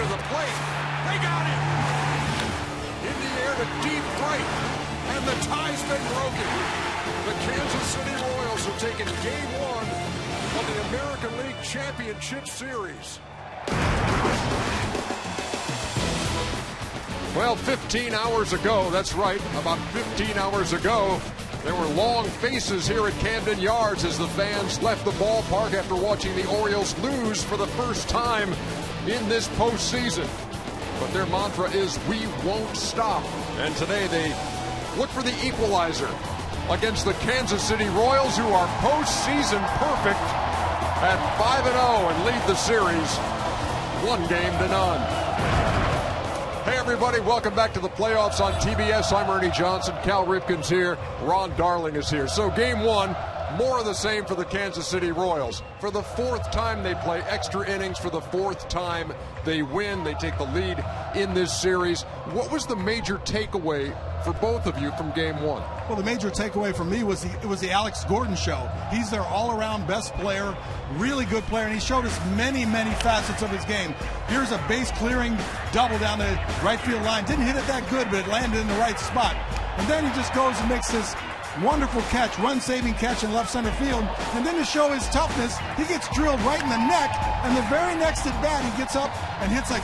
the plate. They got him. In the air to deep right. And the tie's been broken. The Kansas City Royals have taken Game 1 of the American League Championship Series. Well, 15 hours ago, that's right, about 15 hours ago, there were long faces here at Camden Yards as the fans left the ballpark after watching the Orioles lose for the first time in this postseason. But their mantra is, we won't stop. And today they look for the equalizer against the Kansas City Royals, who are postseason perfect at 5-0 and lead the series 1-0. Hey everybody, welcome back to the playoffs on TBS. I'm Ernie Johnson, Cal Ripken's here, Ron Darling is here. So Game 1, more of the same for the Kansas City Royals. For the fourth time they play extra innings, for the fourth time they win, they take the lead in this series. What was the major takeaway for both of you from Game 1? Well, the major takeaway for me was it was the Alex Gordon show. He's their all-around best player, really good player, and he showed us many, many facets of his game. Here's a base-clearing double down the right field line. Didn't hit it that good, but it landed in the right spot. And then he just goes and makes this wonderful catch, run-saving catch in left center field. And then to show his toughness, he gets drilled right in the neck, and the very next at-bat, he gets up and hits a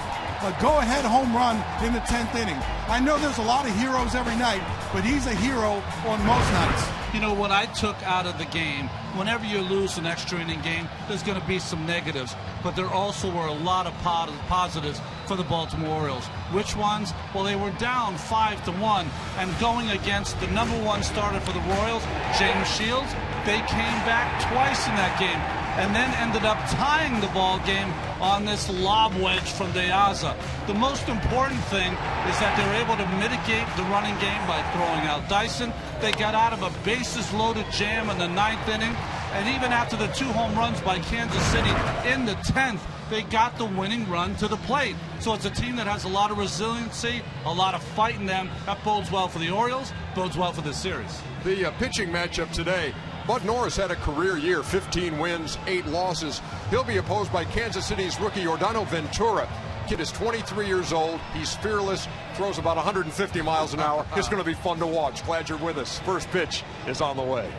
go-ahead home run in the 10th inning. I know there's a lot of heroes every night, but he's a hero on most nights. You know, what I took out of the game, whenever you lose an extra inning game, there's going to be some negatives, but there also were a lot of positives for the Baltimore Orioles. Which ones? Well, they were down 5-1, and going against the number one starter for the Royals, James Shields, they came back twice in that game, and then ended up tying the ball game on this lob wedge from De Aza. The most important thing is that they were able to mitigate the running game by throwing out Dyson. They got out of a bases-loaded jam in the 9th inning, and even after the 2 home runs by Kansas City in the 10th, they got the winning run to the plate. So it's a team that has a lot of resiliency, a lot of fight in them. That bodes well for the Orioles, bodes well for this series. The pitching matchup today, Bud Norris had a career year, 15 wins, 8 losses. He'll be opposed by Kansas City's rookie Yordano Ventura. Kid is 23 years old. He's fearless, throws about 150 miles an hour. It's going to be fun to watch. Glad you're with us. First pitch is on the way.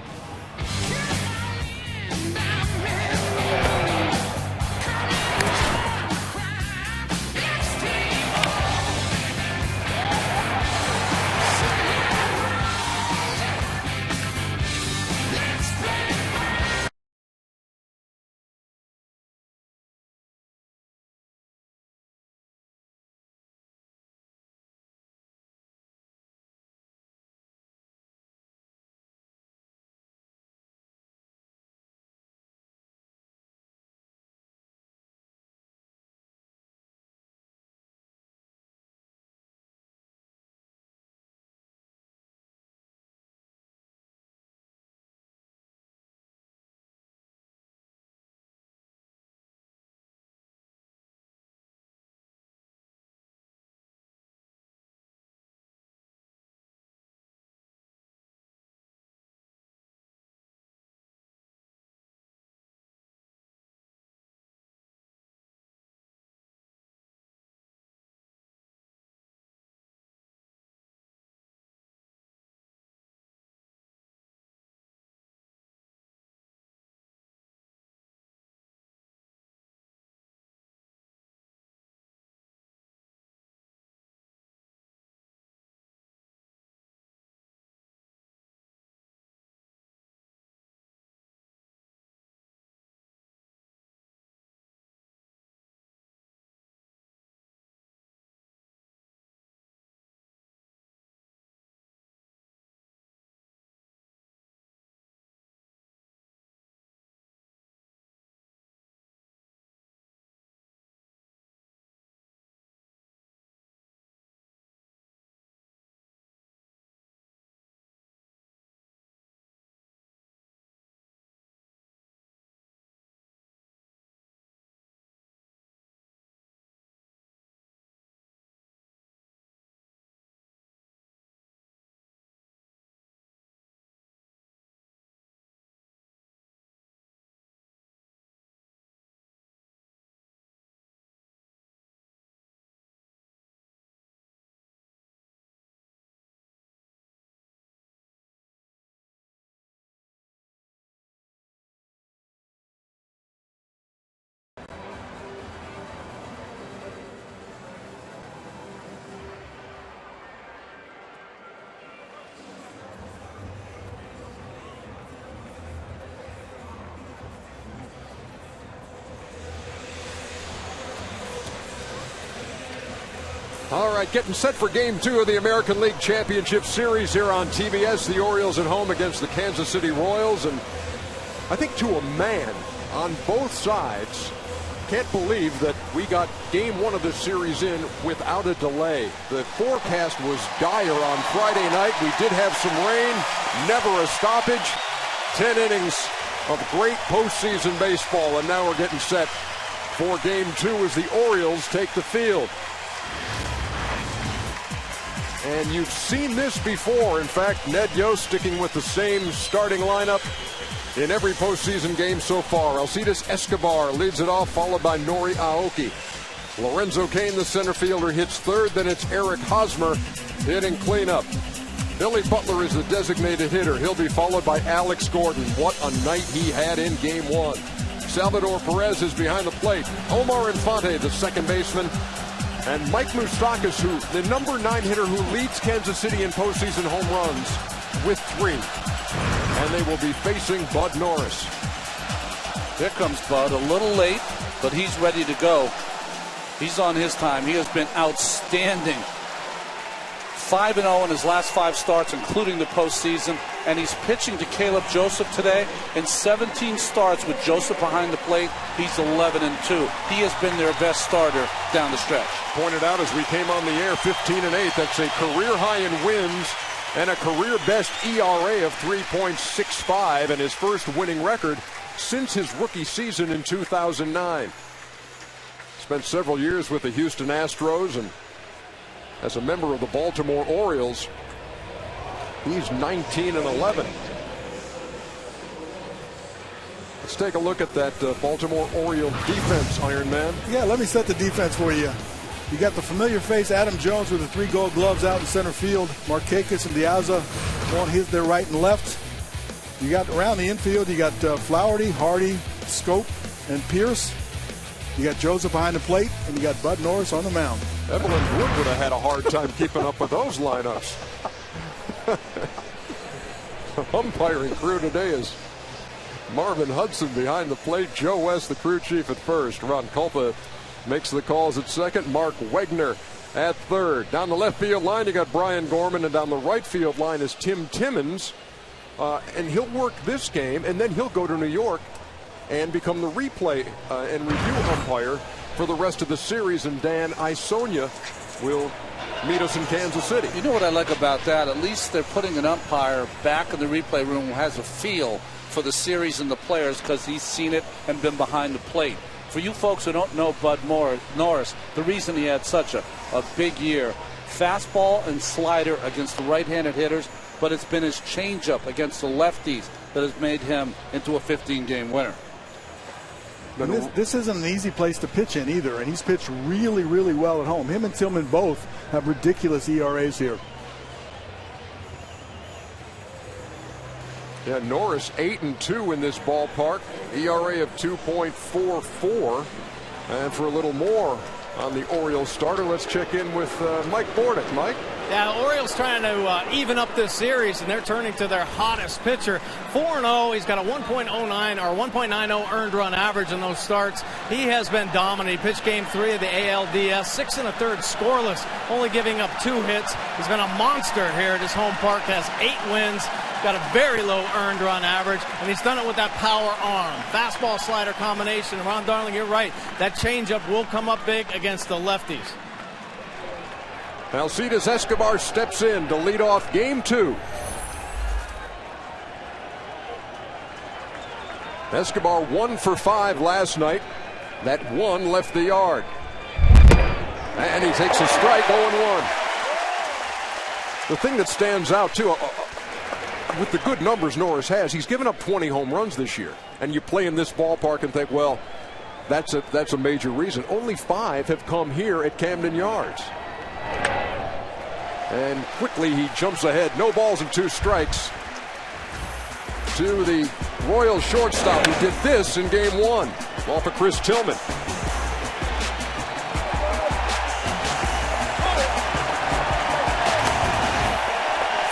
All right, getting set for Game 2 of the American League Championship Series here on TBS. The Orioles at home against the Kansas City Royals. And I think to a man on both sides, can't believe that we got Game 1 of this series in without a delay. The forecast was dire on Friday night. We did have some rain, never a stoppage. 10 innings of great postseason baseball, and now we're getting set for Game 2 as the Orioles take the field. And you've seen this before. In fact, Ned Yost sticking with the same starting lineup in every postseason game so far. Alcides Escobar leads it off, followed by Nori Aoki. Lorenzo Cain, the center fielder, hits third. Then it's Eric Hosmer hitting cleanup. Billy Butler is the designated hitter. He'll be followed by Alex Gordon. What a night he had in Game 1. Salvador Perez is behind the plate. Omar Infante, the second baseman. And Mike Moustakas, the number 9 hitter who leads Kansas City in postseason home runs with 3. And they will be facing Bud Norris. Here comes Bud, a little late, but he's ready to go. He's on his time. He has been outstanding. 5-0 in his last 5 starts, including the postseason. And he's pitching to Caleb Joseph today. In 17 starts with Joseph behind the plate, he's 11-2. He has been their best starter down the stretch. Pointed out as we came on the air, 15-8. That's a career high in wins and a career best ERA of 3.65, and his first winning record since his rookie season in 2009. Spent several years with the Houston Astros, and as a member of the Baltimore Orioles, he's 19-11. Let's take a look at that Baltimore Oriole defense, Iron Man. Yeah, let me set the defense for you. You got the familiar face, Adam Jones, with the 3 gold gloves out in center field. Markakis and Diaza on their right and left. You got around the infield, you got Flaherty, Hardy, Scope, and Pierce. You got Joseph behind the plate, and you got Bud Norris on the mound. Evelyn Wood would have had a hard time keeping up with those lineups. The umpiring crew today is Marvin Hudson behind the plate, Joe West, the crew chief, at first. Ron Culpa makes the calls at second. Mark Wegner at third. Down the left field line, you got Brian Gorman, and down the right field line is Tim Timmons. And he'll work this game, and then he'll go to New York and become the replay and review umpire for the rest of the series. And Dan Isonia will meet us in Kansas City. You know what I like about that? At least they're putting an umpire back in the replay room who has a feel for the series and the players, because he's seen it and been behind the plate. For you folks who don't know Bud Norris, the reason he had such a big year, fastball and slider against the right-handed hitters, but it's been his changeup against the lefties that has made him into a 15-game winner. And this isn't an easy place to pitch in either, and he's pitched really, really well at home. Him and Tillman both have ridiculous ERAs here. Yeah, Norris 8-2 in this ballpark, ERA of 2.44. And for a little more on the Orioles starter, let's check in with Mike Bordick. Mike? Yeah, the Orioles trying to even up this series, and they're turning to their hottest pitcher. 4-0. He's got a 1.09 or 1.90 earned run average in those starts. He has been dominant. He pitched Game 3 of the ALDS, 6 1/3 scoreless, only giving up 2 hits. He's been a monster here at his home park. Has 8 wins. Got a very low earned run average, and he's done it with that power arm. Fastball slider combination. Ron Darling, you're right. That changeup will come up big against the lefties. Alcides Escobar steps in to lead off Game 2. Escobar 1 for 5 last night. That one left the yard. And he takes a strike, 0-1. The thing that stands out, too, with the good numbers Norris has, he's given up 20 home runs this year. And you play in this ballpark and think, well, that's a major reason. Only 5 have come here at Camden Yards. And quickly he jumps ahead. No balls and 2 strikes to the Royals shortstop, who did this in Game 1 off of Chris Tillman.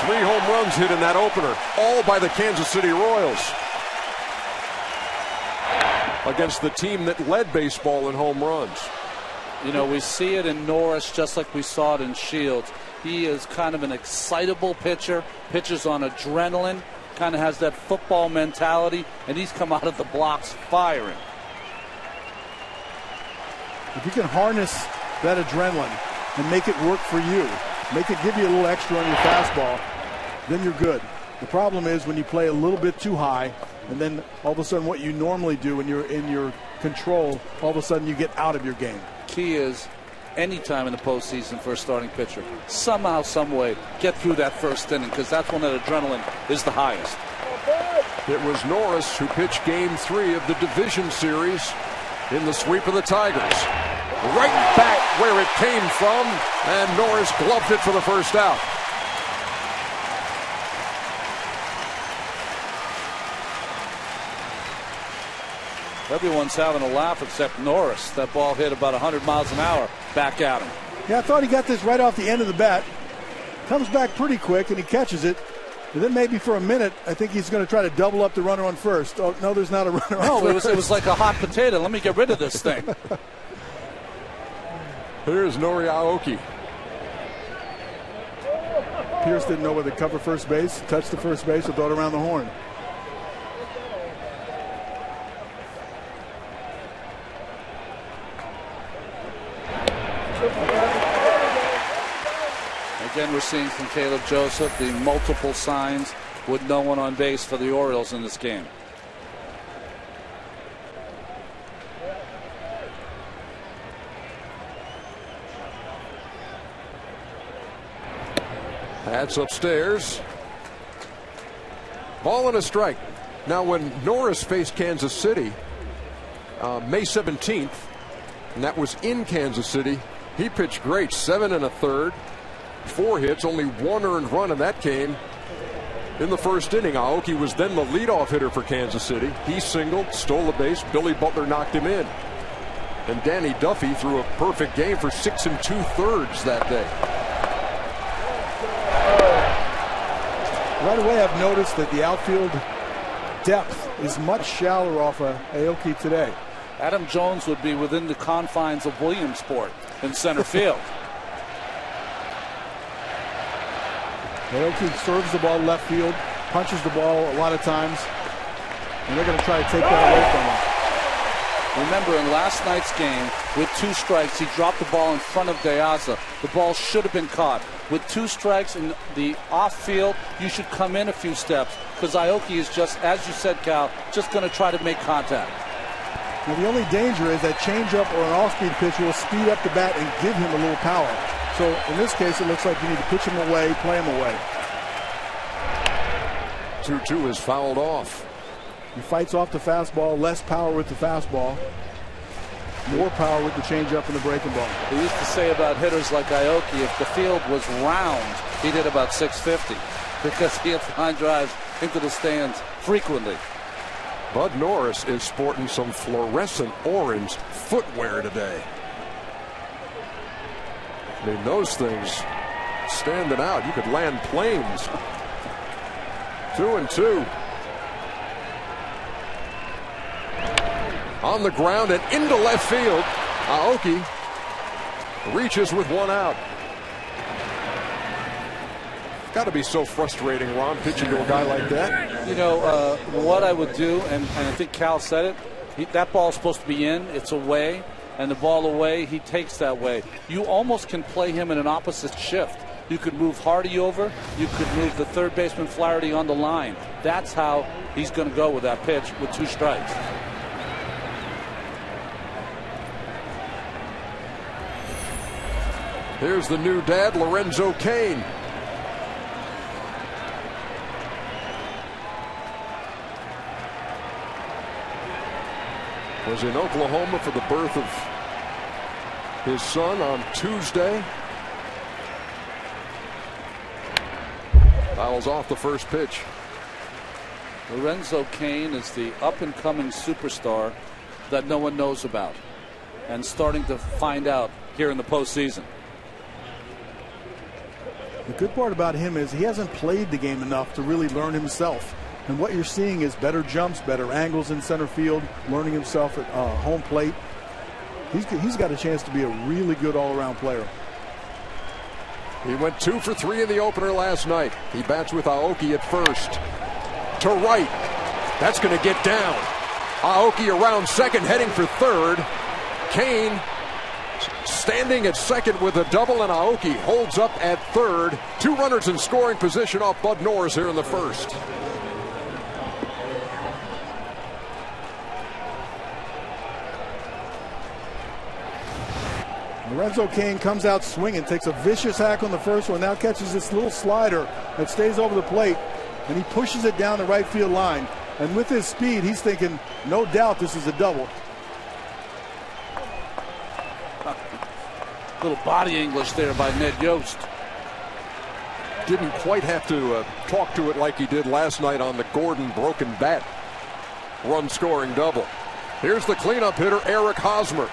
3 home runs hit in that opener, all by the Kansas City Royals, against the team that led baseball in home runs. You know, we see it in Norris just like we saw it in Shields. He is kind of an excitable pitcher, pitches on adrenaline, kind of has that football mentality, and he's come out of the blocks firing. If you can harness that adrenaline and make it work for you, make it give you a little extra on your fastball, then you're good. The problem is when you play a little bit too high, and then all of a sudden what you normally do when you're in your control, all of a sudden you get out of your game. Key is anytime in the postseason for a starting pitcher, somehow, some way, get through that first inning, because that's when that adrenaline is the highest. It was Norris who pitched Game 3 of the division series in the sweep of the Tigers. Right back where it came from, and Norris gloved it for the first out. Everyone's having a laugh except Norris. That ball hit about 100 miles an hour back at him. Yeah, I thought he got this right off the end of the bat. Comes back pretty quick, and he catches it. And then maybe for a minute, I think he's going to try to double up the runner on first. Oh, no, there's not a runner on first. No, it was like a hot potato. Let me get rid of this thing. Here's Nori Aoki. Pierce didn't know whether to cover first base, touch the first base, or throw it around the horn. Again, we're seeing from Caleb Joseph the multiple signs with no one on base for the Orioles in this game. That's upstairs. Ball and a strike. Now, when Norris faced Kansas City May 17th, and that was in Kansas City, he pitched great. 7 1/3. 4 hits, only 1 earned run in that game in the first inning. Aoki was then the leadoff hitter for Kansas City. He singled, stole a base. Billy Butler knocked him in. And Danny Duffy threw a perfect game for 6 2/3 that day. Right away, I've noticed that the outfield depth is much shallower off of Aoki today. Adam Jones would be within the confines of Williamsport in center field. Aoki serves the ball left field, punches the ball a lot of times, and they're going to try to take that away from him. Remember, in last night's game, with 2 strikes, he dropped the ball in front of De Aza. The ball should have been caught. With 2 strikes in the off field, you should come in a few steps, because Aoki is just, as you said, Cal, just going to try to make contact. Now, the only danger is that changeup or an off-speed pitch will speed up the bat and give him a little power. So in this case, it looks like you need to pitch him away, play him away. 2-2 is fouled off. He fights off the fastball, less power with the fastball, more power with the changeup and the breaking ball. They used to say about hitters like Aoki, if the field was round, he'd hit about 650 because he hits line drives into the stands frequently. Bud Norris is sporting some fluorescent orange footwear today. I mean, those things standing out. You could land planes. 2-2. On the ground and into left field. Aoki reaches with 1 out. Got to be so frustrating, Ron, pitching to a guy like that. You know, what I would do, and I think Cal said it, that ball's supposed to be in, it's away, and the ball away, he takes that way. You almost can play him in an opposite shift. You could move Hardy over, you could move the third baseman Flaherty on the line. That's how he's going to go with that pitch with 2 strikes. Here's the new dad, Lorenzo Cain. Was in Oklahoma for the birth of his son on Tuesday. Fouls off the first pitch. Lorenzo Cain is the up-and-coming superstar that no one knows about and starting to find out here in the postseason. The good part about him is he hasn't played the game enough to really learn himself. And what you're seeing is better jumps, better angles in center field, learning himself at home plate. he's got a chance to be a really good all-around player. He went 2 for 3 in the opener last night. He bats with Aoki at first. To right. That's going to get down. Aoki around second, heading for third. Kane standing at second with a double, and Aoki holds up at third. 2 runners in scoring position off Bud Norris here in the first. Lorenzo Cain comes out swinging, takes a vicious hack on the first one, now catches this little slider that stays over the plate, and he pushes it down the right field line. And with his speed, he's thinking, no doubt this is a double. Little body English there by Ned Yost. Didn't quite have to talk to it like he did last night on the Gordon broken bat run scoring double. Here's the cleanup hitter, Eric Hosmer.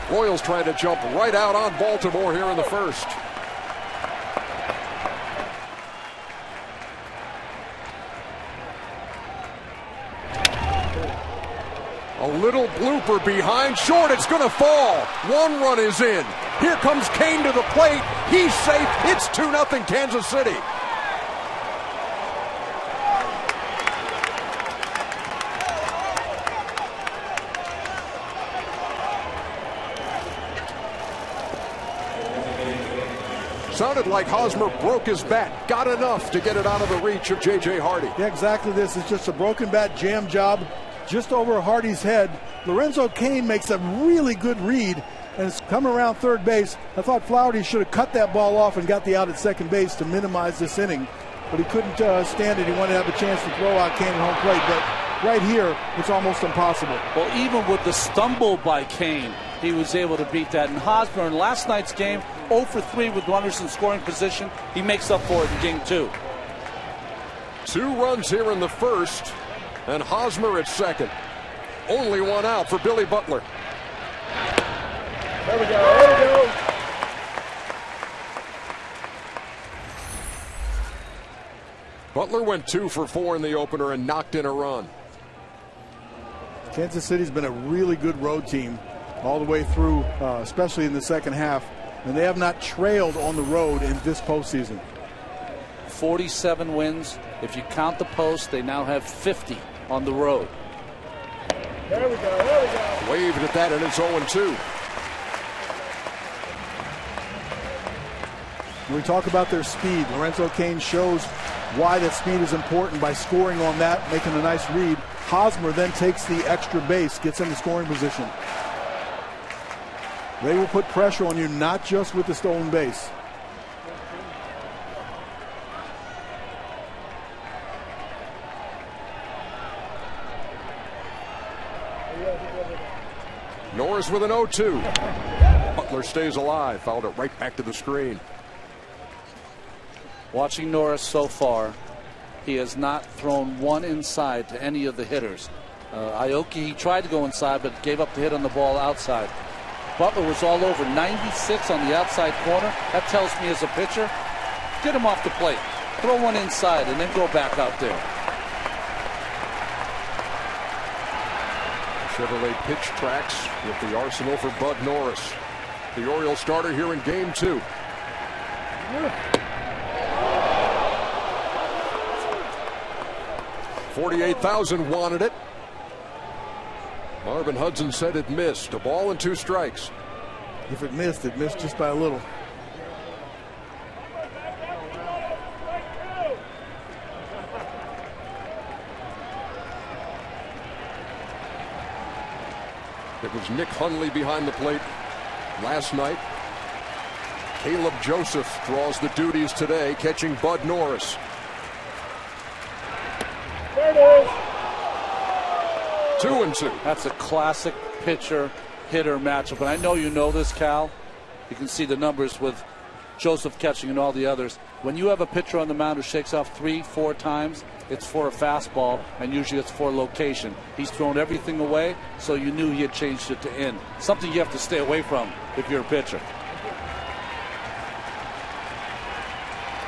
Royals trying to jump right out on Baltimore here in the first. A little blooper behind short. It's going to fall. 1 run is in. Here comes Kane to the plate. He's safe. It's 2-0 Kansas City. Sounded like Hosmer broke his bat. Got enough to get it out of the reach of J.J. Hardy. Yeah, exactly. This is just a broken bat jam job just over Hardy's head. Lorenzo Cain makes a really good read and it's come around third base. I thought Flaherty should have cut that ball off and got the out at second base to minimize this inning, but he couldn't stand it. He wanted to have a chance to throw out Cain at home plate, but right here it's almost impossible. Well, even with the stumble by Cain, he was able to beat that. And Hosmer in last night's game, 0 for 3 with runners in scoring position. He makes up for it in game 2. 2 runs here in the first, and Hosmer at second. Only 1 out for Billy Butler. There we go. There we go. Butler went 2 for 4 in the opener and knocked in a run. Kansas City's been a really good road team all the way through, especially in the second half, and they have not trailed on the road in this postseason. 47 wins. If you count the post, they now have 50 on the road. There we go. There we go. Waved at that, and it's 0-2. When we talk about their speed, Lorenzo Cain shows why that speed is important by scoring on that, making a nice read. Hosmer then takes the extra base, gets in the scoring position. They will put pressure on you, not just with the stolen base. Norris with an 0-2. Butler stays alive, fouled it right back to the screen. Watching Norris so far, he has not thrown one inside to any of the hitters. Aoki, he tried to go inside, but gave up the hit on the ball outside. Butler was all over, 96 on the outside corner. That tells me as a pitcher, get him off the plate. Throw one inside and then go back out there. Chevrolet pitch tracks with the arsenal for Bud Norris. The Orioles starter here in game 2. 48,000 wanted it. Marvin Hudson said it missed. A ball and 2 strikes. If it missed just by a little. It was Nick Hundley behind the plate last night. Caleb Joseph draws the duties today, catching Bud Norris. There it is. 2-2. That's a classic pitcher-hitter matchup. And I know you know this, Cal. You can see the numbers with Joseph catching and all the others. When you have a pitcher on the mound who shakes off 3-4 times, it's for a fastball, and usually it's for location. He's thrown everything away, so you knew he had changed it to in. Something you have to stay away from if you're a pitcher.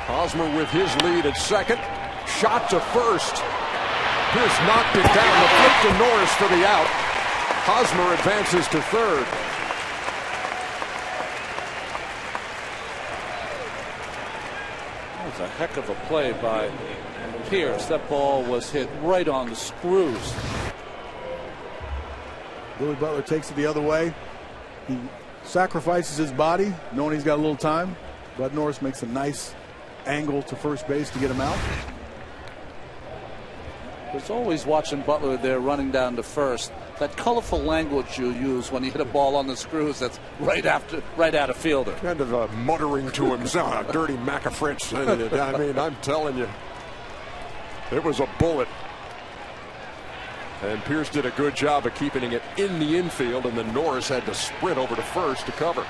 Hosmer with his lead at second. Shot to first. Pierce knocked it down. The flip to Norris for the out. Hosmer advances to third. That was a heck of a play by Pierce. That ball was hit right on the screws. Billy Butler takes it the other way. He sacrifices his body, knowing he's got a little time. Bud Norris makes a nice angle to first base to get him out. There's always watching Butler there running down to first. That colorful language you use when you hit a ball on the screws, that's right out of fielder. Kind of muttering to himself, dirty Mac of French. I mean, I'm telling you, it was a bullet. And Pierce did a good job of keeping it in the infield, and then Norris had to sprint over to first to cover.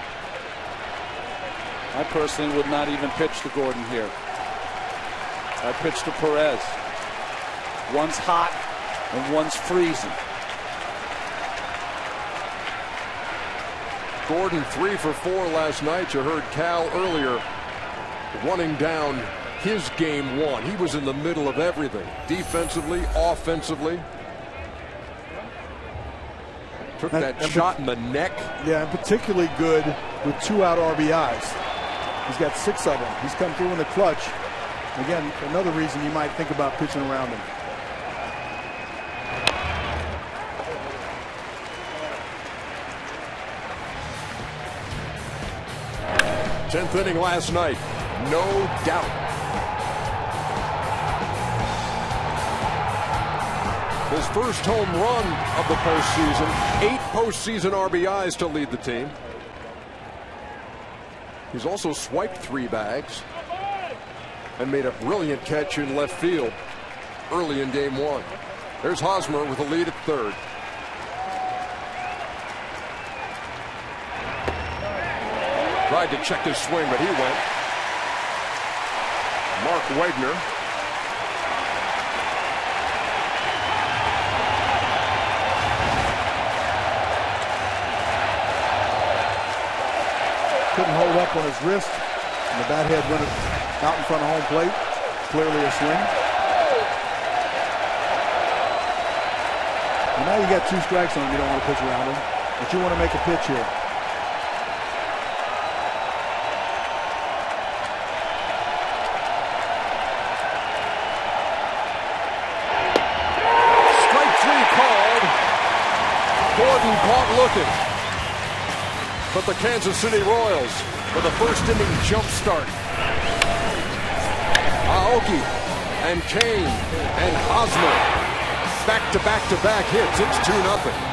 I personally would not even pitch to Gordon here. I pitch to Perez. One's hot and one's freezing. Gordon 3 for 4 last night. You heard Cal earlier running down his game one. He was in the middle of everything, defensively, offensively. Took that shot in the neck. Yeah, and particularly good with 2 out RBIs. He's got 6 of them. He's come through in the clutch. Again, another reason you might think about pitching around him. Tenth inning last night, no doubt. His first home run of the postseason, 8 postseason RBIs to lead the team. He's also swiped 3 bags and made a brilliant catch in left field early in game 1. There's Hosmer with a lead at third. Tried to check his swing, but he went. Mark Wagner. Couldn't hold up on his wrist, and the bat head went out in front of home plate. Clearly a swing. And now you got 2 strikes on him. You don't want to pitch around him, but you want to make a pitch here. Gordon caught looking. But the Kansas City Royals with a first inning jump start. Aoki and Kane and Hosmer back-to-back-to-back hits. It's 2-0.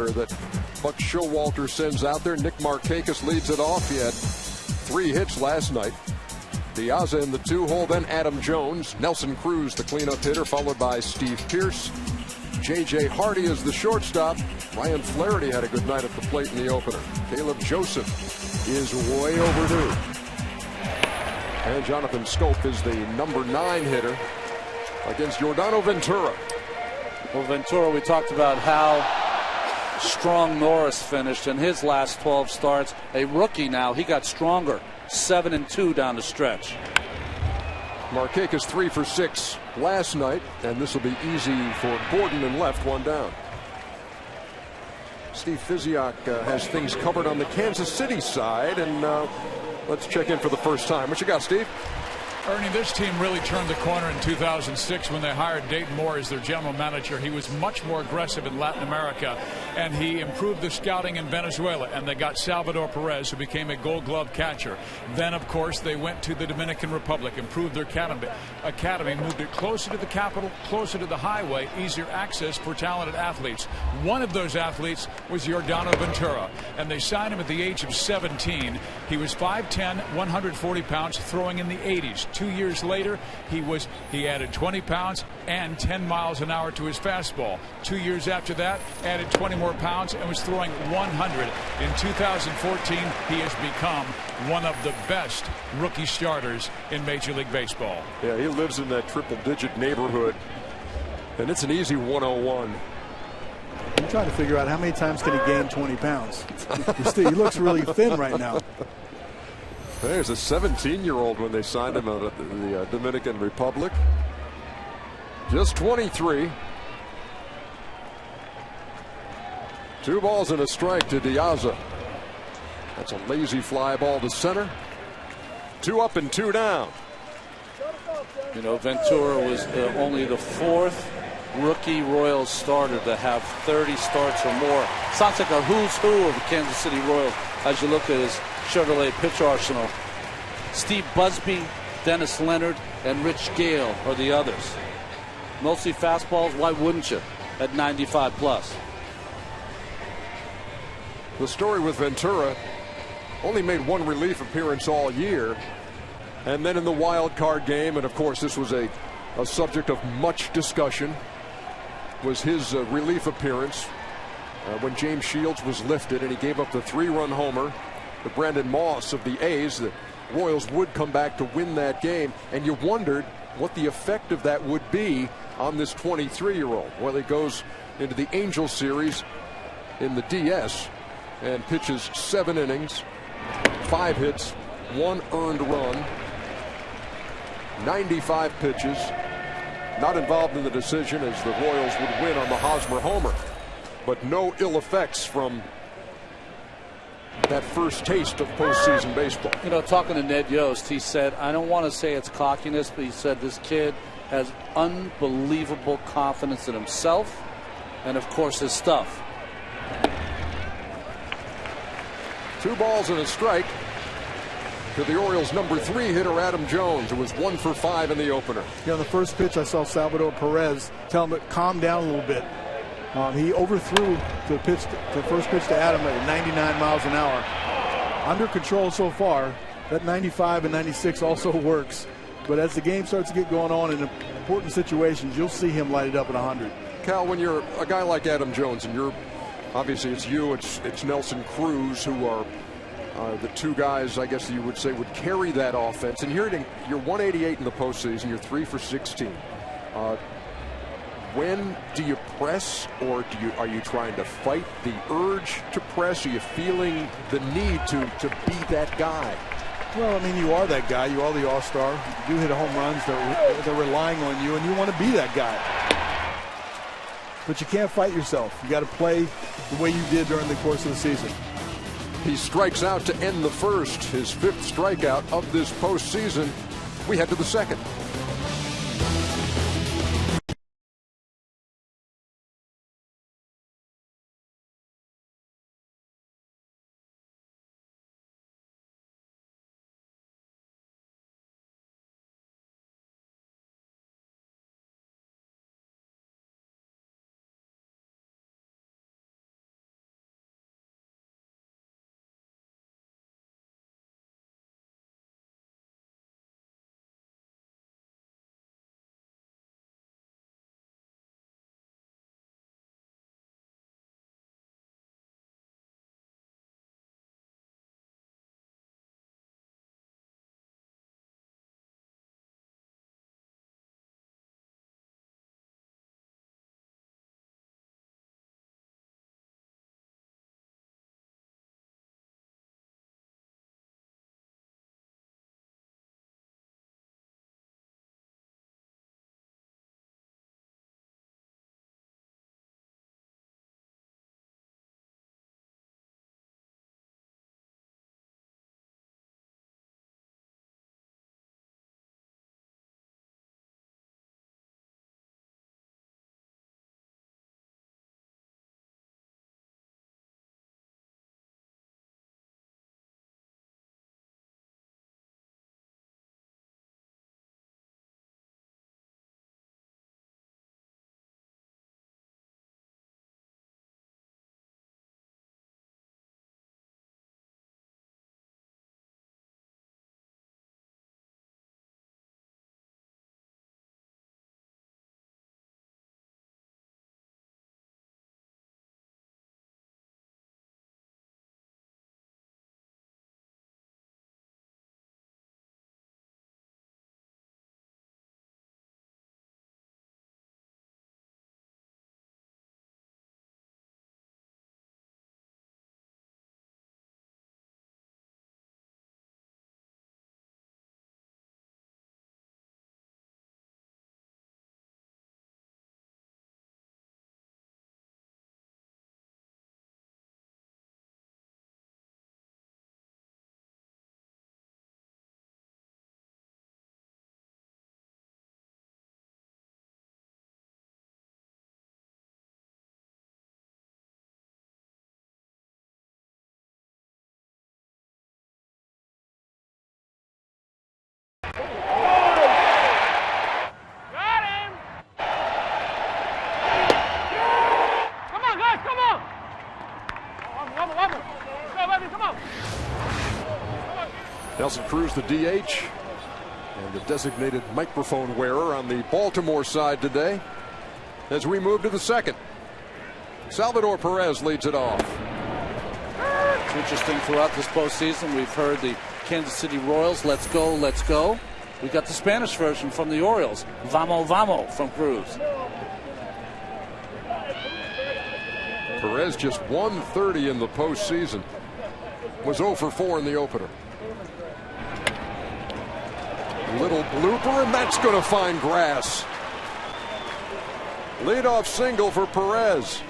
that Buck Showalter sends out there. Nick Markakis leads it off. He had 3 hits last night. Diaza in the 2-hole, then Adam Jones. Nelson Cruz, the cleanup hitter, followed by Steve Pearce. J.J. Hardy is the shortstop. Ryan Flaherty had a good night at the plate in the opener. Caleb Joseph is way overdue. And Jonathan Scope is the number 9 hitter against Yordano Ventura. Well, Ventura, we talked about how strong Norris finished in his last 12 starts. A rookie now, he got stronger. 7-2 down the stretch. Markakis 3 for 6 last night, and this will be easy for Gordon and left, 1 down. Steve Physiak has things covered on the Kansas City side, and let's check in for the first time. What you got, Steve? Ernie, this team really turned the corner in 2006 when they hired Dayton Moore as their general manager. He was much more aggressive in Latin America, and he improved the scouting in Venezuela, and they got Salvador Perez, who became a Gold Glove catcher. Then, of course, they went to the Dominican Republic, improved their academy, moved it closer to the capital, closer to the highway, easier access for talented athletes. One of those athletes was Yordano Ventura, and they signed him at the age of 17. He was 5'10", 140 pounds, throwing in the 80s. 2 years later, he added 20 pounds and 10 miles an hour to his fastball. 2 years after that, added 20 more pounds and was throwing 100. In 2014, he has become one of the best rookie starters in Major League Baseball. Yeah, he lives in that triple-digit neighborhood, and it's an easy 101. I'm trying to figure out how many times can he gain 20 pounds. He looks really thin right now. There's a 17-year-old when they signed him out of the Dominican Republic. Just 23. 2 balls and a strike to Diaza. That's a lazy fly ball to center. 2 up and 2 down. You know, Ventura was only the 4th rookie Royals starter to have 30 starts or more. Sounds like a who's who of the Kansas City Royals as you look at his Chevrolet pitch arsenal. Steve Busby, Dennis Leonard, and Rich Gale are the others. Mostly fastballs. Why wouldn't you at 95 plus? The story with Ventura, only made 1 relief appearance all year, and then in the wild card game, and of course this was a subject of much discussion, was his relief appearance when James Shields was lifted and he gave up the 3-run homer to Brandon Moss of the A's. The Royals would come back to win that game, and you wondered what the effect of that would be on this 23-year-old. Well, he goes into the Angels series in the DS and pitches 7 innings, 5 hits, 1 earned run, 95 pitches, not involved in the decision as the Royals would win on the Hosmer homer, but no ill effects from that first taste of postseason baseball. You know, talking to Ned Yost, he said, I don't want to say it's cockiness, but he said this kid has unbelievable confidence in himself and, of course, his stuff. 2 balls and a strike to the Orioles' number 3 hitter, Adam Jones, who was 1 for 5 in the opener. Yeah, on the first pitch, I saw Salvador Perez tell him to calm down a little bit. He overthrew the first pitch to Adam at 99 miles an hour. Under control so far. That 95 and 96 also works. But as the game starts to get going on in important situations, you'll see him light it up at 100. Cal, when you're a guy like Adam Jones, and you're obviously it's you, it's Nelson Cruz, who are the 2 guys, I guess you would say, would carry that offense. And you're 188 in the postseason. You're 3 for 16. When do you press, or are you trying to fight the urge to press? Are you feeling the need to be that guy? Well, I mean, you are that guy. You are the all-star. You do hit home runs. They're relying on you, and you want to be that guy. But you can't fight yourself. You got to play the way you did during the course of the season. He strikes out to end the first, his 5th strikeout of this postseason. We head to the 2nd. Nelson Cruz, the DH, and the designated microphone wearer on the Baltimore side today. As we move to the second, Salvador Perez leads it off. It's interesting throughout this postseason. We've heard the Kansas City Royals, let's go, let's go. We got the Spanish version from the Orioles, vamos, vamos, from Cruz. Perez just 130 in the postseason. Was 0 for 4 in the opener. Little blooper, and that's going to find grass. Leadoff single for Perez.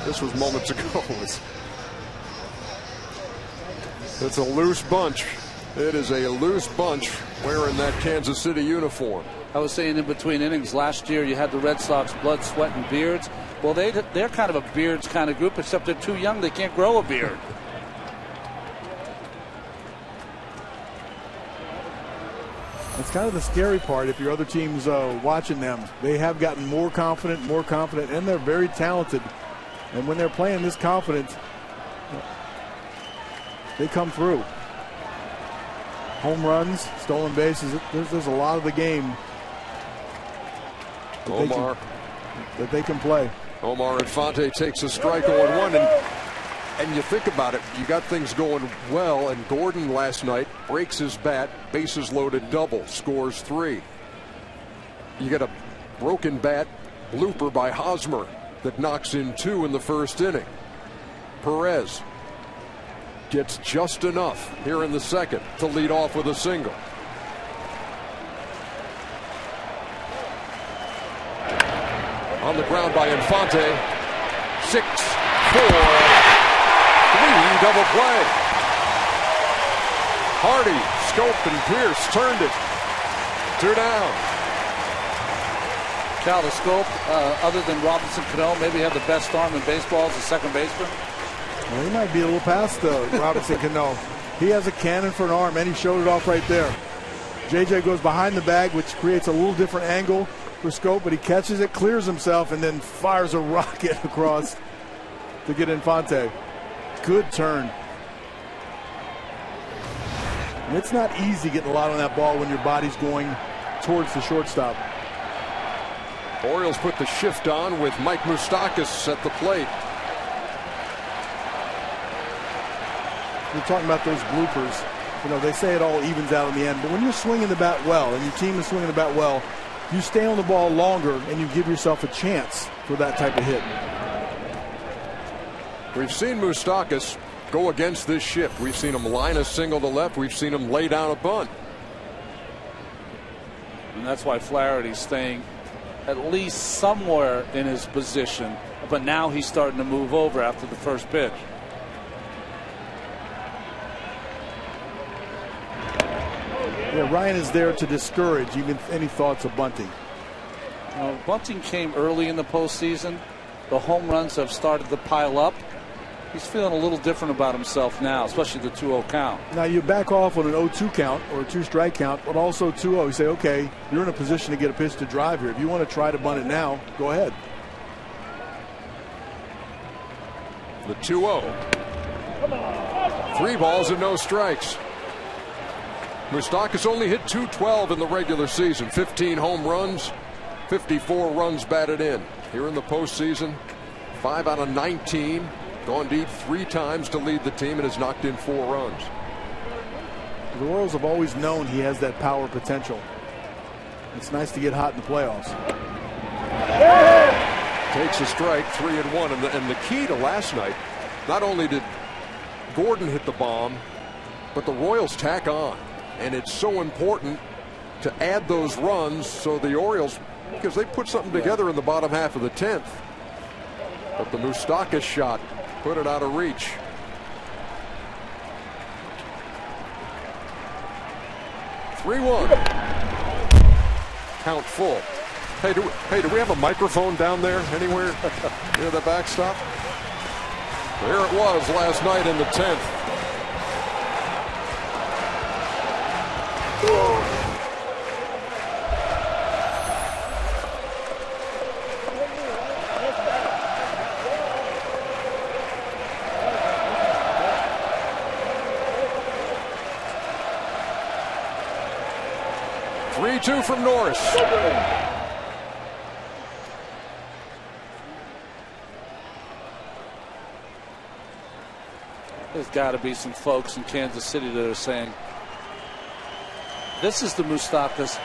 This was moments ago. It's a loose bunch. It is a loose bunch wearing that Kansas City uniform. I was saying in between innings last year you had the Red Sox blood, sweat, and beards. Well, they're kind of a beards kind of group, except they're too young. They can't grow a beard. It's kind of the scary part if your other team's watching them. They have gotten more confident, and they're very talented. And when they're playing this confident, they come through. Home runs, stolen bases, there's a lot of the game that they can play. Omar Infante takes a strike 0-1, and you think about it, you got things going well, and Gordon last night breaks his bat, bases loaded double, scores 3. You get a broken bat blooper by Hosmer that knocks in 2 in the first inning. Perez gets just enough here in the second to lead off with a single. On the ground by Infante. 6-4-3 double play. Hardy, Scope, and Pierce turned it. 2 down. Cal, the Scope, other than Robinson Cano, maybe have the best arm in baseball as a second baseman. Well, he might be a little past Robinson Cano. He has a cannon for an arm, and he showed it off right there. JJ goes behind the bag, which creates a little different angle for Scope, but he catches it, clears himself, and then fires a rocket across to get Infante. Good turn. And it's not easy getting a lot on that ball when your body's going towards the shortstop. Orioles put the shift on with Mike Moustakas at the plate. We're talking about those bloopers. You know, they say it all evens out in the end, but when you're swinging the bat well and your team is swinging the bat well, you stay on the ball longer and you give yourself a chance for that type of hit. We've seen Moustakas go against this shift. We've seen him line a single to left. We've seen him lay down a bunt. And that's why Flaherty's staying at least somewhere in his position, but now he's starting to move over after the first pitch. Yeah, Ryan is there to discourage even any thoughts of bunting. Bunting came early in the postseason. The home runs have started to pile up. He's feeling a little different about himself now, especially the 2-0 count. Now you back off on an 0-2 count or a 2-strike count, but also 2-0. You say, okay, you're in a position to get a pitch to drive here. If you want to try to bunt it now, go ahead. The 2-0. 3 balls and no strikes. Moustakas only hit .212 in the regular season. 15 home runs, 54 runs batted in. Here in the postseason, 5 out of 19. Gone deep 3 times to lead the team and has knocked in 4 runs. The Royals have always known he has that power potential. It's nice to get hot in the playoffs. Takes a strike, 3-1. And the key to last night, not only did Gordon hit the bomb, but the Royals tack on. And it's so important to add those runs so the Orioles, because they put something together in the bottom half of the 10th. But the Moustakas shot put it out of reach. (3-1). Count full. Hey, do we have a microphone down there anywhere near the backstop? There it was last night in the 10th. 3-2 from Norris. There's got to be some folks in Kansas City that are saying, this is the Moustakas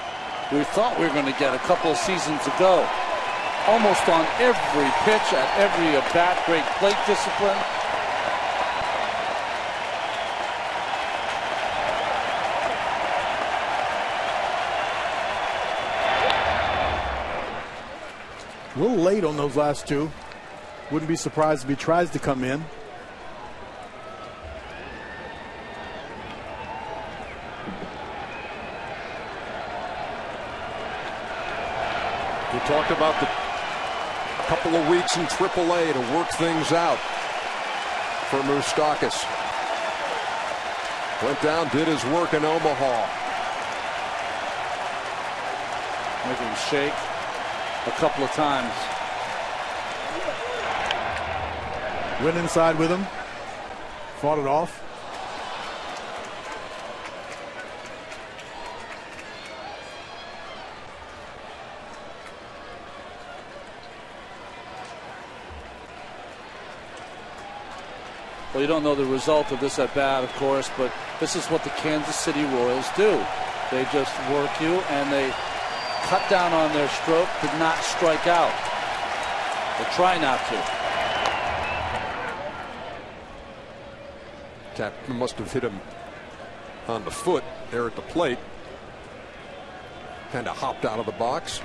we thought we were going to get a couple of seasons ago. Almost on every pitch, at every at-bat, great plate discipline. A little late on those last two. Wouldn't be surprised if he tries to come in. We talked about the couple of weeks in AAA to work things out for Moustakas. Went down, did his work in Omaha. Making him shake a couple of times. Went inside with him. Fought it off. Well, you don't know the result of this at bat, of course, but this is what the Kansas City Royals do. They just work you, and they cut down on their stroke to not strike out. Or try not to. Chapman must have hit him on the foot there at the plate. Kind of hopped out of the box.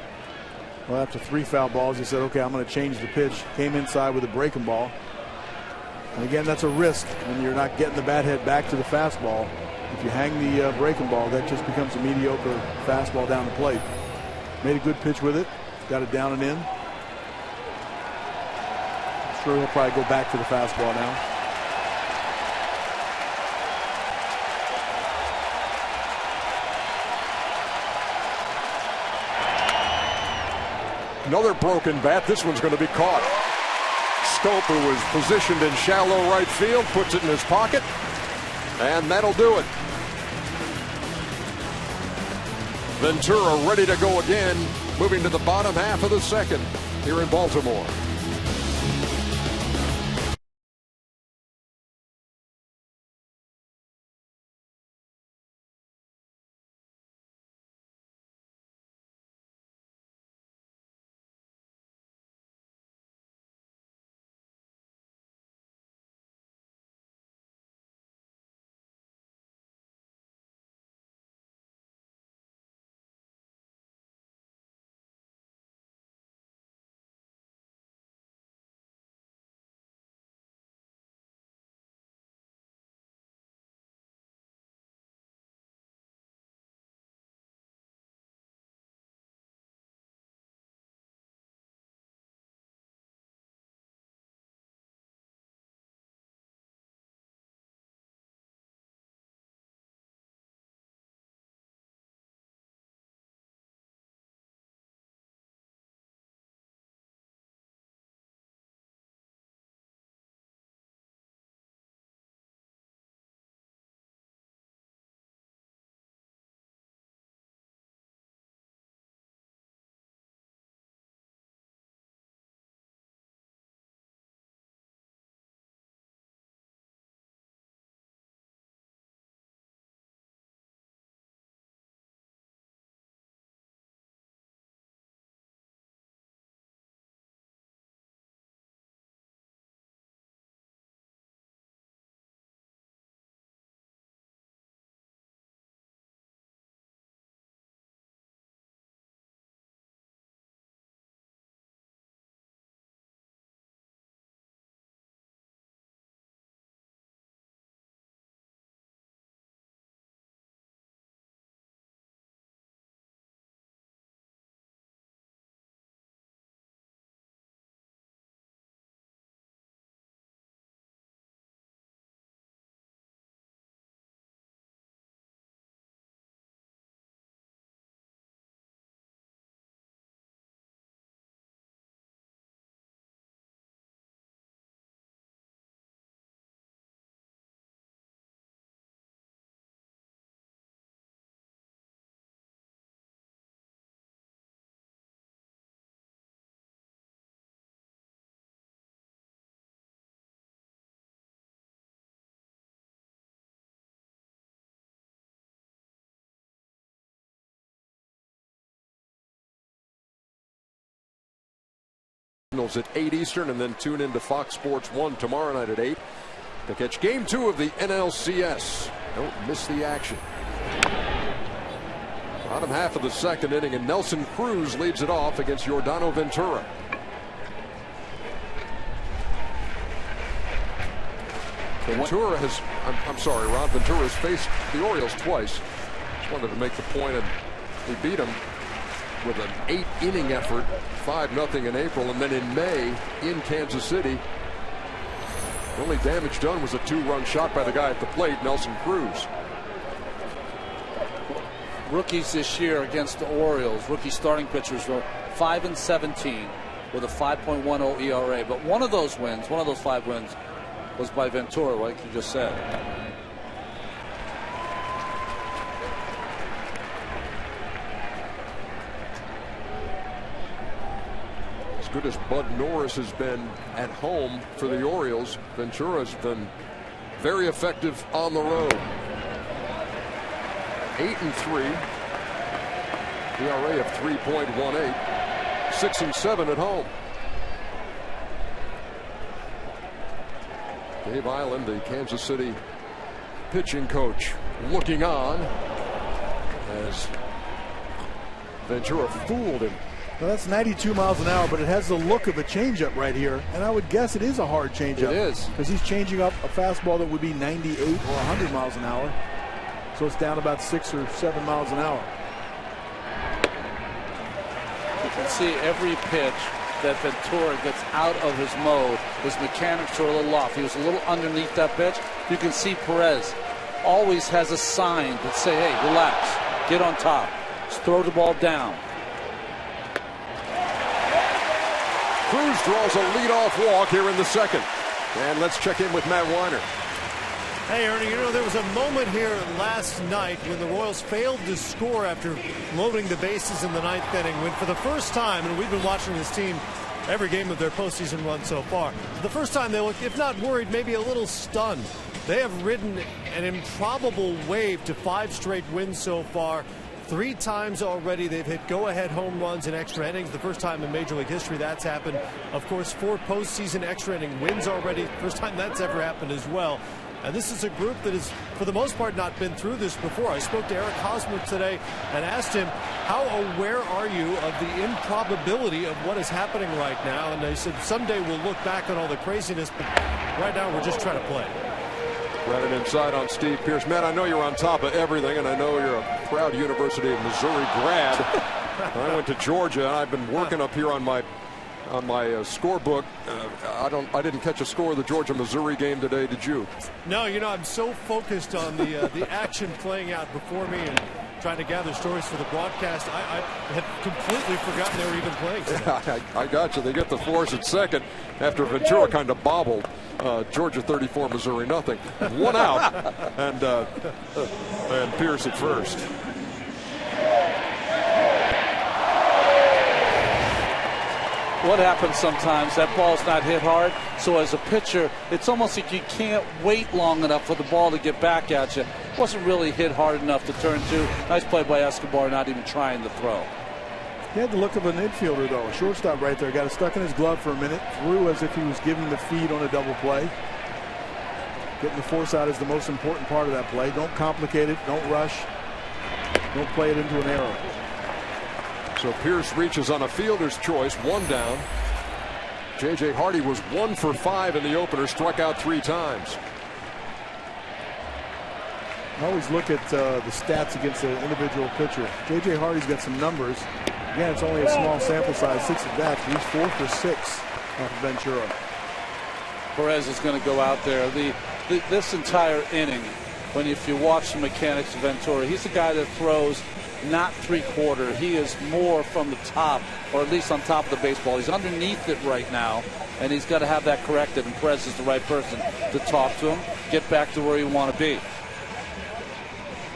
Well, after 3 foul balls, he said, okay, I'm going to change the pitch. Came inside with a breaking ball. And again, that's a risk when you're not getting the bat head back to the fastball. If you hang the breaking ball, that just becomes a mediocre fastball down the plate. Made a good pitch with it. Got it down and in. I'm sure he'll probably go back to the fastball now. Another broken bat. This one's going to be caught. Stope, who was positioned in shallow right field, puts it in his pocket, and that'll do it. Ventura ready to go again, moving to the bottom half of the second here in Baltimore. Cardinals at 8 Eastern, and then tune in to Fox Sports 1 tomorrow night at 8 to catch Game 2 of the NLCS. Don't miss the action. Bottom half of the second inning, and Nelson Cruz leads it off against Yordano Ventura. Ventura has, I'm sorry, Ron Ventura has faced the Orioles twice. Just wanted to make the point, and we beat him with an 8-inning effort, 5-0 in April, and then in May in Kansas City. The only damage done was a 2-run shot by the guy at the plate, Nelson Cruz. Rookies this year against the Orioles, rookie starting pitchers were 5-17 with a 5.10 ERA. But one of those wins, one of those 5 wins, was by Ventura, like you just said. As good as Bud Norris has been at home for the Orioles, Ventura's been very effective on the road. 8-3, ERA of 3.18, 6-7 at home. Dave Island, the Kansas City pitching coach, looking on as Ventura fooled him. Well, that's 92 miles an hour, but it has the look of a changeup right here, and I would guess it is a hard changeup. It is, because he's changing up a fastball that would be 98 or 100 miles an hour, so it's down about 6 or 7 miles an hour. You can see every pitch that Ventura gets out of his mode. His mechanics are a little off. He was a little underneath that pitch. You can see Perez always has a sign that say, hey, relax, get on top, just throw the ball down. Cruz draws a leadoff walk here in the second. And let's check in with Matt Weiner. Hey, Ernie, you know, there was a moment here last night when the Royals failed to score after loading the bases in the 9th inning, when for the first time, and we've been watching this team every game of their postseason run so far, for the first time they looked, if not worried, maybe a little stunned. They have ridden an improbable wave to 5 straight wins so far. 3 times already they've hit go-ahead home runs in extra innings. The first time in Major League history that's happened. Of course, 4 postseason extra inning wins already. First time that's ever happened as well. And this is a group that has, for the most part, not been through this before. I spoke to Eric Hosmer today and asked him, how aware are you of the improbability of what is happening right now? And they said, someday we'll look back on all the craziness, but right now we're just trying to play. Running inside on Steve Pearce. Matt, I know you're on top of everything, and I know you're a proud University of Missouri grad. I went to Georgia, and I've been working up here on my scorebook. I didn't catch a score of the Georgia-Missouri game today. Did you? No, you know, I'm so focused on the action playing out before me and trying to gather stories for the broadcast. I had completely forgotten they were even playing today. I got you. They get the force at second after Ventura kind of bobbled. Georgia 34, Missouri nothing. 1 out, and Pearce at first. What happens sometimes, that ball's not hit hard, so as a pitcher, it's almost like you can't wait long enough for the ball to get back at you. It wasn't really hit hard enough to turn to. Nice play by Escobar, not even trying to throw. He had the look of an infielder, though. A shortstop right there. Got it stuck in his glove for a minute. Threw as if he was giving the feed on a double play. Getting the force out is the most important part of that play. Don't complicate it. Don't rush. Don't play it into an error. So Pearce reaches on a fielder's choice, 1 down. J.J. Hardy was 1 for 5 in the opener, struck out 3 times. I always look at the stats against an individual pitcher. J.J. Hardy's got some numbers. Again, it's only a small sample size, 6 at bats. He's 4 for 6 off of Ventura. Perez is going to go out there. This entire inning, if you watch the mechanics of Ventura, he's the guy that throws not 3/4. He is more from the top, or at least on top of the baseball. He's underneath it right now, and he's got to have that corrected, and Perez is the right person to talk to him, get back to where you want to be.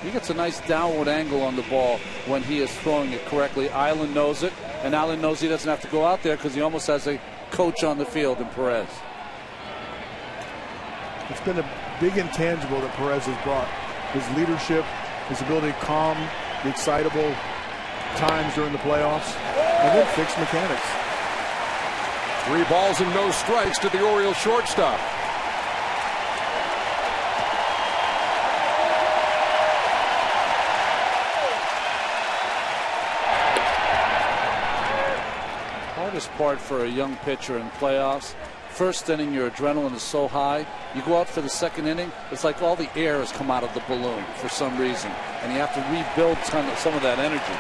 He gets a nice downward angle on the ball when he is throwing it correctly. Island knows it, and Island knows he doesn't have to go out there because he almost has a coach on the field in Perez. It's been a big intangible that Perez has brought. His leadership, his ability to calm the excitable times during the playoffs, and then fix mechanics. 3 balls and no strikes to the Orioles shortstop. Hardest part for a young pitcher in playoffs. First inning, your adrenaline is so high. You go out for the second inning, it's like all the air has come out of the balloon for some reason, and you have to rebuild some of that energy.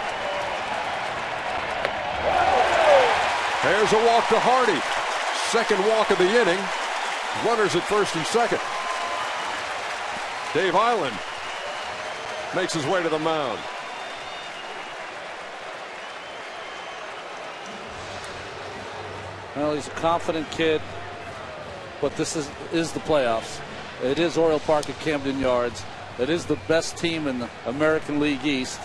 There's a walk to Hardy. Second walk of the inning. Runners at first and second. Dave Eiland makes his way to the mound. Well, he's a confident kid, but this is the playoffs. It is Oriole Park at Camden Yards. It is the best team in the American League East.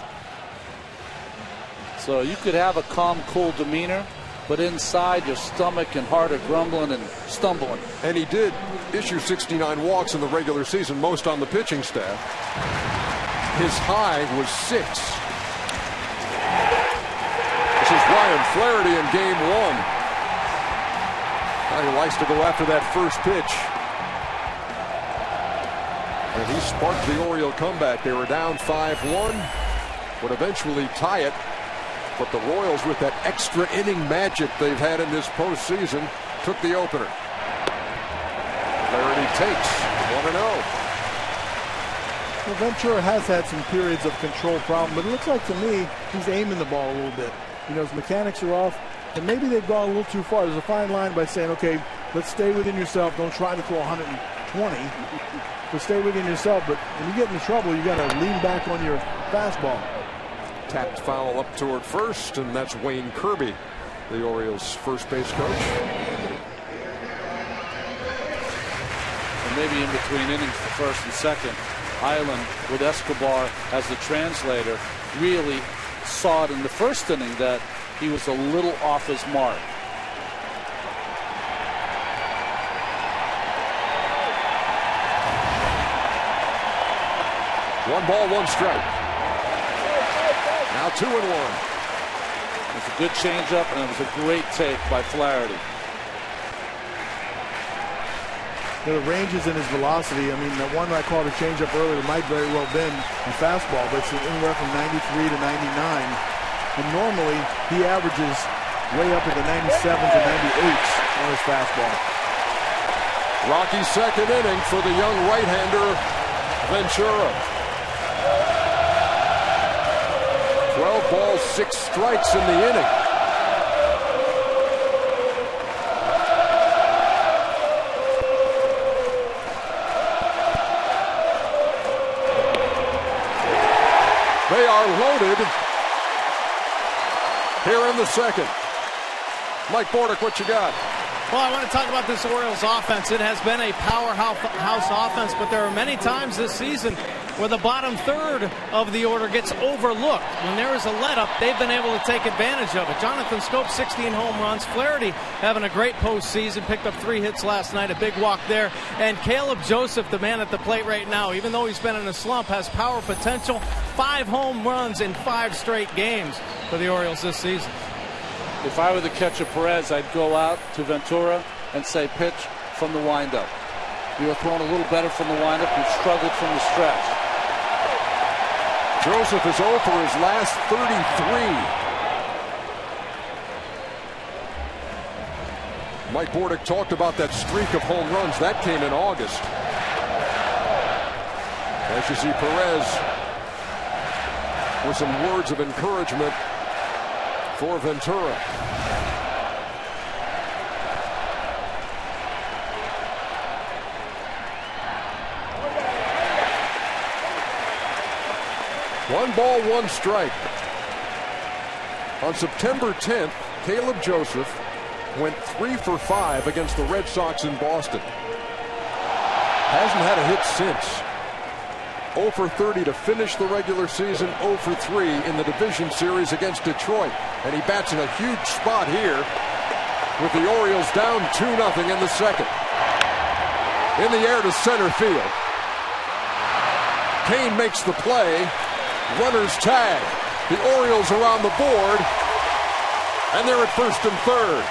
So you could have a calm, cool demeanor, but inside your stomach and heart are grumbling and stumbling. And he did issue 69 walks in the regular season, most on the pitching staff. His high was 6. This is Ryan Flaherty in game 1. He likes to go after that first pitch. And he sparked the Oriole comeback. They were down 5-1, would eventually tie it. But the Royals, with that extra inning magic they've had in this postseason, took the opener. Flaherty takes 1-0. Well, Ventura has had some periods of control problem, but it looks like to me he's aiming the ball a little bit. You know, his mechanics are off, and maybe they've gone a little too far. There's a fine line by saying, okay, let's stay within yourself. Don't try to throw 120, but stay within yourself. But when you get into trouble, you got to lean back on your fastball. Tapped foul up toward first, and that's Wayne Kirby, the Orioles' first base coach. And maybe in between innings, the first and second, Eiland, with Escobar as the translator, really saw it in the first inning that he was a little off his mark. One ball, one strike. Now 2-1. It was a good changeup, and it was a great take by Flaherty. The ranges in his velocity. I mean, the one I called a changeup earlier might very well been a fastball, but it's anywhere from 93 to 99. And normally he averages way up in the 97s and 98s on his fastball. Rocky's second inning for the young right-hander Ventura. 12 balls, 6 strikes in the inning. They are loaded here in the second. Mike Bordick, what you got? Well, I want to talk about this Orioles offense. It has been a powerhouse offense, but there are many times this season where the bottom third of the order gets overlooked. When there is a let-up, they've been able to take advantage of it. Jonathan Schoop, 16 home runs. Flaherty having a great postseason, picked up 3 hits last night, a big walk there. And Caleb Joseph, the man at the plate right now, even though he's been in a slump, has power potential. 5 home runs in 5 straight games for the Orioles this season. If I were the catcher Perez, I'd go out to Ventura and say, pitch from the windup. You were throwing a little better from the windup. You struggled from the stretch. Joseph is 0 for his last 33. Mike Bordick talked about that streak of home runs. That came in August. As you see Perez with some words of encouragement for Ventura. One ball, one strike. On September 10th, Caleb Joseph went 3 for 5 against the Red Sox in Boston. Hasn't had a hit since. 0 for 30 to finish the regular season, 0 for 3 in the division series against Detroit. And he bats in a huge spot here with the Orioles down 2-0 in the second. In the air to center field. Kane makes the play. Runners tag. The Orioles are on the board. And they're at first and third.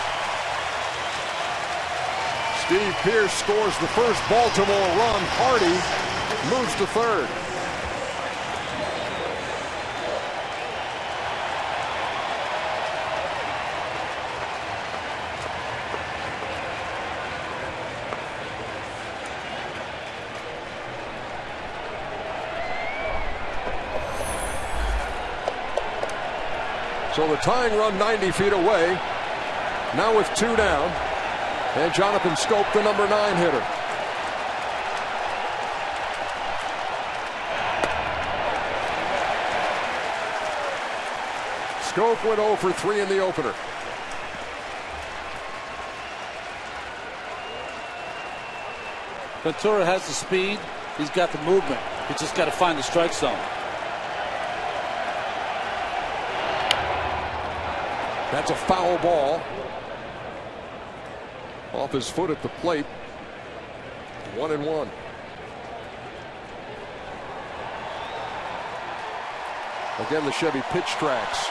Steve Pearce scores the first Baltimore run. Hardy moves to third. So the tying run 90 feet away. Now with 2 down. And Jonathan Scope, the number 9 hitter. Scope went 0 for 3 in the opener. Ventura has the speed. He's got the movement. He's just got to find the strike zone. That's a foul ball. Off his foot at the plate. 1-1. Again, the Chevy pitch tracks.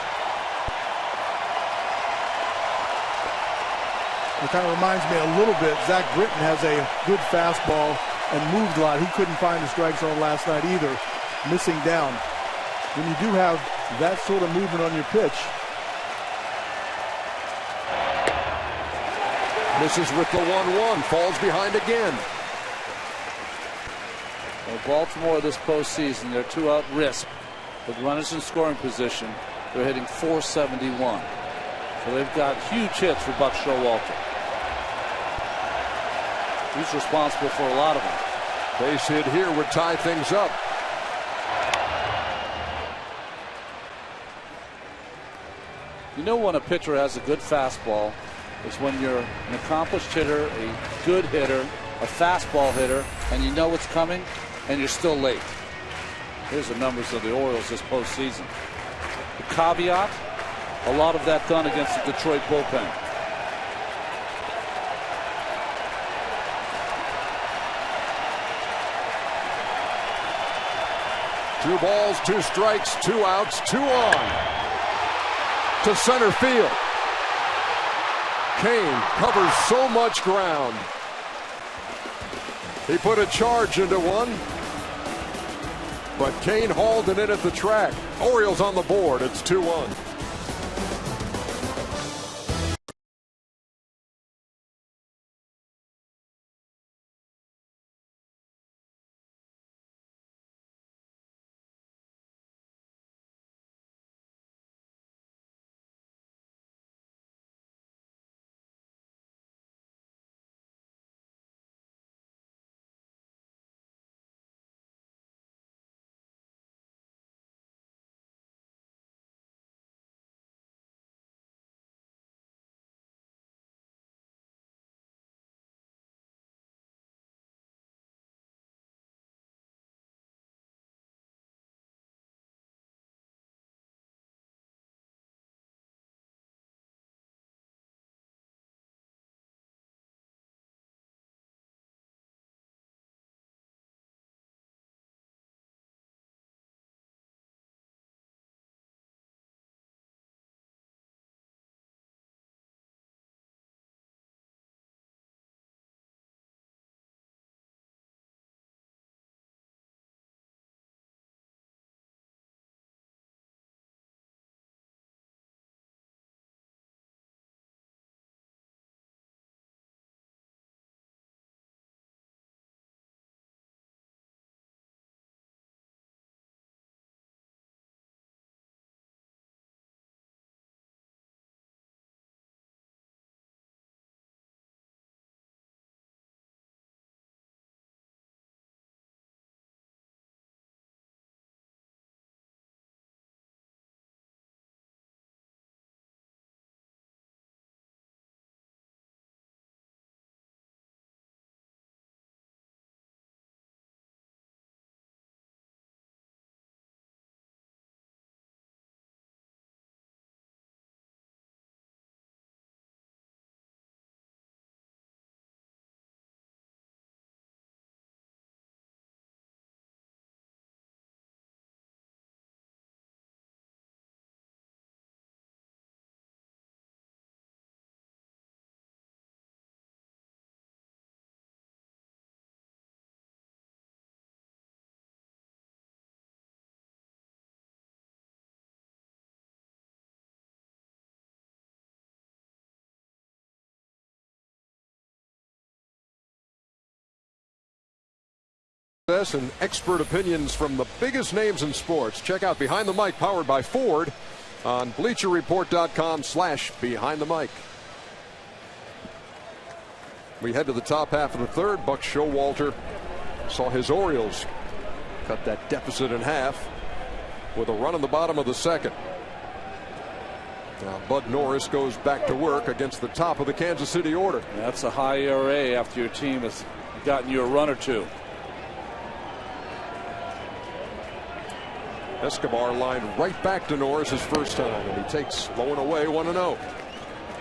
It kind of reminds me a little bit. Zach Britton has a good fastball and moved a lot. He couldn't find the strike zone last night either, missing down. When you do have that sort of movement on your pitch. Misses with the 1-1, falls behind again. Well, Baltimore this postseason, they're 2-out risk. With runners in scoring position, they're hitting .471. So they've got huge hits for Buck Showalter. He's responsible for a lot of them. Base hit here would tie things up. You know when a pitcher has a good fastball is when you're an accomplished hitter, a good hitter, a fastball hitter, and you know what's coming, and you're still late. Here's the numbers of the Orioles this postseason. The caveat, a lot of that done against the Detroit bullpen. Two balls, 2 strikes, 2 outs, 2 on. To center field. Kane covers so much ground. He put a charge into one, but Kane hauled it in at the track. Orioles on the board. It's 2-1. And expert opinions from the biggest names in sports. Check out Behind the Mic, powered by Ford, on BleacherReport.com/Behind the Mic. We head to the top half of the third. Buck Showalter saw his Orioles cut that deficit in half with a run in the bottom of the second. Now Bud Norris goes back to work against the top of the Kansas City order. That's a high ERA after your team has gotten you a run or two. Escobar lined right back to Norris his first time, and he takes low and away 1-0.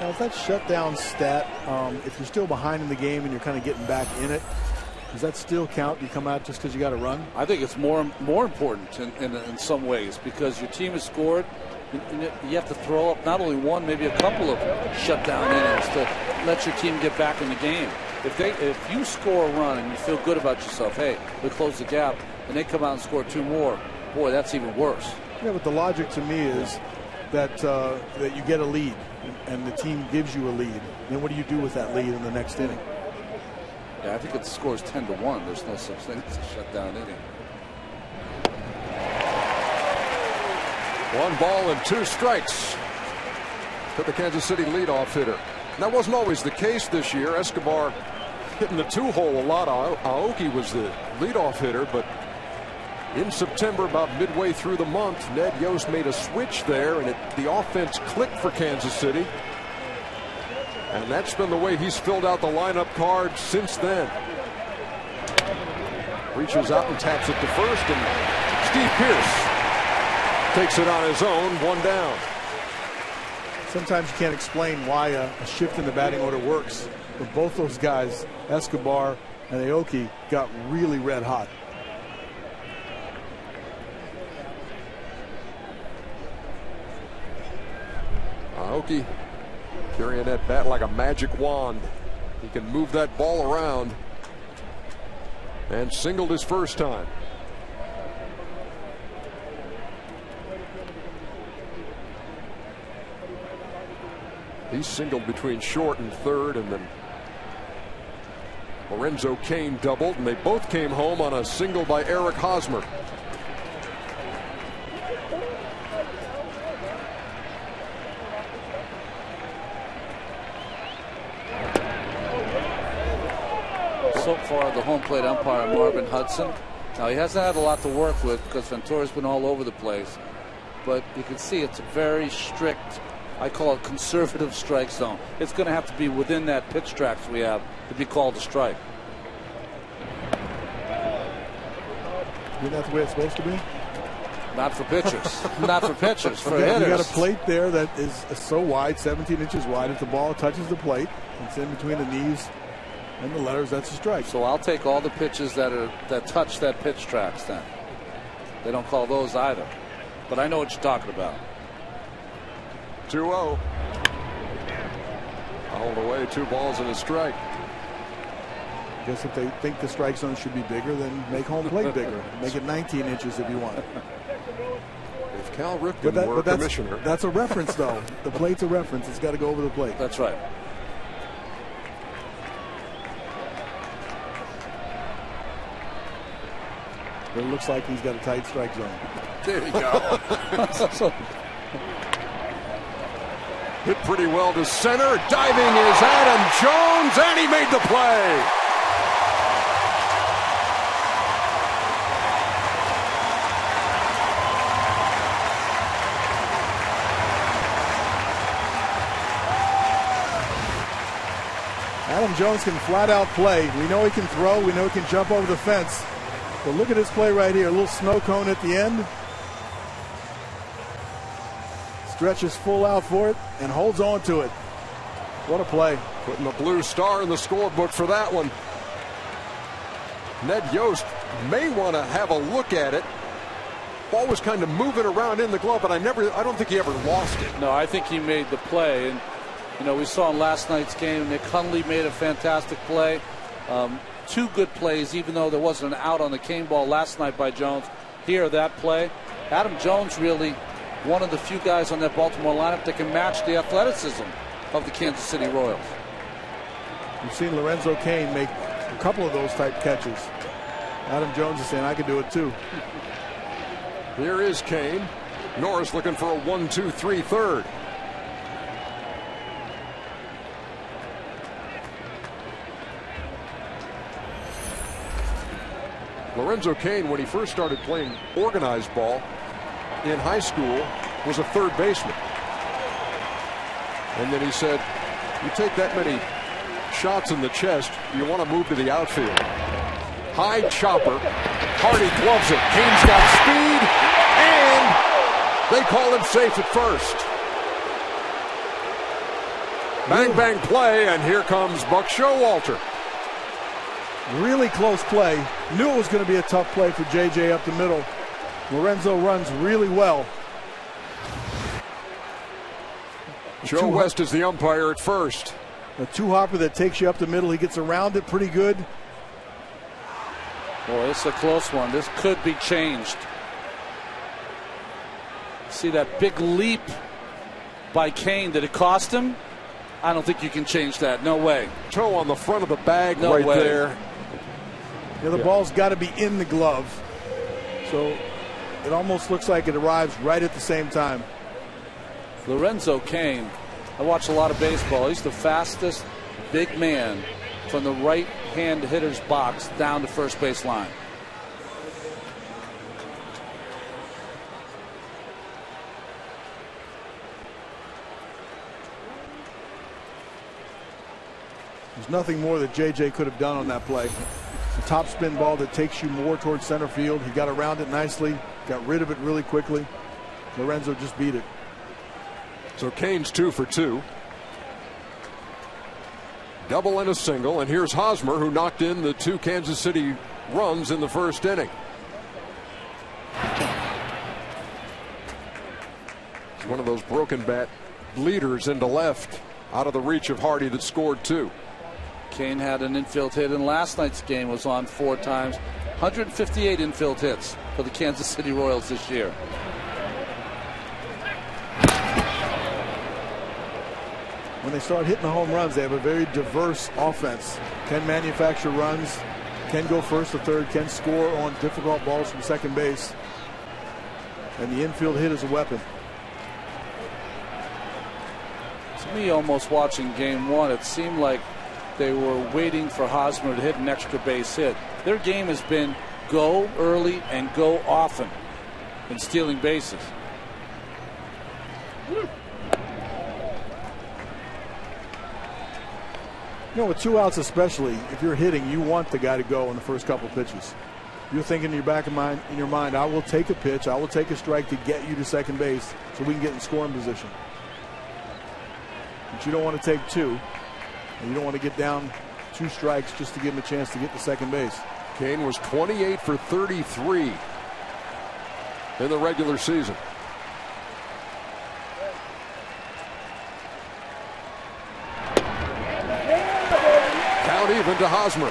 Now, if that shutdown stat, if you're still behind in the game and you're kind of getting back in it, does that still count? You come out just because you got to run? I think it's more important in some ways, because your team has scored. You have to throw up not only one, maybe a couple of shutdown innings to let your team get back in the game. If you score a run and you feel good about yourself, hey, we close the gap, and they come out and score two more, boy, that's even worse. Yeah, but the logic to me is that that you get a lead and the team gives you a lead. Then what do you do with that lead in the next inning? Yeah, I think if the score is 10-1, there's no such thing as a shutdown inning. 1 ball and 2 strikes to the Kansas City leadoff hitter. And that wasn't always the case this year. Escobar hitting the 2-hole a lot. Aoki was the leadoff hitter, but in September, about midway through the month, Ned Yost made a switch there, and the offense clicked for Kansas City. And that's been the way he's filled out the lineup card since then. Reaches out and taps it to first, and Steve Pearce takes it on his own, 1 down. Sometimes you can't explain why a shift in the batting order works. But both those guys, Escobar and Aoki, got really red hot. Aoki carrying that bat like a magic wand. He can move that ball around, and singled his first time. He singled between short and third, and then Lorenzo Cain doubled, and they both came home on a single by Eric Hosmer. So far, the home plate umpire, Marvin Hudson. Now, he hasn't had a lot to work with because Ventura's been all over the place. But you can see it's a very strict, I call it conservative strike zone. It's going to have to be within that pitch tracks we have to be called a strike. Isn't that the way it's supposed to be? Not for pitchers. Not for pitchers. For hitters. You got a plate there that is so wide, 17 inches wide. If the ball touches the plate, it's in between the knees and the letters, that's a strike. So I'll take all the pitches that touch that pitch tracks then. They don't call those either. But I know what you're talking about. 2-0. All the way, 2 balls and a strike. I guess if they think the strike zone should be bigger, then make home plate bigger. Make it 19 inches if you want. If Cal Ripken were commissioner. That's a reference, though. The plate's a reference. It's got to go over the plate. That's right. But it looks like he's got a tight strike zone. There you go. Hit pretty well to center. Diving is Adam Jones, and he made the play. Adam Jones can flat out play. We know he can throw. We know he can jump over the fence. But look at this play right here. A little snow cone at the end. Stretches full out for it and holds on to it. What a play. Putting a blue star in the scorebook for that one. Ned Yost may want to have a look at it. Ball was kind of moving around in the glove, but I don't think he ever lost it. No, I think he made the play. And, you know, we saw in last night's game, Nick Hundley made a fantastic play. 2 good plays, even though there wasn't an out on the cane ball last night by Jones. Here, that play. Adam Jones really one of the few guys on that Baltimore lineup that can match the athleticism of the Kansas City Royals. You've seen Lorenzo Cain make a couple of those type catches. Adam Jones is saying I could do it too. Here is Kane. Norris looking for a 1-2-3 third. Lorenzo Cain, when he first started playing organized ball in high school, was a third baseman. And then he said, you take that many shots in the chest, you want to move to the outfield. High chopper. Hardy gloves it. Cain's got speed, and they call him safe at first. Bang, bang play, and here comes Buck Showalter. Really close play. Knew it was going to be a tough play for JJ up the middle. Lorenzo runs really well. Joe West is the umpire at first. A two-hopper that takes you up the middle. He gets around it pretty good. Boy, it's a close one. This could be changed. See that big leap by Cain. Did it cost him? I don't think you can change that. No way. Toe on the front of the bag No right way. there. Yeah, the ball's got to be in the glove. So it almost looks like it arrives right at the same time. Lorenzo Cain. I watch a lot of baseball. He's the fastest big man from the right-hand hitter's box down to first base line. There's nothing more that JJ could have done on that play. A top spin ball that takes you more towards center field. He got around it nicely, got rid of it really quickly. Lorenzo just beat it. So Cain's 2 for 2. Double and a single, and here's Hosmer, who knocked in the 2 Kansas City runs in the first inning. It's one of those broken bat bleeders into left, out of the reach of Hardy that scored 2. Cain had an infield hit in last night's game, was on 4 times. 158 infield hits for the Kansas City Royals this year. When they start hitting the home runs, they have a very diverse offense. Can manufacture runs, can go first or third, can score on difficult balls from second base. And the infield hit is a weapon. To me, almost watching game 1, it seemed like they were waiting for Hosmer to hit an extra base hit. Their game has been go early and go often in stealing bases. You know, with 2 outs especially, if you're hitting, you want the guy to go in the first couple pitches. You're thinking in your back of mind, in your mind, I will take a pitch, I will take a strike to get you to second base so we can get in scoring position. But you don't want to take 2. And you don't want to get down 2 strikes just to give him a chance to get to second base. Cain was 28 for 33 in the regular season. Count even to Hosmer.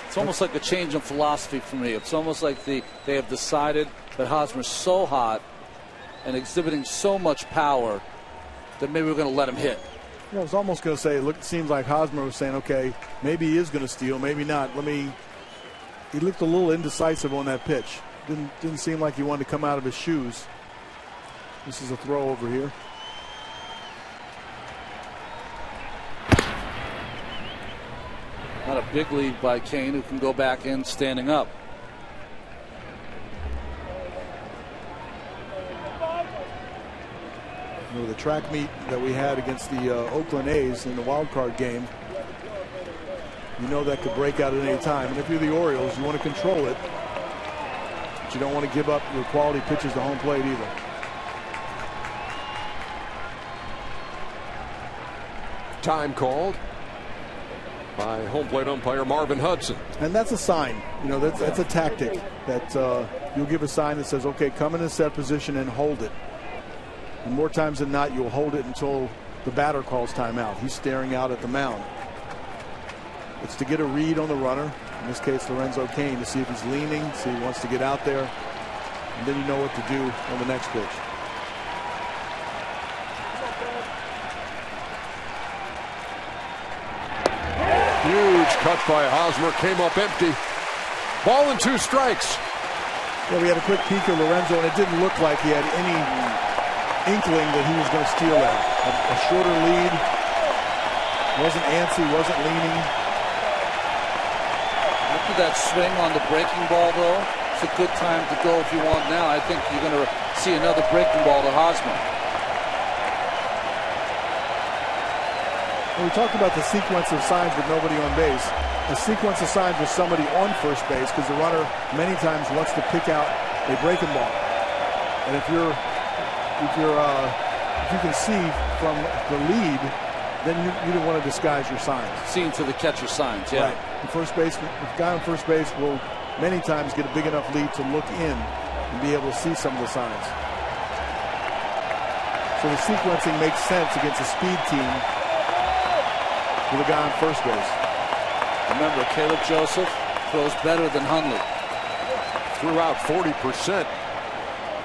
It's almost like a change in philosophy for me. It's almost like they have decided that Hosmer's so hot and exhibiting so much power that maybe we're going to let him hit. I was almost going to say, look, it seems like Hosmer was saying, okay, maybe he is going to steal, maybe not. He looked a little indecisive on that pitch. Didn't seem like he wanted to come out of his shoes. This is a throw over here. Not a big lead by Cain, who can go back in standing up. You know, the track meet that we had against the Oakland A's in the wild card game, you know that could break out at any time. And if you're the Orioles, you want to control it, but you don't want to give up your quality pitches to home plate either. Time called by home plate umpire Marvin Hudson. And that's a sign. You know, that's a tactic that you'll give a sign that says, okay, come in a set position and hold it. And more times than not, you'll hold it until the batter calls timeout. He's staring out at the mound. It's to get a read on the runner, in this case Lorenzo Cain, to see if he's leaning, see if he wants to get out there, and then you know what to do on the next pitch. Huge cut by Hosmer, came up empty. Ball and 2 strikes. Yeah, we had a quick peek of Lorenzo, and it didn't look like he had any inkling that he was going to steal that. A shorter lead. Wasn't antsy, wasn't leaning. After that swing on the breaking ball, though, it's a good time to go if you want now. I think you're going to see another breaking ball to Hosmer. When we talked about the sequence of signs with nobody on base, the sequence of signs with somebody on first base, because the runner many times wants to pick out a breaking ball. And if you can see from the lead, then you don't want to disguise your signs. Seeing to the catcher signs, yeah. Right. The guy on first base will many times get a big enough lead to look in and be able to see some of the signs. So the sequencing makes sense against a speed team with a guy on first base. Remember, Caleb Joseph throws better than Hundley. Threw out 40%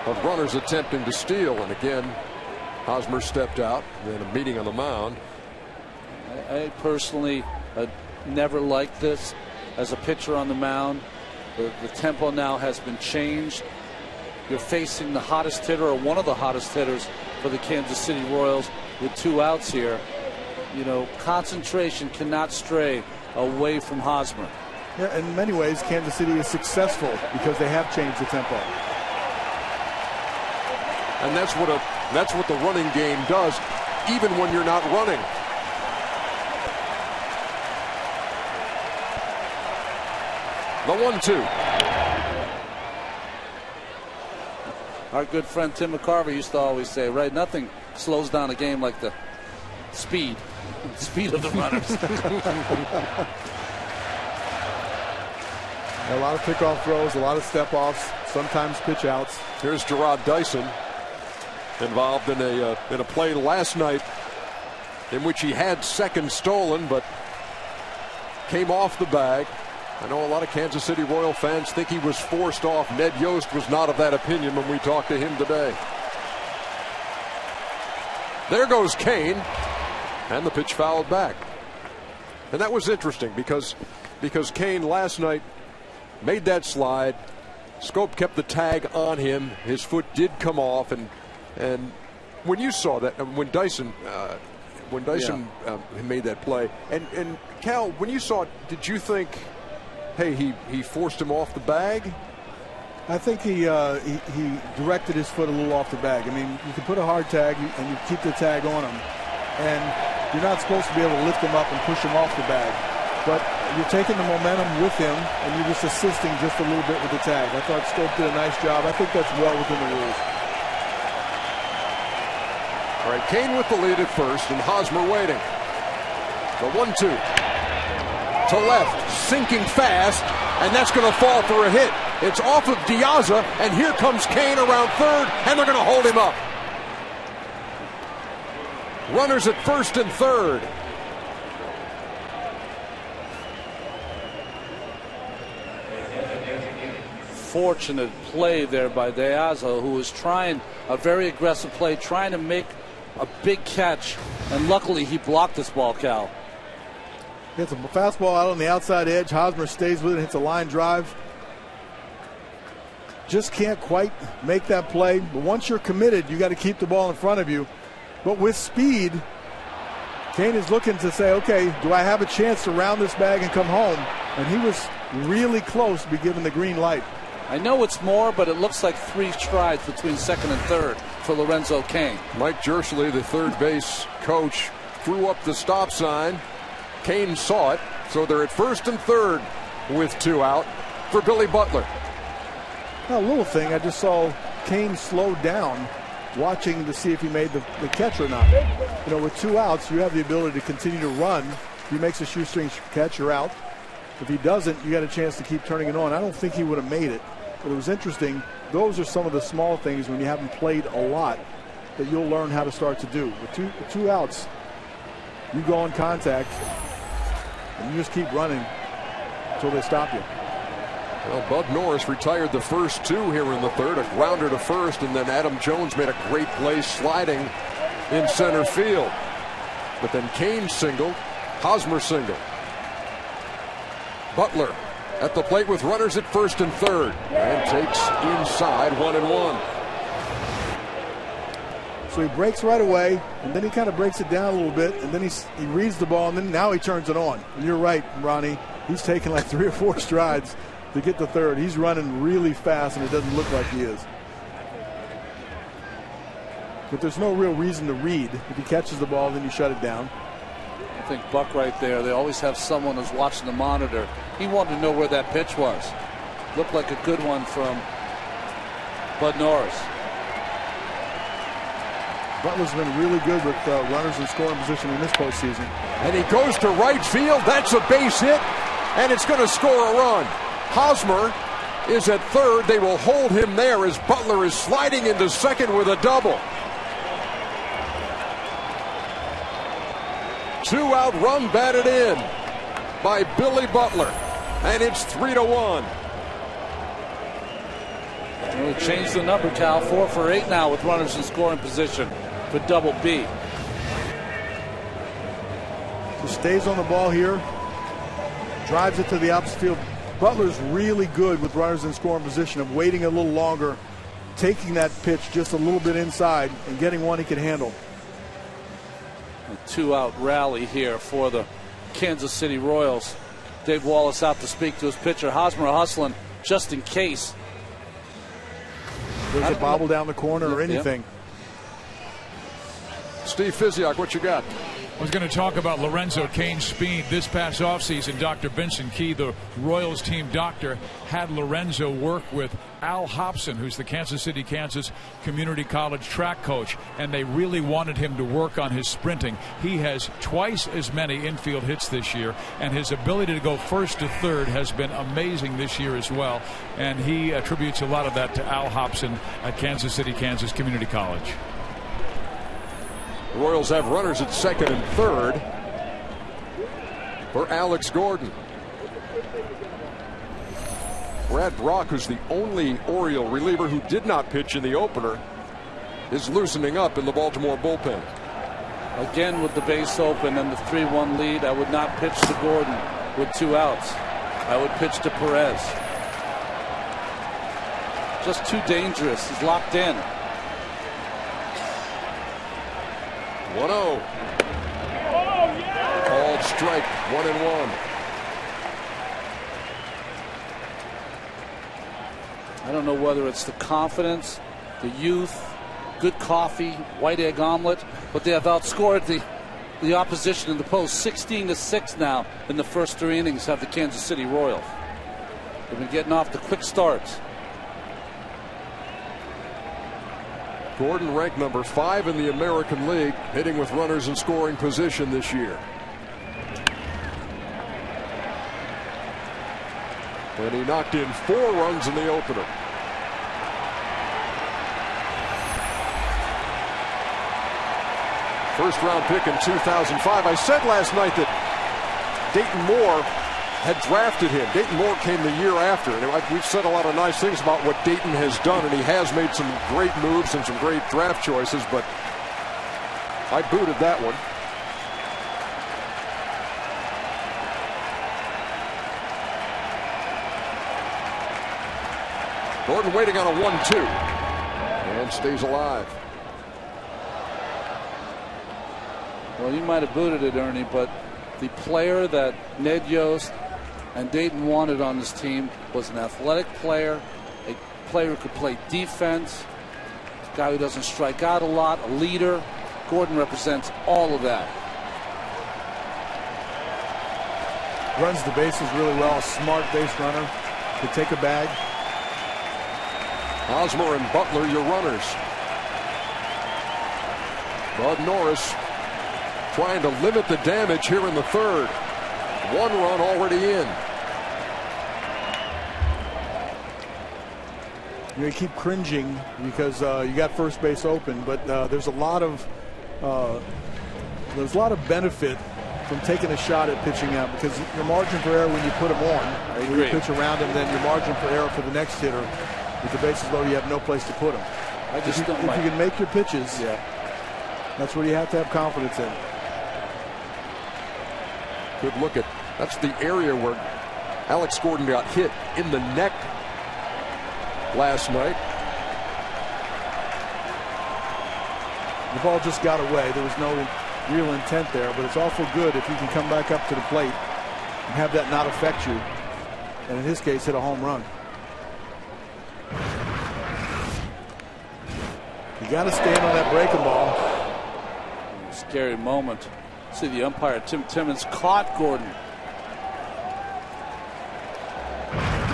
of runners attempting to steal, and again, Hosmer stepped out in a meeting on the mound. I personally never liked this as a pitcher on the mound. The tempo now has been changed. You're facing the hottest hitter, or one of the hottest hitters for the Kansas City Royals, with 2 outs here. You know, concentration cannot stray away from Hosmer. Yeah, in many ways, Kansas City is successful because they have changed the tempo. And that's what the running game does, even when you're not running. The 1-2. Our good friend Tim McCarver used to always say, right, nothing slows down a game like the speed of the runners. A lot of pickoff throws, a lot of step-offs, sometimes pitch-outs. Here's Gerard Dyson, involved in a play last night in which he had second stolen, but came off the bag. I know a lot of Kansas City Royal fans think he was forced off. Ned Yost was not of that opinion when we talked to him today. There goes Kane, and the pitch fouled back. And that was interesting because Kane last night made that slide. Scope kept the tag on him. His foot did come off, and when you saw that, when Dyson made that play, and Cal, when you saw it, did you think, hey, he forced him off the bag? I think he directed his foot a little off the bag. I mean, you can put a hard tag and you keep the tag on him, and you're not supposed to be able to lift him up and push him off the bag. But you're taking the momentum with him, and you're just assisting just a little bit with the tag. I thought Scope did a nice job. I think that's well within the rules. All right, Kane with the lead at first, and Hosmer waiting. The 1-2 to left, sinking fast, and that's going to fall for a hit. It's off of Diaza, and here comes Kane around third, and they're going to hold him up. Runners at first and third. Fortunate play there by Diaza, who was trying a very aggressive play, trying to make a big catch, and luckily he blocked this ball, Cal. Hits a fastball out on the outside edge. Hosmer stays with it, hits a line drive. Just can't quite make that play. But once you're committed, you got to keep the ball in front of you. But with speed, Kane is looking to say, okay, do I have a chance to round this bag and come home? And he was really close to be given the green light. I know it's more, but it looks like 3 strides between second and third for Lorenzo Kane. Mike Jersley, the third base coach, threw up the stop sign. Kane saw it, so they're at first and third with 2 out for Billy Butler. A little thing, I just saw Kane slow down, watching to see if he made the catch or not. You know, with 2 outs, you have the ability to continue to run. If he makes a shoestring catch, you're out. If he doesn't, you got a chance to keep turning it on. I don't think he would have made it, but it was interesting. Those are some of the small things when you haven't played a lot that you'll learn how to start to do. With two outs, you go in contact, and you just keep running until they stop you. Well, Bud Norris retired the first 2 here in the third, a grounder to first, and then Adam Jones made a great play sliding in center field. But then Kane singled, Hosmer singled. Butler at the plate with runners at first and third, and takes inside 1-1. So he breaks right away, and then he kind of breaks it down a little bit, and then he reads the ball, and then now he turns it on. And you're right, Ronnie. He's taking like 3 or 4 strides to get to third. He's running really fast, and it doesn't look like he is. But there's no real reason to read. If he catches the ball, then you shut it down. I think Buck right there, they always have someone who's watching the monitor. He wanted to know where that pitch was. Looked like a good one from Bud Norris. Butler's been really good with runners in scoring position in this postseason. And he goes to right field. That's a base hit, and it's going to score a run. Hosmer is at third. They will hold him there as Butler is sliding into second with a double. 2-out run batted in by Billy Butler, and it's 3-1. Well, changed the number, Cal. 4 for 8 now with runners in scoring position for Double B. So stays on the ball here, drives it to the opposite field. Butler's really good with runners in scoring position of waiting a little longer, taking that pitch just a little bit inside, and getting one he can handle. A 2-out rally here for the Kansas City Royals. Dave Wallace out to speak to his pitcher. Hosmer hustling just in case. There's a bobble down the corner or anything. Steve Physiak, what you got? I was going to talk about Lorenzo Cain's speed. This past offseason, Dr. Vincent Key, the Royals team doctor, had Lorenzo work with Al Hobson, who's the Kansas City, Kansas Community College track coach, and they really wanted him to work on his sprinting. He has twice as many infield hits this year, and his ability to go first to third has been amazing this year as well, and he attributes a lot of that to Al Hobson at Kansas City, Kansas Community College. The Royals have runners at second and third for Alex Gordon. Brad Brock, who's the only Oriole reliever who did not pitch in the opener, is loosening up in the Baltimore bullpen. Again with the base open and the 3-1 lead, I would not pitch to Gordon with 2 outs. I would pitch to Perez. Just too dangerous. He's locked in. 1-0. Called strike, 1-1. I don't know whether it's the confidence, the youth, good coffee, white egg omelet, but they have outscored the opposition in the post 16-6 now in the first 3 innings of the Kansas City Royals. They've been getting off the quick starts. Gordon ranked number 5 in the American League, hitting with runners in scoring position this year. And he knocked in 4 runs in the opener. First round pick in 2005. I said last night that Dayton Moore had drafted him. Dayton Moore came the year after. And we've said a lot of nice things about what Dayton has done, and he has made some great moves and some great draft choices, but I booted that one. Gordon waiting on a 1-2 and stays alive. Well, you might have booted it, Ernie, but the player that Ned Yost and Dayton wanted on this team was an athletic player, a player who could play defense, a guy who doesn't strike out a lot, a leader. Gordon represents all of that. Runs the bases really well, smart base runner, could take a bag. Hosmer and Butler, your runners. Bud Norris trying to limit the damage here in the third. 1 run already in. You keep cringing because you got first base open, but there's a lot of benefit from taking a shot at pitching out, because your margin for error when you put him on, when you pitch around him, then your margin for error for the next hitter with the bases loaded, you have no place to put him. If you can make your pitches, that's what you have to have confidence in. Good look at, that's the area where Alex Gordon got hit in the neck last night. The ball just got away. There was no real intent there, but it's awful good if you can come back up to the plate and have that not affect you. And in his case, hit a home run. You got to stand on that breaking ball. Scary moment. See the umpire, Tim Timmons, caught Gordon.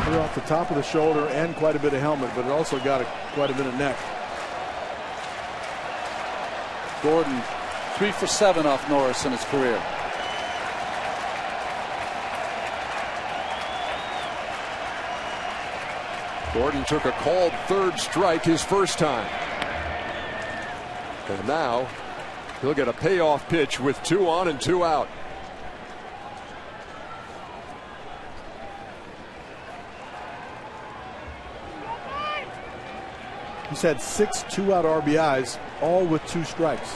Threw off the top of the shoulder and quite a bit of helmet, but it also got quite a bit of neck. Gordon 3 for 7 off Norris in his career. Gordon took a called third strike his first time. And now he'll get a payoff pitch with 2 on and 2 out. He's had 6 2-out RBIs, all with 2 strikes.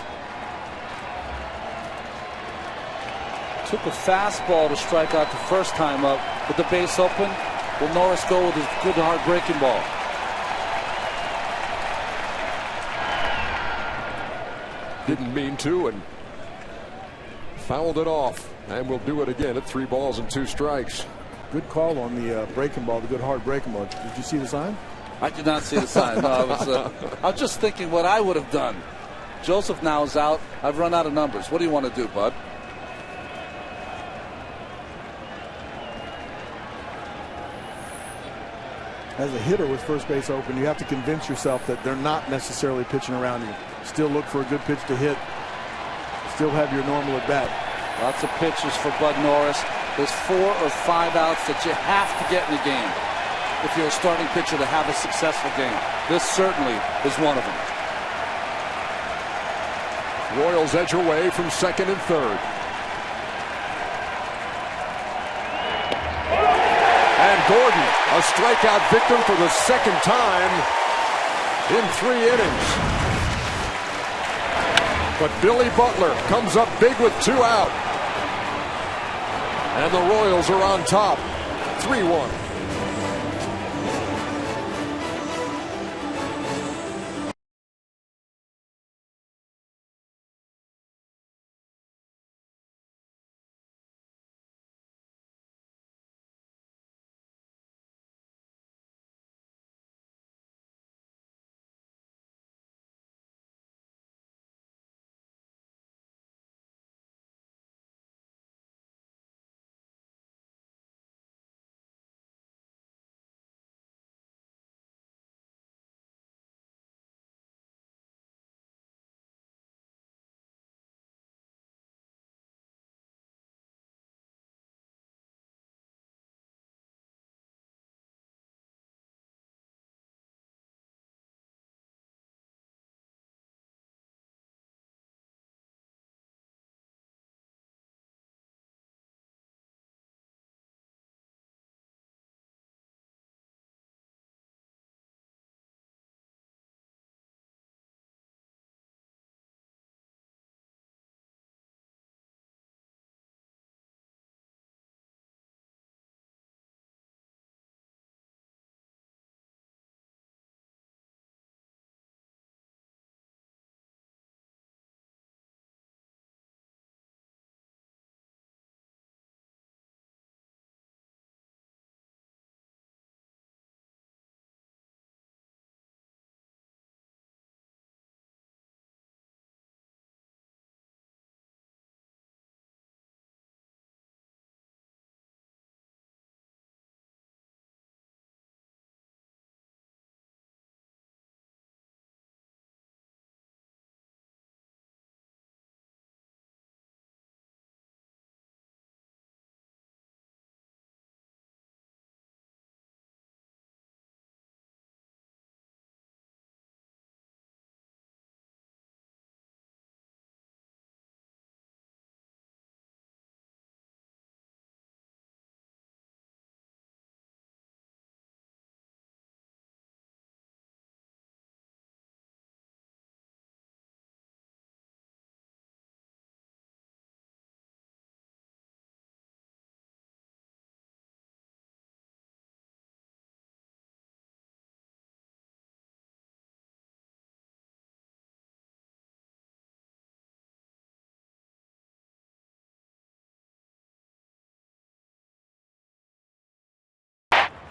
Took a fastball to strike out the first time up with the base open. Will Norris go with his good hard breaking ball? Didn't mean to and fouled it off, and we'll do it again at 3 balls and 2 strikes. Good call on the breaking ball, the good hard breaking ball. Did you see the sign? I did not see the sign. No, I was just thinking what I would have done. Joseph now is out. I've run out of numbers. What do you want to do, bud? As a hitter with first base open, you have to convince yourself that they're not necessarily pitching around you. Still look for a good pitch to hit. Still have your normal at bat. Lots of pitches for Bud Norris. There's 4 or 5 outs that you have to get in the game if you're a starting pitcher to have a successful game. This certainly is one of them. Royals edge away from second and third. And Gordon, a strikeout victim for the second time in 3 innings. But Billy Butler comes up big with 2 out. And the Royals are on top, 3-1.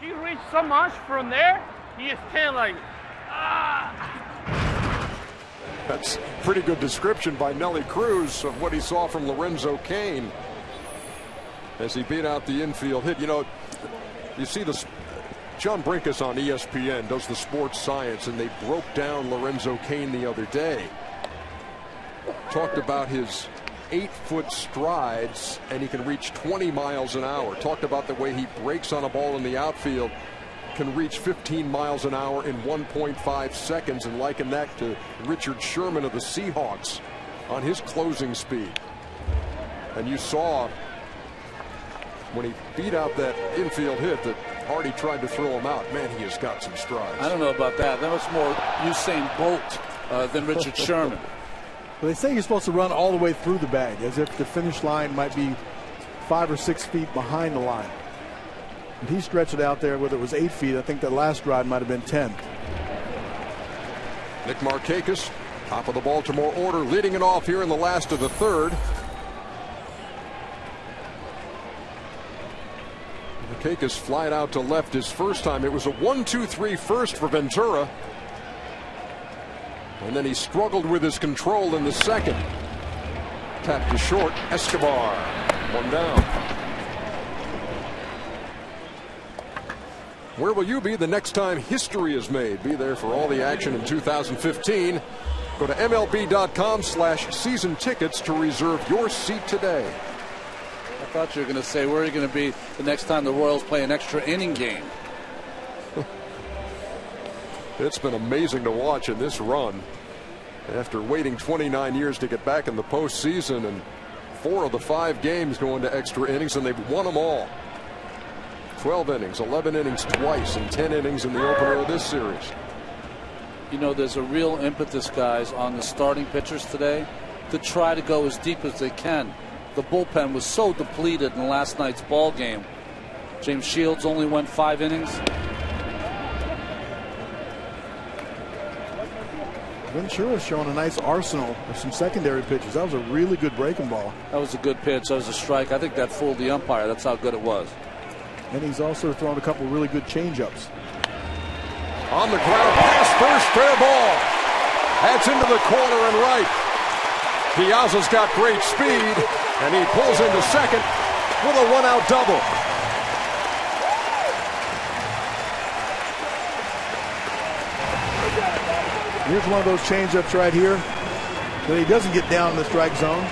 he reached so much from there. He is kind of like, That's a pretty good description by Nelly Cruz of what he saw from Lorenzo Cain as he beat out the infield hit. You know, you see this. John Brinkus on ESPN does the sports science, and they broke down Lorenzo Cain the other day. Talked about his 8-foot strides, and he can reach 20 miles an hour. Talked about the way he breaks on a ball in the outfield, can reach 15 miles an hour in 1.5 seconds, and liken that to Richard Sherman of the Seahawks on his closing speed. And you saw when he beat out that infield hit that Hardy tried to throw him out. Man, he has got some strides. I don't know about that. That was more Usain Bolt than Richard Sherman. Well, they say you're supposed to run all the way through the bag, as if the finish line might be 5 or 6 feet behind the line. And he stretched it out there, whether it was 8 feet. I think that last ride might have been 10. Nick Markakis, top of the Baltimore order, leading it off here in the last of the third. Markakis flying out to left his first time. It was a 1-2-3 first for Ventura. And then he struggled with his control in the second. Tapped to short. Escobar. One down. Where will you be the next time history is made? Be there for all the action in 2015. Go to MLB.com/season tickets to reserve your seat today. I thought you were going to say, where are you going to be the next time the Royals play an extra inning game? It's been amazing to watch in this run. After waiting 29 years to get back in the postseason, and 4 of the 5 games going to extra innings, and they've won them all. 12 innings, 11 innings twice, and 10 innings in the opener of this series. You know, there's a real impetus, guys, on the starting pitchers today to try to go as deep as they can. The bullpen was so depleted in last night's ball game. James Shields only went 5 innings. Ventura's showing a nice arsenal of some secondary pitches. That was a really good breaking ball. That was a good pitch. That was a strike. I think that fooled the umpire. That's how good it was. And he's also thrown a couple really good changeups. On the ground, pass first, fair ball. That's into the corner and right. Piazza's got great speed, and he pulls into second with a 1-out double. Here's one of those changeups right here that he doesn't get down in the strike zone.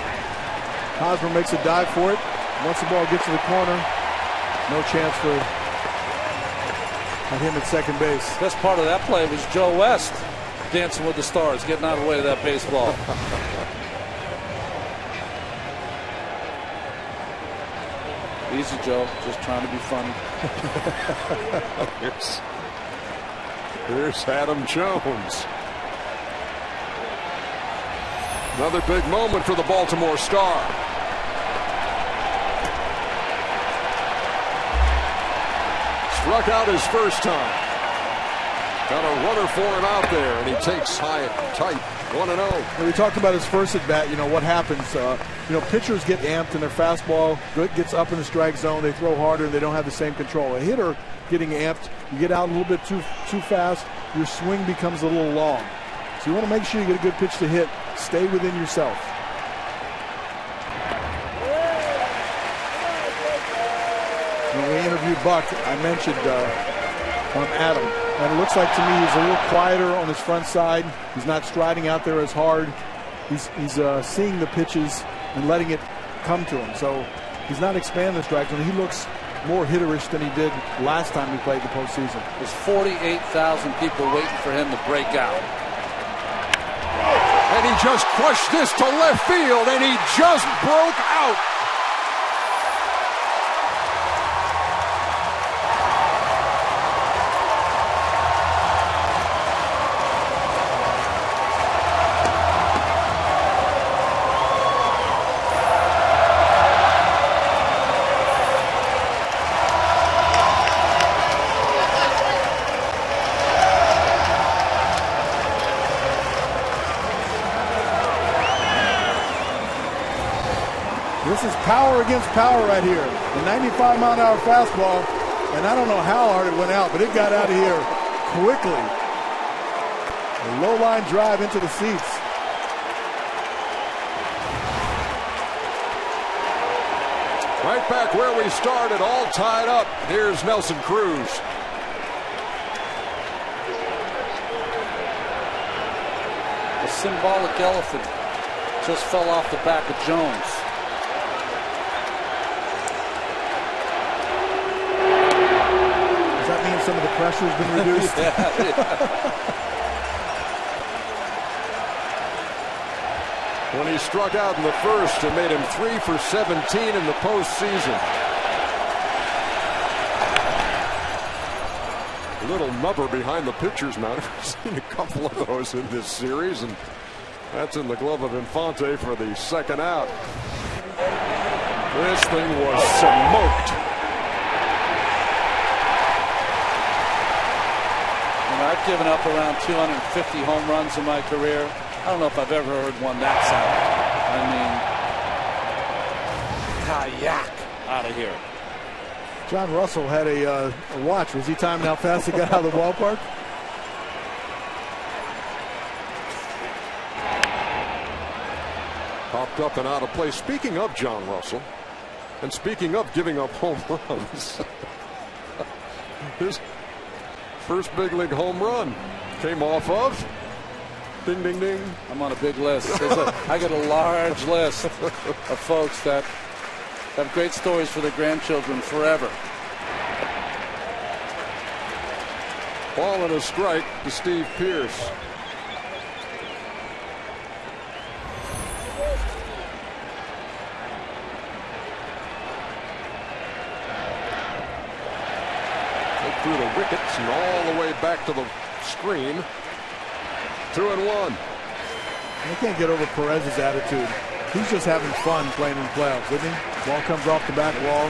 Hosmer makes a dive for it. Once the ball gets to the corner, no chance for him at second base. Best part of that play was Joe West dancing with the stars, getting out of the way of that baseball. Easy, Joe. Just trying to be funny. Here's Adam Jones. Another big moment for the Baltimore Star. Struck out his first time. Got a runner for him out there, and he takes high and tight. 1-0. We talked about his first at bat. You know what happens. Pitchers get amped and their fastball gets up in the strike zone. They throw harder and they don't have the same control. A hitter getting amped, you get out a little bit too fast, your swing becomes a little long. So you want to make sure you get a good pitch to hit. Stay within yourself. When we interviewed Buck, I mentioned Adam. And it looks like to me he's a little quieter on his front side. He's not striding out there as hard. He's seeing the pitches and letting it come to him. So he's not expanding the strike zone. He looks more hitterish than he did last time he played the postseason. There's 48,000 people waiting for him to break out. And he just crushed this to left field, and he just broke out. This is power against power right here. The 95-mile-an-hour fastball And I don't know how hard it went out, but it got out of here quickly. A low line drive into the seats. Right back where we started, all tied up. Here's Nelson Cruz. The symbolic elephant just fell off the back of Jones. Does that mean some of the pressure has been reduced? Yeah. When he struck out in the first, it made him 3 for 17 in the postseason. A little nubber behind the pitcher's mound. I've seen a couple of those in this series, and that's in the glove of Infante for the second out. This thing was smoked. And I've given up around 250 home runs in my career. I don't know if I've ever heard one that sound. I mean, kayak out of here. John Russell had a watch. Was he timing how fast he got out of the ballpark? Popped up and out of play. Speaking of John Russell, and speaking of giving up home runs, his first big league home run came off of. Ding, ding, ding. I'm on a big list. I got a large list of folks that have great stories for their grandchildren forever. Ball and a strike to Steve Pearce. They threw the wickets and all the way back to the screen. 2-1. I can't get over Perez's attitude. He's just having fun playing in the playoffs, isn't he? Ball comes off the back wall,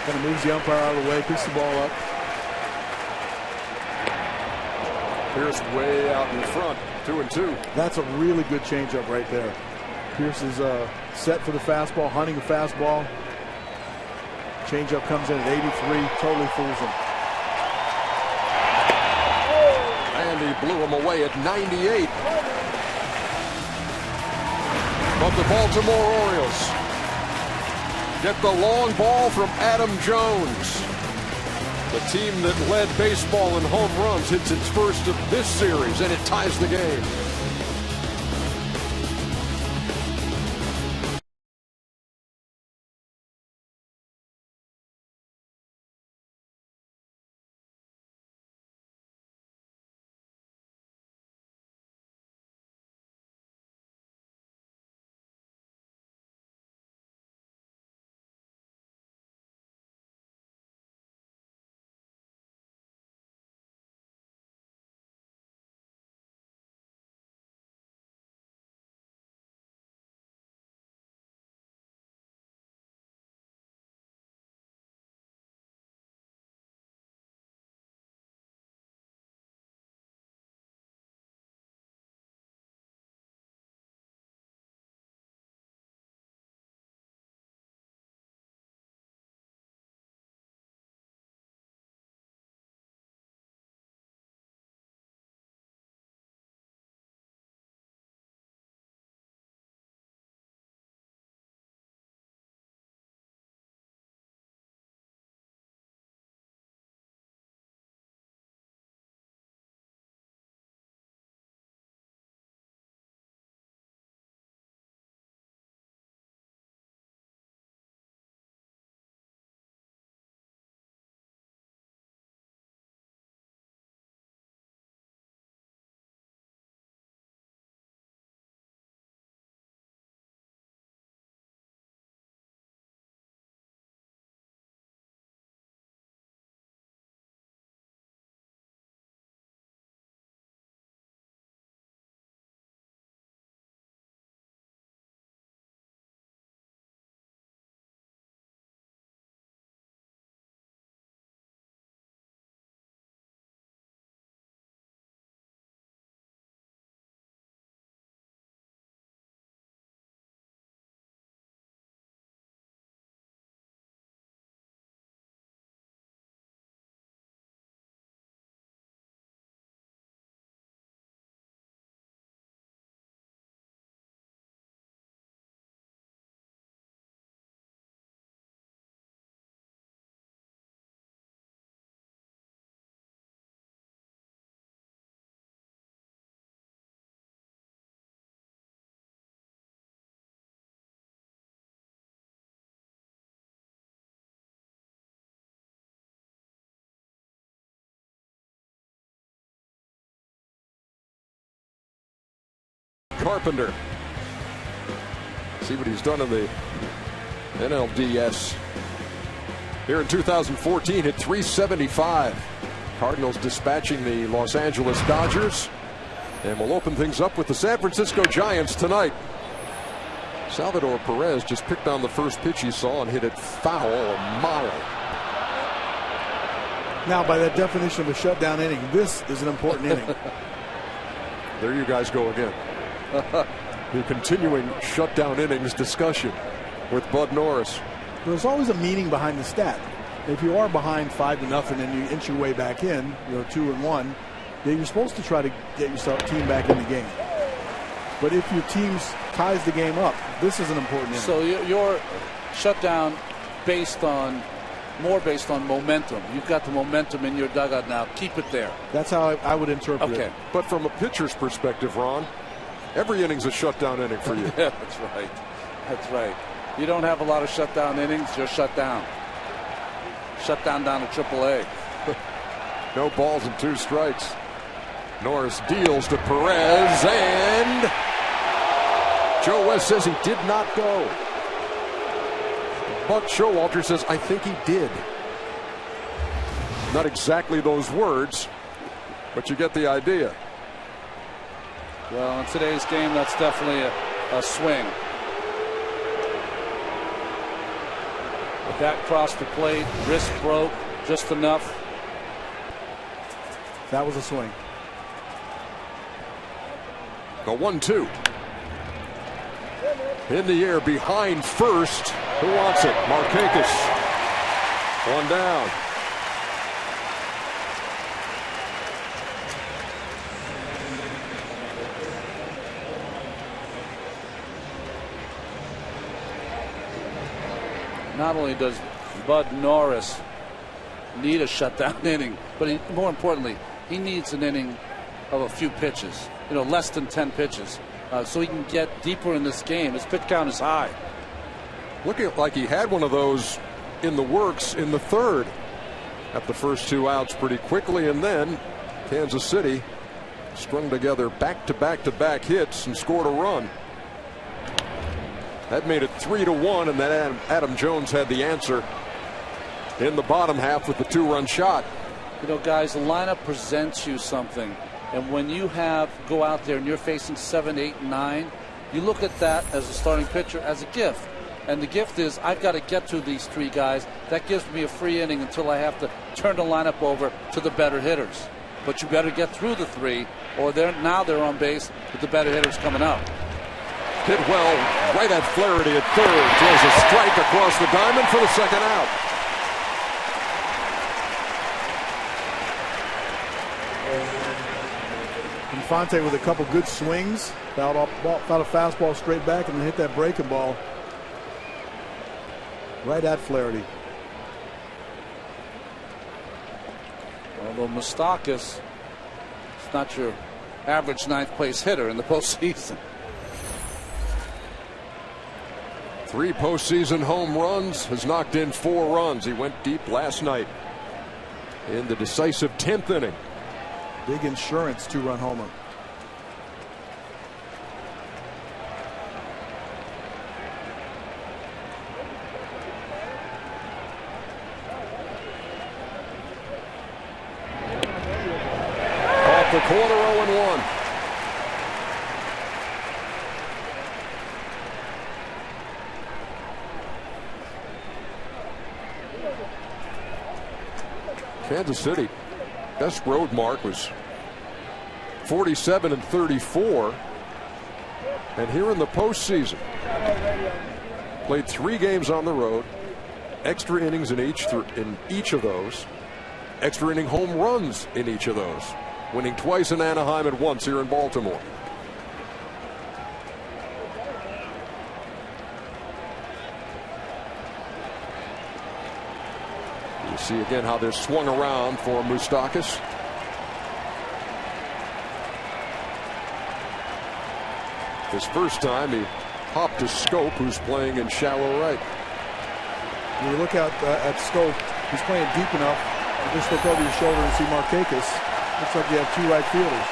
kind of moves the umpire out of the way, picks the ball up. Pierce way out in front, 2-2. That's a really good changeup right there. Pierce is set for the fastball, hunting the fastball. Changeup comes in at 83, totally fools him. And he blew him away at 98. But the Baltimore Orioles get the long ball from Adam Jones. The team that led baseball in home runs hits its first of this series, and it ties the game. Carpenter. See what he's done in the NLDS. Here in 2014, hit .375. Cardinals dispatching the Los Angeles Dodgers. And we'll open things up with the San Francisco Giants tonight. Salvador Perez just picked on the first pitch he saw and hit it foul a mile. Now, by that definition of a shutdown inning, this is an important inning. There you guys go again. The continuing shutdown innings discussion with Bud Norris. There's always a meaning behind the stat. If you are behind 5-0 and you inch your way back in, 2-1, then you're supposed to try to get yourself team back in the game. But if your team ties the game up, this is an important inning. So your shutdown more based on momentum. You've got the momentum in your dugout now. Keep it there. That's how I would interpret it. But from a pitcher's perspective, Ron, every inning's a shutdown inning for you. Yeah, that's right. That's right. You don't have a lot of shutdown innings, you're shut down. Shut down to AAA. No balls and 2 strikes. Norris deals to Perez, and Joe West says he did not go. Buck Showalter says, I think he did. Not exactly those words, but you get the idea. Well, in today's game, that's definitely a swing. But that crossed the plate, wrist broke just enough. That was a swing. The 1-2. In the air behind first. Who wants it? Markakis. 1 down. Not only does Bud Norris need a shutdown inning, but more importantly, he needs an inning of a few pitches, less than 10 pitches, so he can get deeper in this game. His pitch count is high. Looking like he had one of those in the works in the third. Got the first 2 outs pretty quickly, and then Kansas City strung together back-to-back hits and scored a run. That made it 3-1, and then Adam Jones had the answer in the bottom half with the 2-run shot. Guys, the lineup presents you something, and when you go out there and you're facing 7, 8, 9, you look at that as a starting pitcher as a gift. And the gift is I've got to get to these 3 guys. That gives me a free inning until I have to turn the lineup over to the better hitters. But you better get through the 3, or they're on base with the better hitters coming up. Hit well right at Flaherty at third. Throws a strike across the diamond for the second out. Infante with a couple good swings. Fouled a fastball straight back and then hit that breaking ball right at Flaherty. Although Moustakas is not your average 9th place hitter in the postseason. 3 postseason home runs, has knocked in 4 runs. He went deep last night in the decisive 10th inning. Big insurance 2-run homer. Off the corner, 0-1. Kansas City, best road mark was 47-34, and here in the postseason, played 3 games on the road, extra innings in each of those, extra inning home runs in each of those, winning twice in Anaheim and once here in Baltimore. You see again how they're swung around for Moustakas. His first time, he hopped to Scope, who's playing in shallow right. When you look at Scope, he's playing deep enough. You just look over your shoulder and see Markakis. Looks like you have 2 right fielders.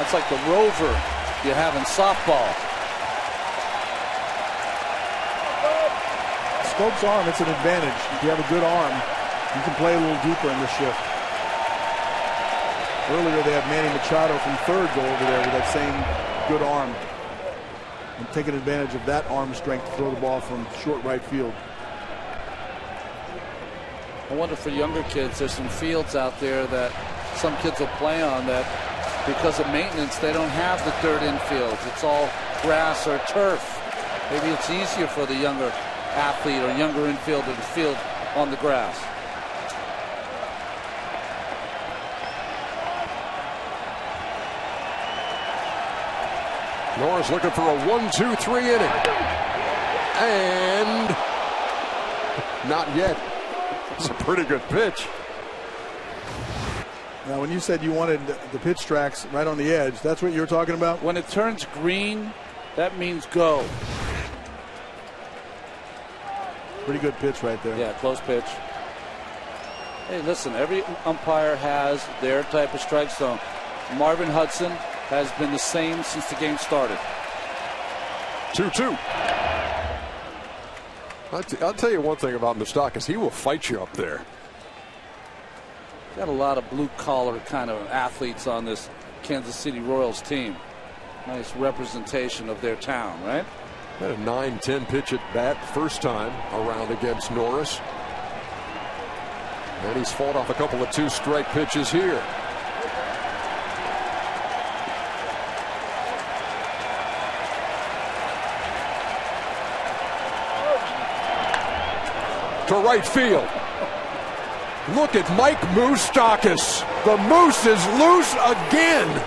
That's like the rover you have in softball. Schoop's arm, it's an advantage. If you have a good arm, you can play a little deeper in the shift. Earlier they had Manny Machado from third go over there with that same good arm. And taking advantage of that arm strength to throw the ball from short right field. I wonder for younger kids, there's some fields out there that some kids will play on that because of maintenance, they don't have the dirt infields. It's all grass or turf. Maybe it's easier for the younger athlete or younger infielder to field on the grass. Norris looking for a 1-2-3 inning. And not yet. It's a pretty good pitch. Now, when you said you wanted the pitch tracks right on the edge, that's what you were talking about? When it turns green, that means go. Pretty good pitch right there. Yeah, close pitch. Hey, listen, every umpire has their type of strike zone. Marvin Hudson has been the same since the game started. 2-2. I'll tell you one thing about Moustakas. He will fight you up there. Got a lot of blue-collar kind of athletes on this Kansas City Royals team. Nice representation of their town, right? Had a 9-10 pitch at bat first time around against Norris. And he's fought off a couple of 2-strike pitches here. To right field. Look at Mike Moustakas. The Moose is loose again.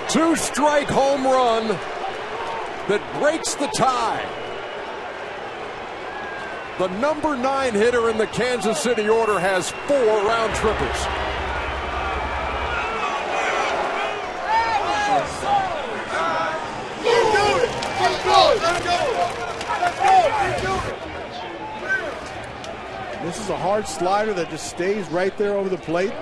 2-strike home run that breaks the tie. The number 9 hitter in the Kansas City order has 4 round trippers. This is a hard slider that just stays right there over the plate.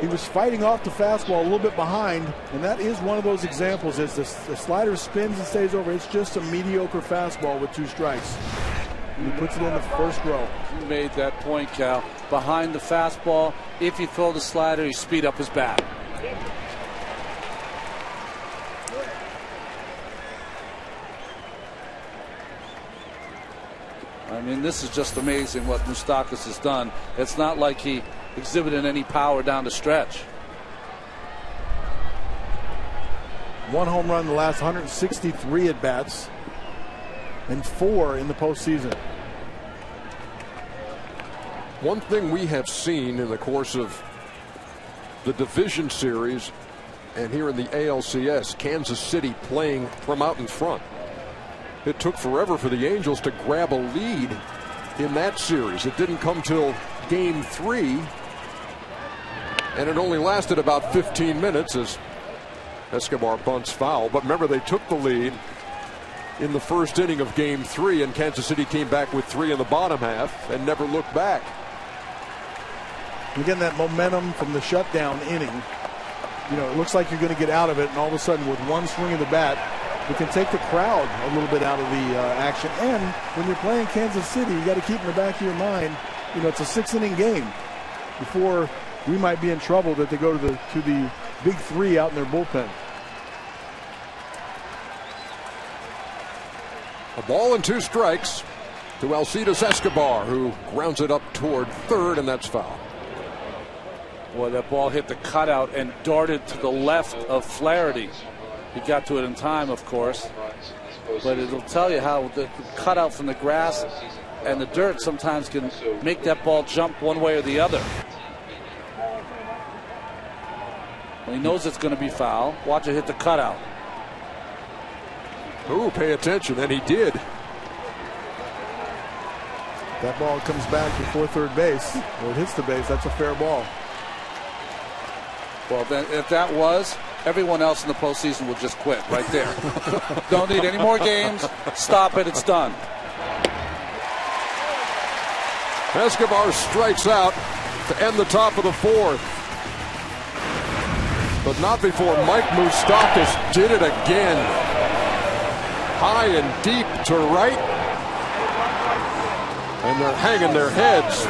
He was fighting off the fastball a little bit behind, and that is one of those examples. As the slider spins and stays over, it's just a mediocre fastball with 2 strikes. And he puts it in the first row. You made that point, Cal. Behind the fastball, if you throw the slider, you speed up his bat. I mean, this is just amazing what Moustakas has done. It's not like he exhibited any power down the stretch. 1 home run in the last 163 at bats, and 4 in the postseason. One thing we have seen in the course of the division series and here in the ALCS, Kansas City playing from out in front. It took forever for the Angels to grab a lead in that series. It didn't come till game 3, and it only lasted about 15 minutes as Escobar bunts foul. But remember, they took the lead in the first inning of game 3, and Kansas City came back with 3 in the bottom half and never looked back. Again, that momentum from the shutdown inning, you know, it looks like you're going to get out of it, and all of a sudden with one swing of the bat, it can take the crowd a little bit out of the action. And when you're playing Kansas City, you got to keep in the back of your mind, you know, it's a 6-inning game before we might be in trouble that they go to the big 3 out in their bullpen. A ball and 2 strikes to Alcides Escobar, who grounds it up toward third, and that's foul. Boy, that ball hit the cutout and darted to the left of Flaherty. He got to it in time, of course, but it'll tell you how the cutout from the grass and the dirt sometimes can make that ball jump one way or the other. Well, he knows it's going to be foul. Watch it hit the cutout. Ooh, pay attention, and he did. That ball comes back before third base, or it hits the base. That's a fair ball. Well, then, if that was, everyone else in the postseason will just quit right there. Don't need any more games. Stop it. It's done. Escobar strikes out to end the top of the 4th. But not before Mike Moustakas did it again. High and deep to right. And they're hanging their heads.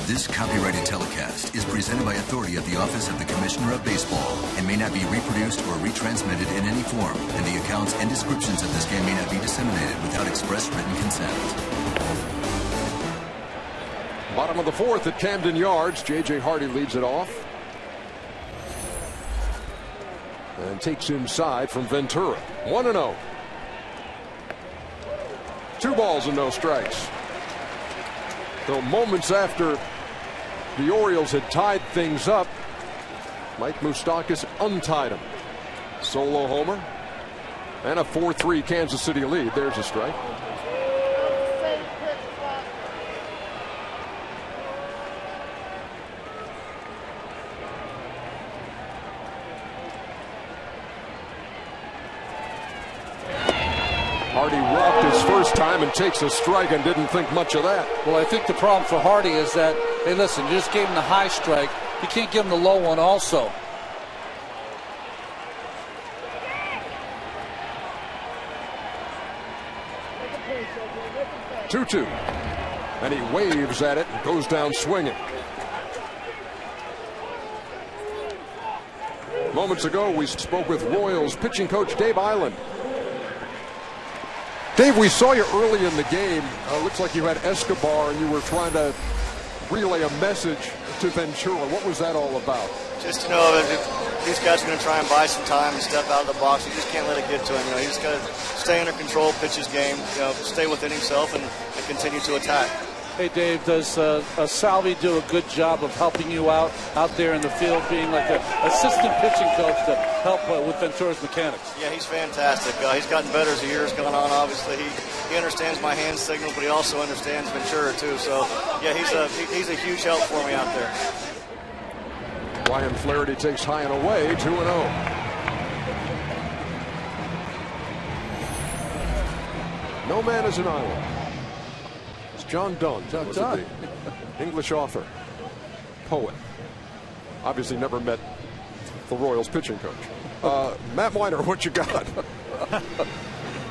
This copyrighted telecast is presented by authority of the Office of the Commissioner of Baseball and may not be reproduced or retransmitted in any form, and the accounts and descriptions of this game may not be disseminated without express written consent. Bottom of the fourth at Camden Yards. J.J. Hardy leads it off. And takes inside from Ventura. 1-0. 2 balls and no strikes. So moments after the Orioles had tied things up, Mike Moustakas untied him. Solo homer and a 4-3 Kansas City lead. There's a strike. Hardy walked his first time and takes a strike and didn't think much of that. Well, I think the problem for Hardy is that, hey, listen, you just gave him the high strike. You can't give him the low one also. Two-two. And he waves at it and goes down swinging. Moments ago, we spoke with Royals pitching coach Dave Island. Dave, we saw you early in the game. Looks like you had Escobar and you were trying to relay a message to Ventura. What was that all about? Just to know that these guys are going to try and buy some time and step out of the box. You just can't let it get to him. He just got to stay under control, pitch his game, stay within himself, and continue to attack. Hey, Dave, does Salvi do a good job of helping you out there in the field, being like an assistant pitching coach to help with Ventura's mechanics? Yeah, he's fantastic. He's gotten better as the years gone on. Obviously, he understands my hand signals, but he also understands Ventura too. So, yeah, he's a huge help for me out there. Ryan Flaherty takes high and away, 2-0. No man is an island. John Donne. John was Donne. the English author, poet. Obviously never met the Royals pitching coach. Matt Weiner, what you got?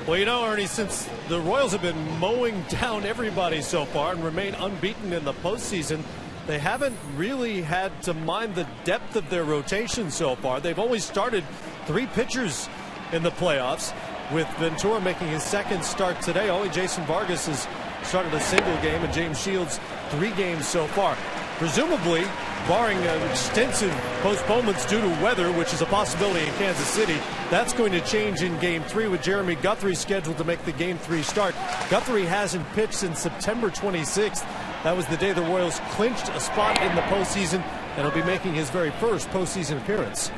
Well, you know, Ernie, since the Royals have been mowing down everybody so far and remain unbeaten in the postseason, they haven't really had to mind the depth of their rotation so far. They've always started 3 pitchers in the playoffs, with Ventura making his second start today. Only Jason Vargas has started a single game, and James Shields 3 games so far. Presumably, barring extensive postponements due to weather, which is a possibility in Kansas City, that's going to change in Game 3 with Jeremy Guthrie scheduled to make the Game 3 start. Guthrie hasn't pitched since September 26th. That was the day the Royals clinched a spot in the postseason, and he'll be making his very first postseason appearance.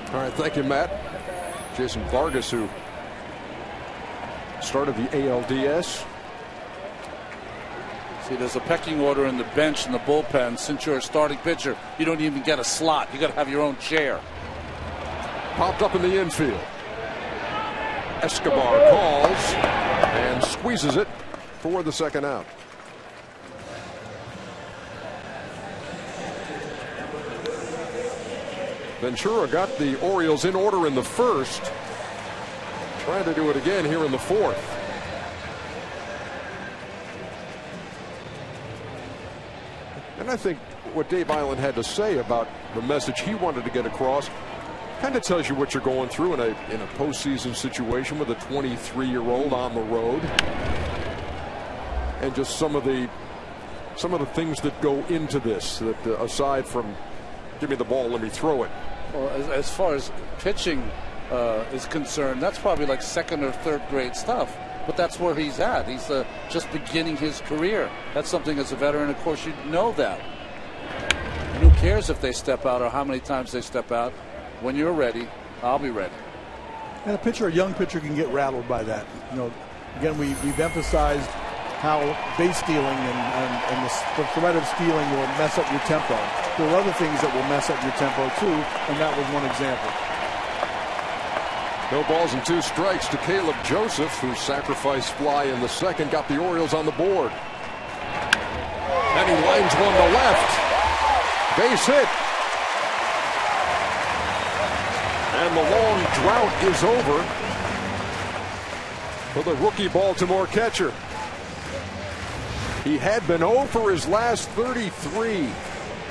All right, thank you, Matt. Jason Vargas, who started the ALDS. See, there's a pecking order in the bench and the bullpen. Since you're a starting pitcher, you don't even get a slot. You got to have your own chair. Popped up in the infield. Escobar calls and squeezes it for the second out. Ventura got the Orioles in order in the first. Trying to do it again here in the fourth. And I think what Dave Island had to say about the message he wanted to get across kind of tells you what you're going through in a postseason situation with a 23-year-old on the road, and just some of the things that go into this. That aside from give me the ball, let me throw it. Well, as far as pitching is concerned, that's probably like second or third grade stuff. But that's where he's at. He's just beginning his career. That's something as a veteran, of course, you know that. And who cares if they step out or how many times they step out? When you're ready, I'll be ready. And a young pitcher can get rattled by that. You know, again, we've emphasized how base stealing and the threat of stealing will mess up your tempo. There are other things that will mess up your tempo too, and that was one example. No balls and 2 strikes to Caleb Joseph, whose sacrifice fly in the second got the Orioles on the board. And he lines one to left. Base hit. And the long drought is over for the rookie Baltimore catcher. He had been 0 for his last 33,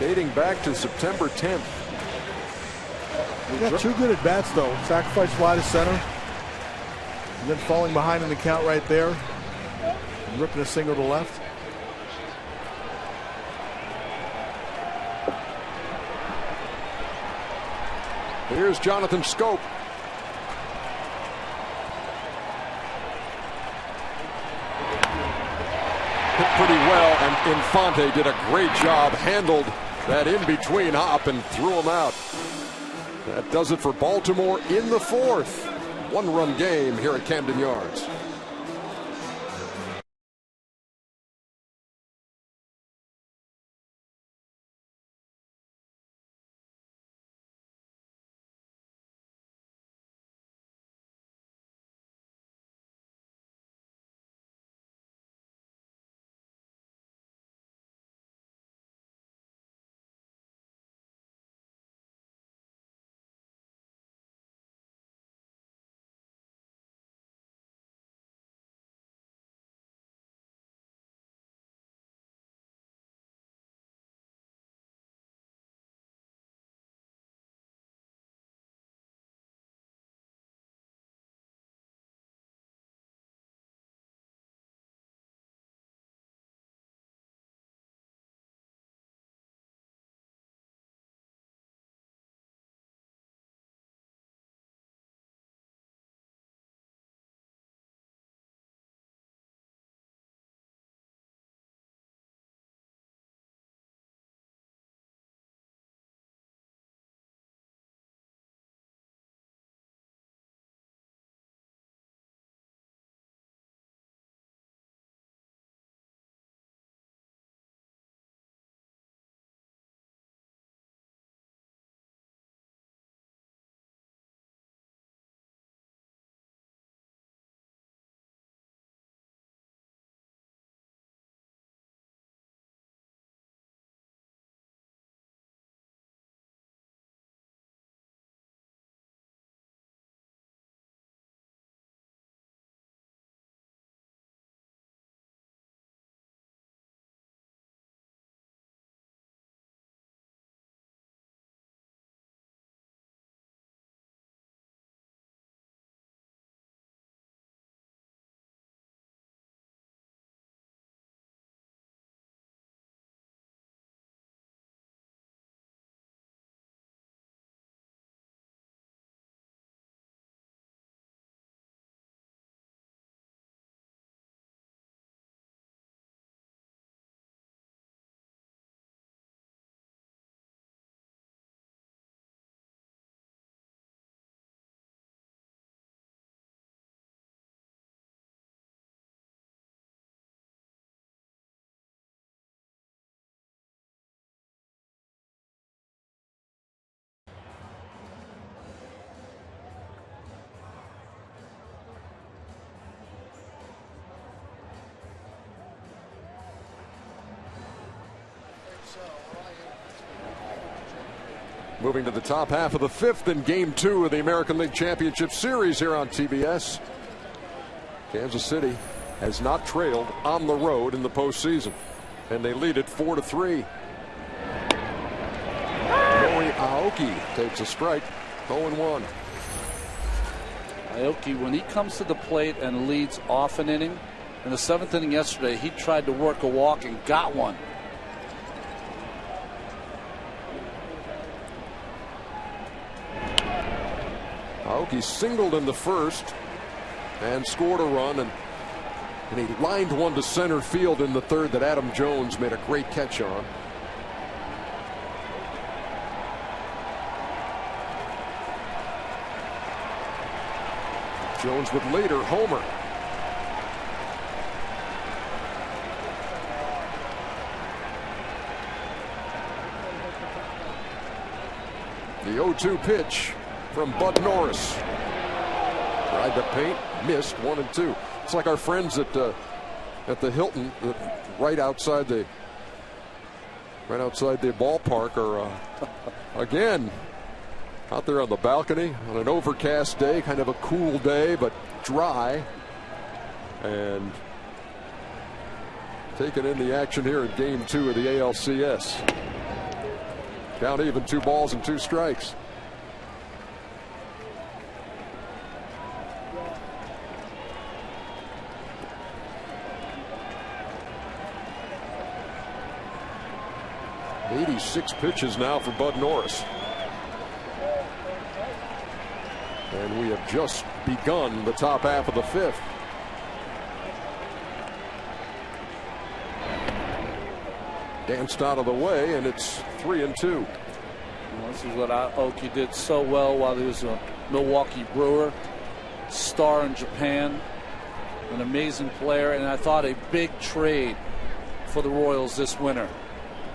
dating back to September 10th. He got 2 good at bats though. Sacrifice fly to center, and then falling behind in the count right there, and ripping a single to left. Here's Jonathan Scope. Hit pretty well, and Infante did a great job, handled that in-between hop and threw him out. That does it for Baltimore in the fourth. 1-run game here at Camden Yards. Moving to the top half of the fifth in Game 2 of the American League Championship Series here on TBS. Kansas City has not trailed on the road in the postseason, and they lead it 4-3. Nori Aoki takes a strike, 0-1. Aoki, when he comes to the plate and leads off an inning, in the 7th inning yesterday, he tried to work a walk and got one. Aoki singled in the first and scored a run, and he lined one to center field in the third that Adam Jones made a great catch on. Jones would later homer. The 0-2 pitch from Bud Norris. Tried to paint, missed, 1-2. It's like our friends at the Hilton, right outside the ballpark, are again out there on the balcony on an overcast day, kind of a cool day but dry, and taking in the action here in Game 2 of the ALCS. Down even, 2 balls and 2 strikes. '86 pitches now for Bud Norris. And we have just begun the top half of the fifth. Danced out of the way, and it's 3-2. Well, this is what Aoki did so well while he was a Milwaukee Brewer, star in Japan, an amazing player, and I thought a big trade for the Royals this winter.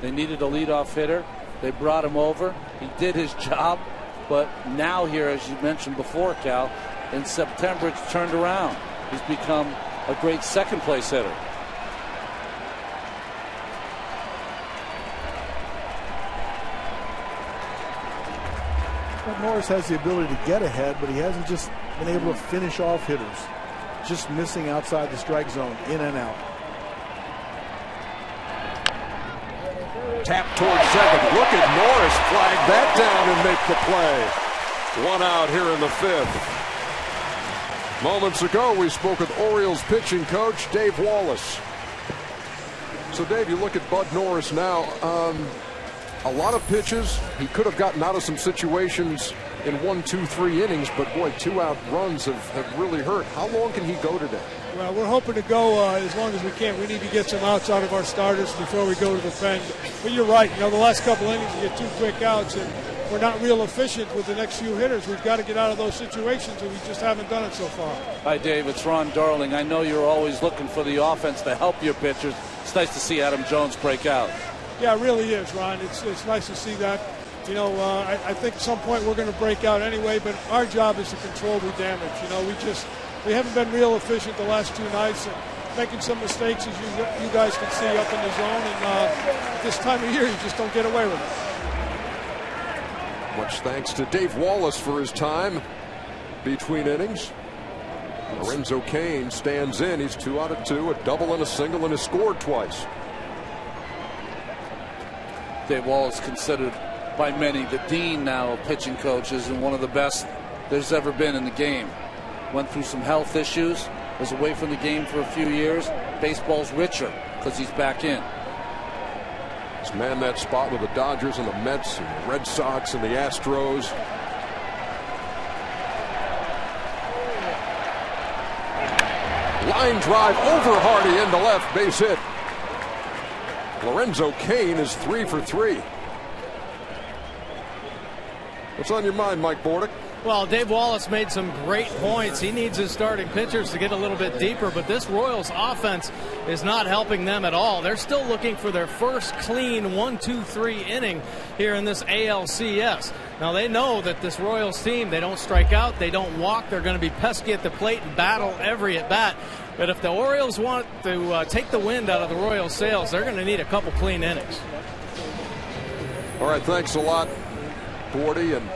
They needed a leadoff hitter. They brought him over. He did his job, but now here, as you mentioned before, Cal, in September it's turned around. He's become a great second-place hitter. Well, Norris has the ability to get ahead, but he hasn't just been able to finish off hitters. Just missing outside the strike zone, in and out. Tap towards second. Look at Norris flag that down and make the play. 1 out here in the fifth. Moments ago, we spoke with Orioles pitching coach Dave Wallace. So, Dave, you look at Bud Norris now. A lot of pitches. He could have gotten out of some situations in 1, 2, 3 innings, but boy, 2-out runs have really hurt. How long can he go today? Well, we're hoping to go as long as we can. We need to get some outs out of our starters before we go to the pen. But you're right. The last couple innings, we get 2 quick outs, and we're not real efficient with the next few hitters. We've got to get out of those situations, and we just haven't done it so far. Hi, Dave. It's Ron Darling. I know you're always looking for the offense to help your pitchers. It's nice to see Adam Jones break out. Yeah, it really is, Ron. It's nice to see that. I think at some point we're going to break out anyway, but our job is to control the damage. We haven't been real efficient the last 2 nights, and making some mistakes, as you guys can see, up in the zone. And this time of year, you just don't get away with it. Much thanks to Dave Wallace for his time between innings. Lorenzo Cain stands in. He's 2 out of 2, a double and a single, and has scored twice. Dave Wallace, considered by many the dean now of pitching coaches and one of the best there's ever been in the game. Went through some health issues, was away from the game for a few years. Baseball's richer because he's back in. He's manned that spot with the Dodgers and the Mets and the Red Sox and the Astros. Line drive over Hardy into left, base hit. Lorenzo Cain is 3 for 3. What's on your mind, Mike Bordick? Well, Dave Wallace made some great points. He needs his starting pitchers to get a little bit deeper, but this Royals offense is not helping them at all. They're still looking for their first clean 1, 2, 3 inning here in this ALCS. Now, they know that this Royals team, they don't strike out, they don't walk, they're going to be pesky at the plate and battle every at-bat. But if the Orioles want to take the wind out of the Royals' sails, they're going to need a couple clean innings. All right, thanks a lot, Gordy. And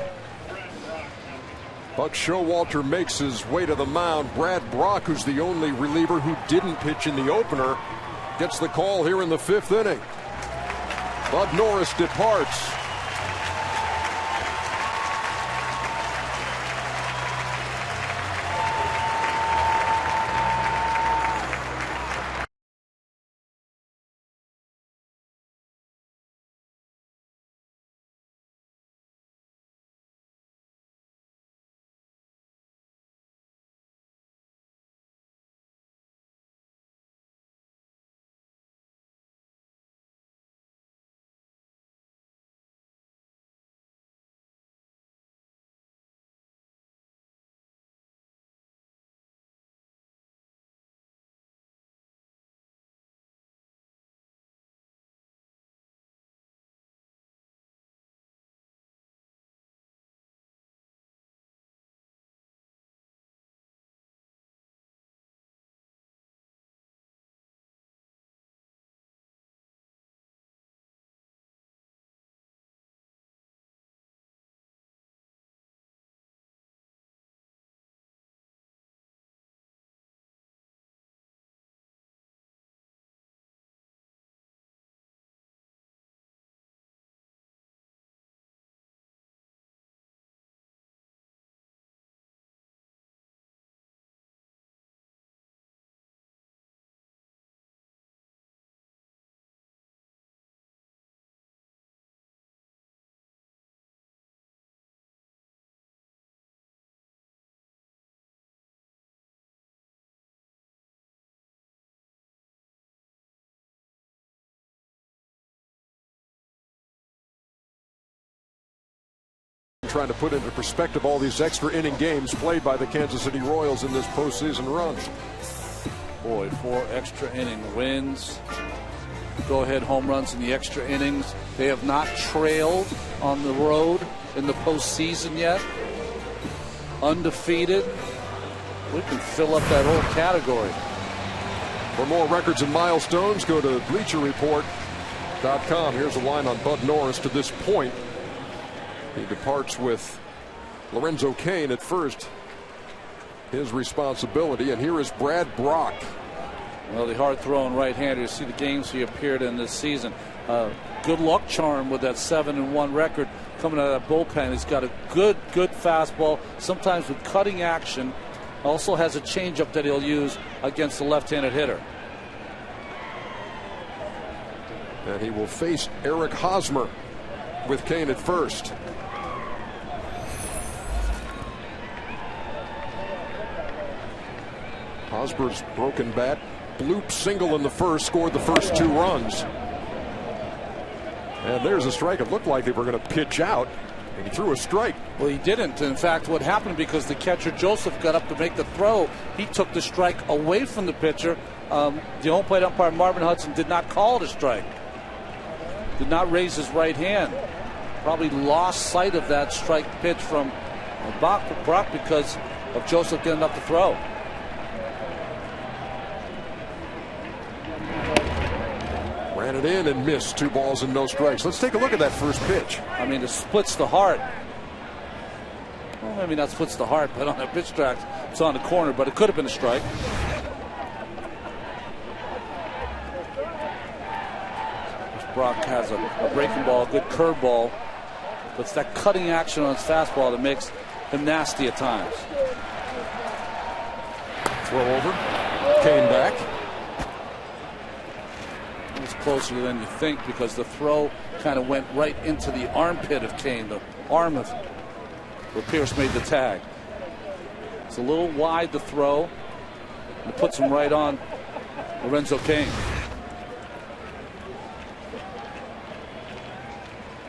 Buck Showalter makes his way to the mound. Brad Brock, who's the only reliever who didn't pitch in the opener, gets the call here in the 5th inning. Bud Norris departs. Trying to put into perspective all these extra inning games played by the Kansas City Royals in this postseason run. Boy, 4 extra inning wins. Go-ahead home runs in the extra innings. They have not trailed on the road in the postseason yet. Undefeated. We can fill up that whole category. For more records and milestones, go to BleacherReport.com. Here's a line on Bud Norris to this point. He departs with Lorenzo Cain at first. His responsibility. And here is Brad Brock. Well, the hard-throwing right-hander. You see the games he appeared in this season. Good luck charm with that 7-1 record coming out of that bullpen. He's got a good fastball, sometimes with cutting action. Also has a changeup that he'll use against the left-handed hitter. And he will face Eric Hosmer with Cain at first. Hosmer's broken bat. Bloop single in the first, scored the first 2 runs. And there's a strike. It looked like they were going to pitch out, and he threw a strike. Well, he didn't. In fact, what happened, because the catcher Joseph got up to make the throw, he took the strike away from the pitcher. The home plate umpire Marvin Hudson did not call it a strike. Did not raise his right hand. Probably lost sight of that strike pitch from Brock because of Joseph getting up to throw. Ran it in and missed. 2 balls and no strikes. Let's take a look at that first pitch. I mean, it splits the heart. Well, maybe not splits the heart, but on that pitch track, it's on the corner, but it could have been a strike. Brock has a breaking ball, a good curveball, but it's that cutting action on his fastball that makes him nasty at times. Throw over. Cain back. It was closer than you think because the throw kind of went right into the armpit of Cain, the arm of where Pierce made the tag. It's a little wide to throw. And it puts him right on Lorenzo Cain.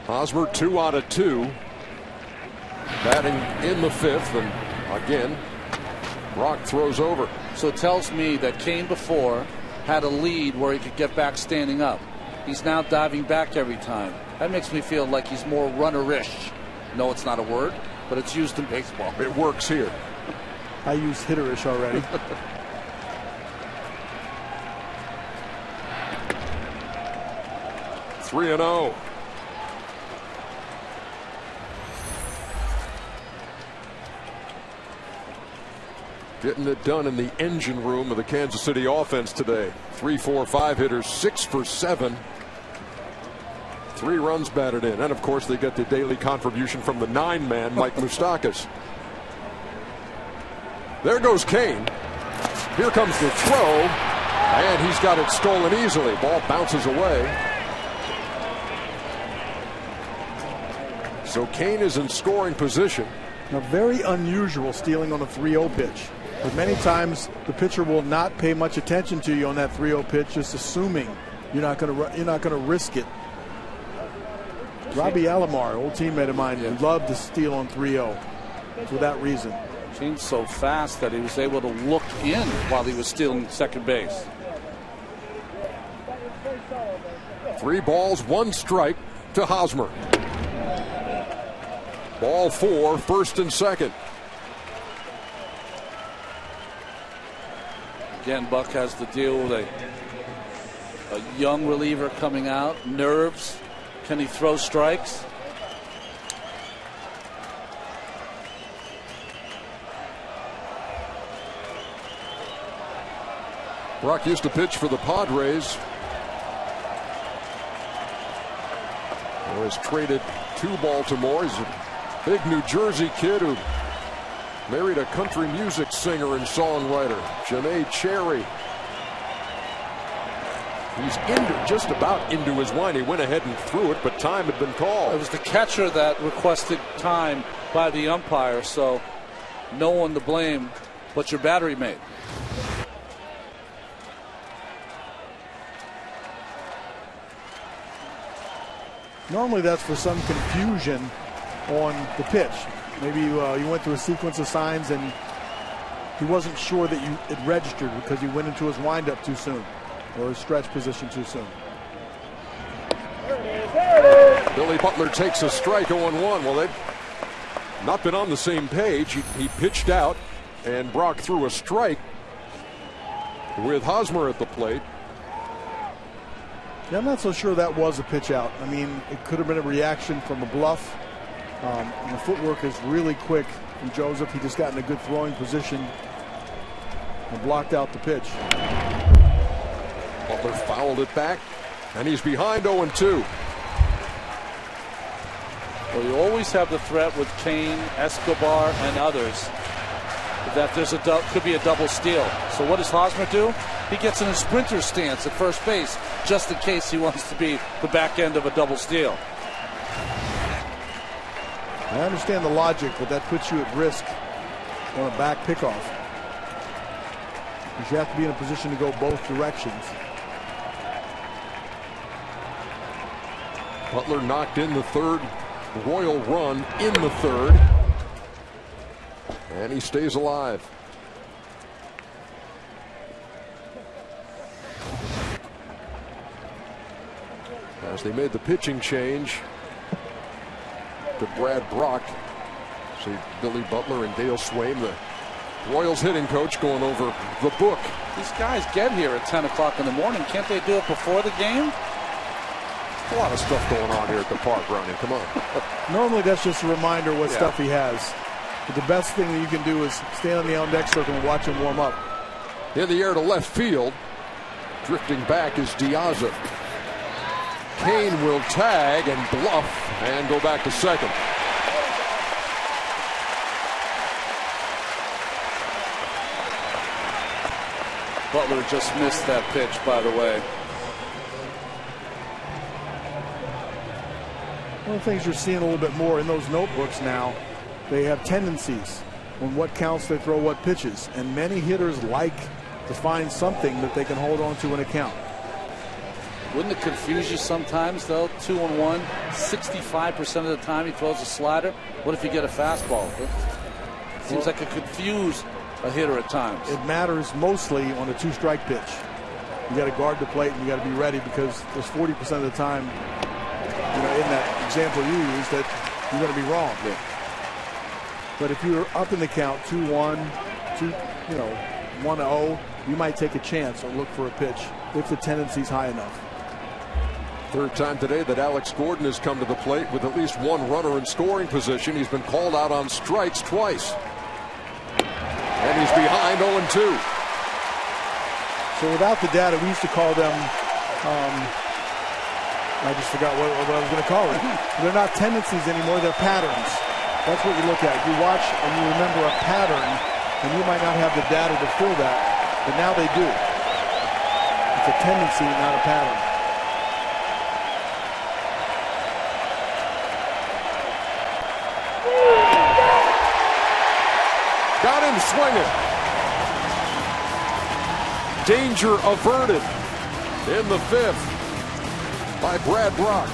Hosmer 2 out of 2. Batting in the 5th, and again, Brock throws over. So it tells me that Cain before had a lead where he could get back standing up. He's now diving back every time. That makes me feel like he's more runner-ish. No, it's not a word, but it's used in baseball. It works here. I used hitterish already. 3-0. Getting it done in the engine room of the Kansas City offense today. 3, 4, 5 hitters, 6 for 7. 3 runs batted in. And of course they get the daily contribution from the 9-man Mike Moustakas. There goes Kane. Here comes the throw. And he's got it stolen easily. Ball bounces away. So Kane is in scoring position. Now, very unusual stealing on a 3-0 pitch. But many times the pitcher will not pay much attention to you on that 3-0 pitch, just assuming you're not going to risk it. Robbie Alomar, old teammate of mine, loved to steal on 3-0 for that reason. Kane's so fast that he was able to look in while he was stealing second base. 3 balls, 1 strike to Hosmer. Ball 4, first and second. Again, Buck has to deal with a young reliever coming out. Nerves. Can he throw strikes? Brock used to pitch for the Padres. He was traded to Baltimore. He's a big New Jersey kid who married a country music singer and songwriter, Janae Cherry. He's just about into his line. He went ahead and threw it, but time had been called. It was the catcher that requested time by the umpire, so no one to blame but your battery mate. Normally that's for some confusion on the pitch. Maybe you went through a sequence of signs and he wasn't sure that it registered because he went into his windup too soon or his stretch position too soon. Billy Butler takes a strike, 0-1. Well, they've not been on the same page. He pitched out and Brock threw a strike with Hosmer at the plate. Yeah, I'm not so sure that was a pitch out. I mean, it could have been a reaction from a bluff. And the footwork is really quick from Joseph. He just got in a good throwing position and blocked out the pitch. Butler fouled it back, and he's behind 0-2. Well, you always have the threat with Kane, Escobar, and others that could be a double steal. So what does Hosmer do? He gets in a sprinter stance at first base just in case he wants to be the back end of a double steal. I understand the logic, but that puts you at risk on a back pickoff. Because you have to be in a position to go both directions. Butler knocked in the third Royal run in the third. And he stays alive. As they made the pitching change to Brad Brock. See Billy Butler and Dale Swaim, the Royals hitting coach, going over the book. These guys get here at 10 o'clock in the morning. Can't they do it before the game? A lot of stuff going on here at the park, Ronnie. Come on. Normally that's just a reminder what stuff he has. But the best thing that you can do is stand on the on-deck circle and watch him warm up. In the air to left field. Drifting back is Diaza. Kane will tag and bluff and go back to second. Butler just missed that pitch, by the way. One of the things you're seeing a little bit more in those notebooks now, they have tendencies on what counts they throw what pitches, and many hitters like to find something that they can hold on to in a count. Wouldn't it confuse you sometimes, though? 2-1, 65% of the time he throws a slider. What if you get a fastball? It seems like it could confuse a hitter at times. It matters mostly on a 2-strike pitch. You got to guard the plate and you got to be ready, because there's 40% of the time, in that example you used, that you're going to be wrong. Yeah. But if you're up in the count, 2-1, 1-0, you might take a chance or look for a pitch if the tendency's high enough. Third time today that Alex Gordon has come to the plate with at least one runner in scoring position. He's been called out on strikes twice. And he's behind 0-2. So without the data, we used to call them, I just forgot what I was going to call it. They're not tendencies anymore, they're patterns. That's what you look at. You watch and you remember a pattern, and you might not have the data to fill that, but now they do. It's a tendency, not a pattern. Got him swinging. Danger averted in the 5th by Brad Brock.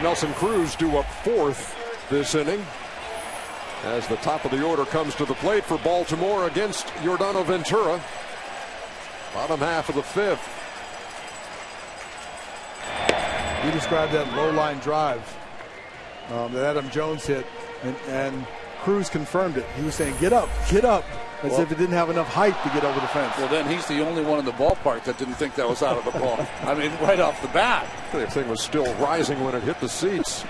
Nelson Cruz due up 4th this inning as the top of the order comes to the plate for Baltimore against Yordano Ventura. Bottom half of the 5th. You described that low line drive that Adam Jones hit, and Cruz confirmed it. He was saying, get up, as if it didn't have enough height to get over the fence. Well, then he's the only one in the ballpark that didn't think that was out of the ball. I mean, right off the bat. The thing was still rising when it hit the seats.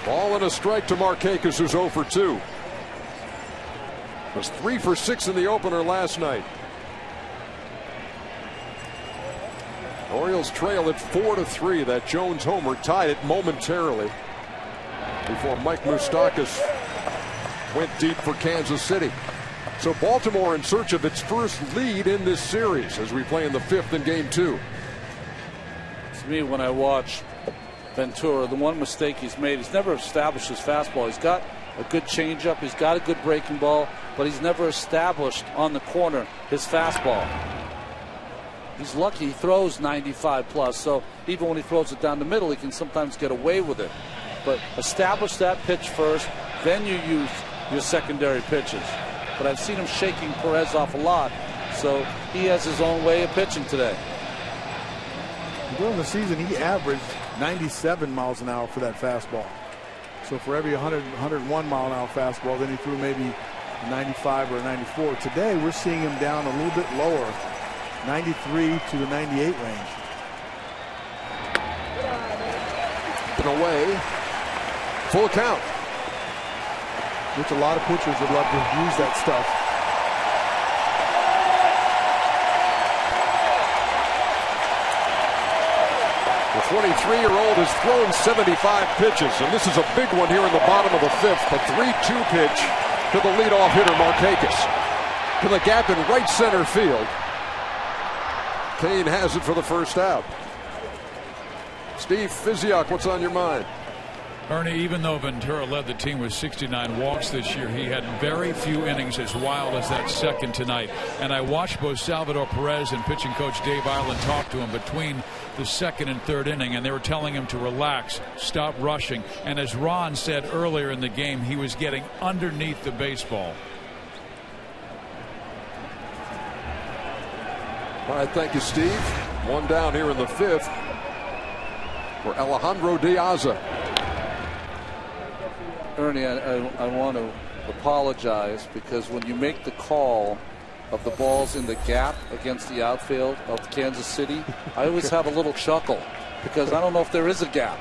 Ball and a strike to Markakis, who's 0 for 2. Was 3 for 6 in the opener last night. Orioles trail at 4-3. That Jones homer tied it momentarily before Mike Moustakas went deep for Kansas City. So Baltimore in search of its first lead in this series as we play in the 5th in game 2. To me, when I watch Ventura, the one mistake he's made, he's never established his fastball. He's got a good changeup, he's got a good breaking ball, but he's never established on the corner his fastball. He's lucky he throws 95 plus, so even when he throws it down the middle, he can sometimes get away with it. But establish that pitch first, then you use your secondary pitches. But I've seen him shaking Perez off a lot, so he has his own way of pitching today. During the season, he averaged 97 miles an hour for that fastball. So for every 100, 101 mile an hour fastball, then he threw maybe a 95 or a 94. Today, we're seeing him down a little bit lower, 93 to the 98 range. And away, full count. Which a lot of pitchers would love to use that stuff. The 23-year-old has thrown 75 pitches, and this is a big one here in the bottom of the fifth. A 3-2 pitch to the leadoff hitter, Markakis. To the gap in right center field. Kane has it for the first out. Steve Physiak, what's on your mind? Ernie, even though Ventura led the team with 69 walks this year, he had very few innings as wild as that second tonight. And I watched both Salvador Perez and pitching coach Dave Ireland talk to him between the second and third inning, and they were telling him to relax, stop rushing. And as Ron said earlier in the game, he was getting underneath the baseball. All right, thank you, Steve. One down here in the fifth for Alejandro Diaza. Ernie, I want to apologize because when you make the call of the balls in the gap against the outfield of Kansas City, I always have a little chuckle because I don't know if there is a gap.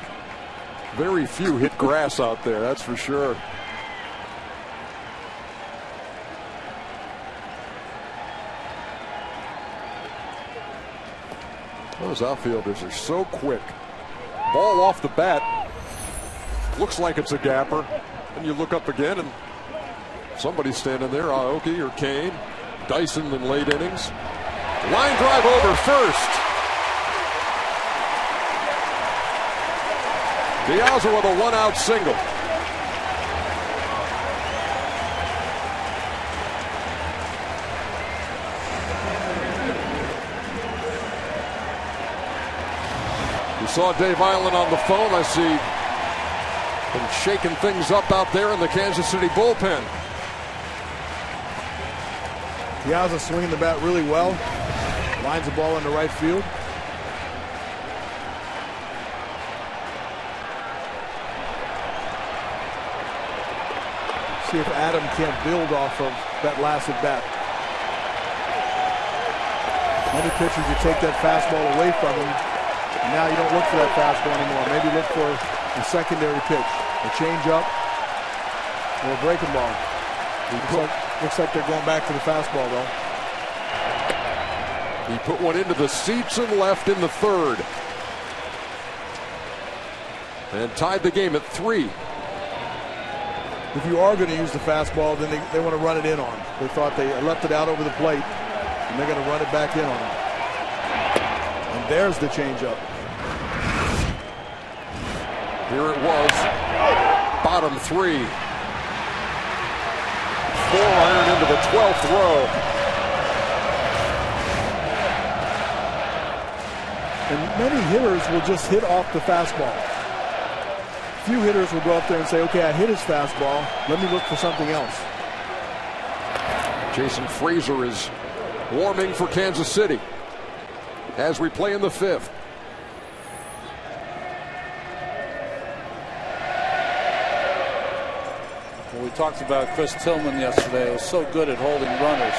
Very few hit grass out there, that's for sure. Those outfielders are so quick. Ball off the bat. Looks like it's a gapper. And you look up again and somebody's standing there. Aoki or Kane. Dyson in late innings. Line drive over first. Diaza with a one-out single. We saw Dave Ireland on the phone. I see him shaking things up out there in the Kansas City bullpen. Diaza swinging the bat really well. Lines the ball into right field. See if Adam can't build off of that last at bat. Many pitchers, you take that fastball away from him, and now you don't look for that fastball anymore. Maybe look for a secondary pitch, a changeup, or a breaking ball. Looks like they're going back to the fastball, though. He put one into the seats and left in the third. And tied the game at 3. If you are going to use the fastball, then they want to run it in on him. They thought they left it out over the plate, and they're going to run it back in on him. And there's the changeup. Here it was. Bottom 3. 4-iron into the 12th row. And many hitters will just hit off the fastball. Few hitters will go up there and say, okay, I hit his fastball. Let me look for something else. Jason Frazier is warming for Kansas City as we play in the 5th. Well, we talked about Chris Tillman yesterday. He was so good at holding runners.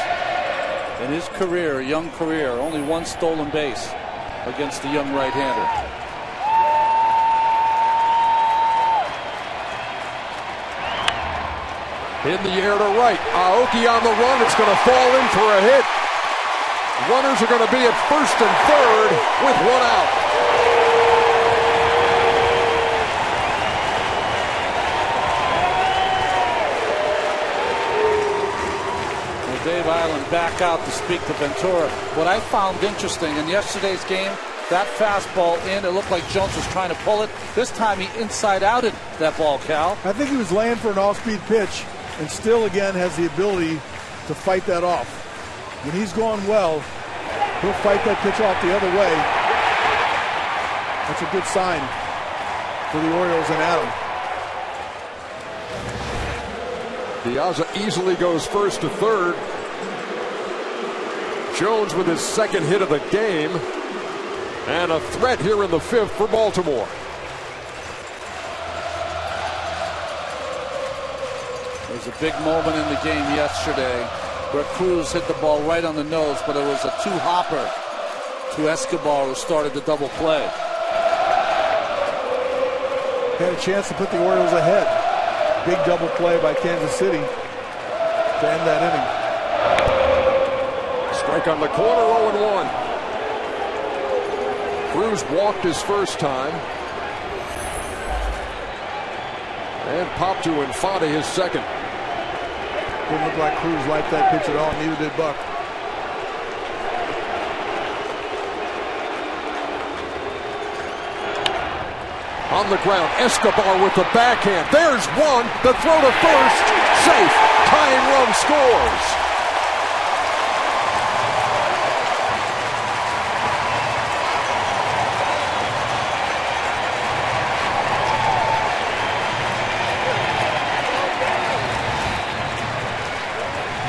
In his career, young career, only one stolen base against the young right-hander. In the air to right. Aoki on the run. It's going to fall in for a hit. Runners are going to be at first and third with one out. Well, Dave Ireland back out to speak to Ventura. What I found interesting in yesterday's game, that fastball in, it looked like Jones was trying to pull it. This time he inside-outed that ball, Cal. I think he was laying for an off-speed pitch, and still again has the ability to fight that off. When he's going well, he'll fight that pitch off the other way. That's a good sign for the Orioles and Adam. Piazza easily goes first to third. Jones with his second hit of the game. And a threat here in the fifth for Baltimore. There was a big moment in the game yesterday where Cruz hit the ball right on the nose, but it was a two-hopper to Escobar, who started the double play. Had a chance to put the Orioles ahead. Big double play by Kansas City to end that inning. Strike on the corner, 0-1. Cruz walked his first time. And popped to Infante his second. Didn't look like Cruz liked that pitch at all, neither did Buck. On the ground, Escobar with the backhand. There's one. The throw to first. Safe. Tying run scores.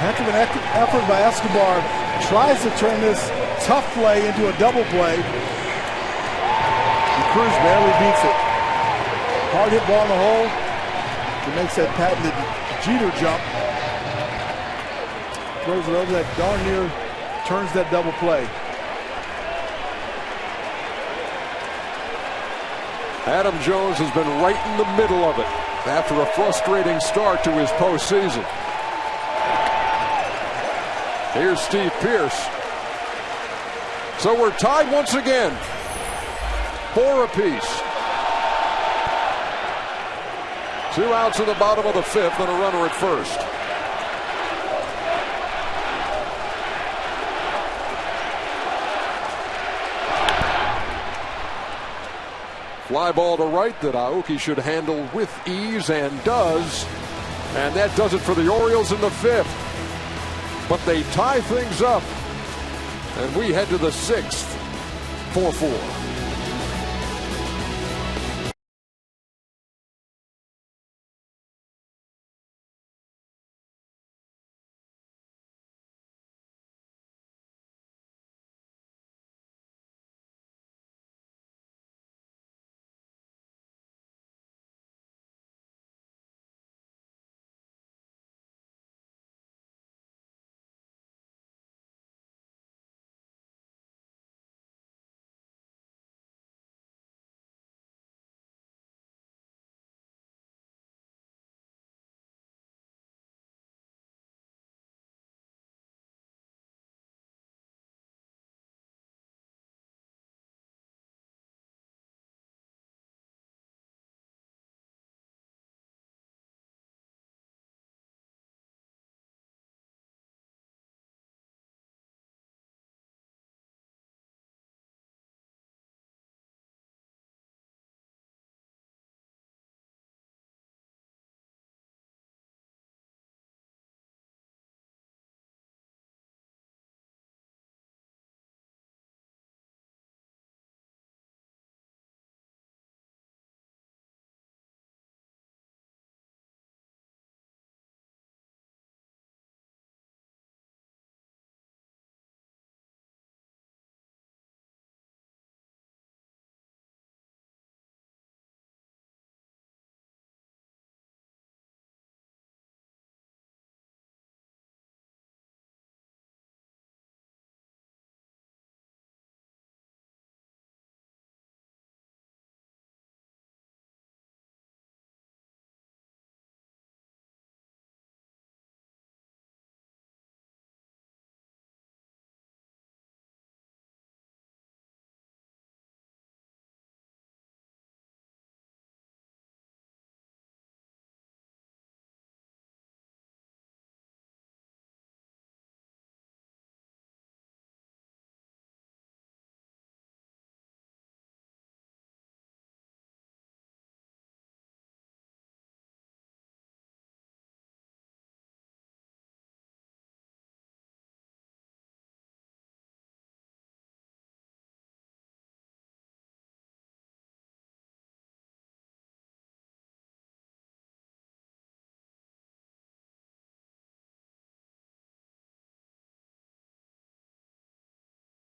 Heck of an effort by Escobar. Tries to turn this tough play into a double play. And Cruz barely beats it. Hard hit ball in the hole. He makes that patented Jeter jump. Throws it over that darn near, turns that double play. Adam Jones has been right in the middle of it after a frustrating start to his postseason. Here's Steve Pearce. So we're tied once again. 4 apiece. 2 outs in the bottom of the fifth and a runner at first. Fly ball to right that Aoki should handle with ease, and does. And that does it for the Orioles in the fifth. But they tie things up, and we head to the sixth, 4-4.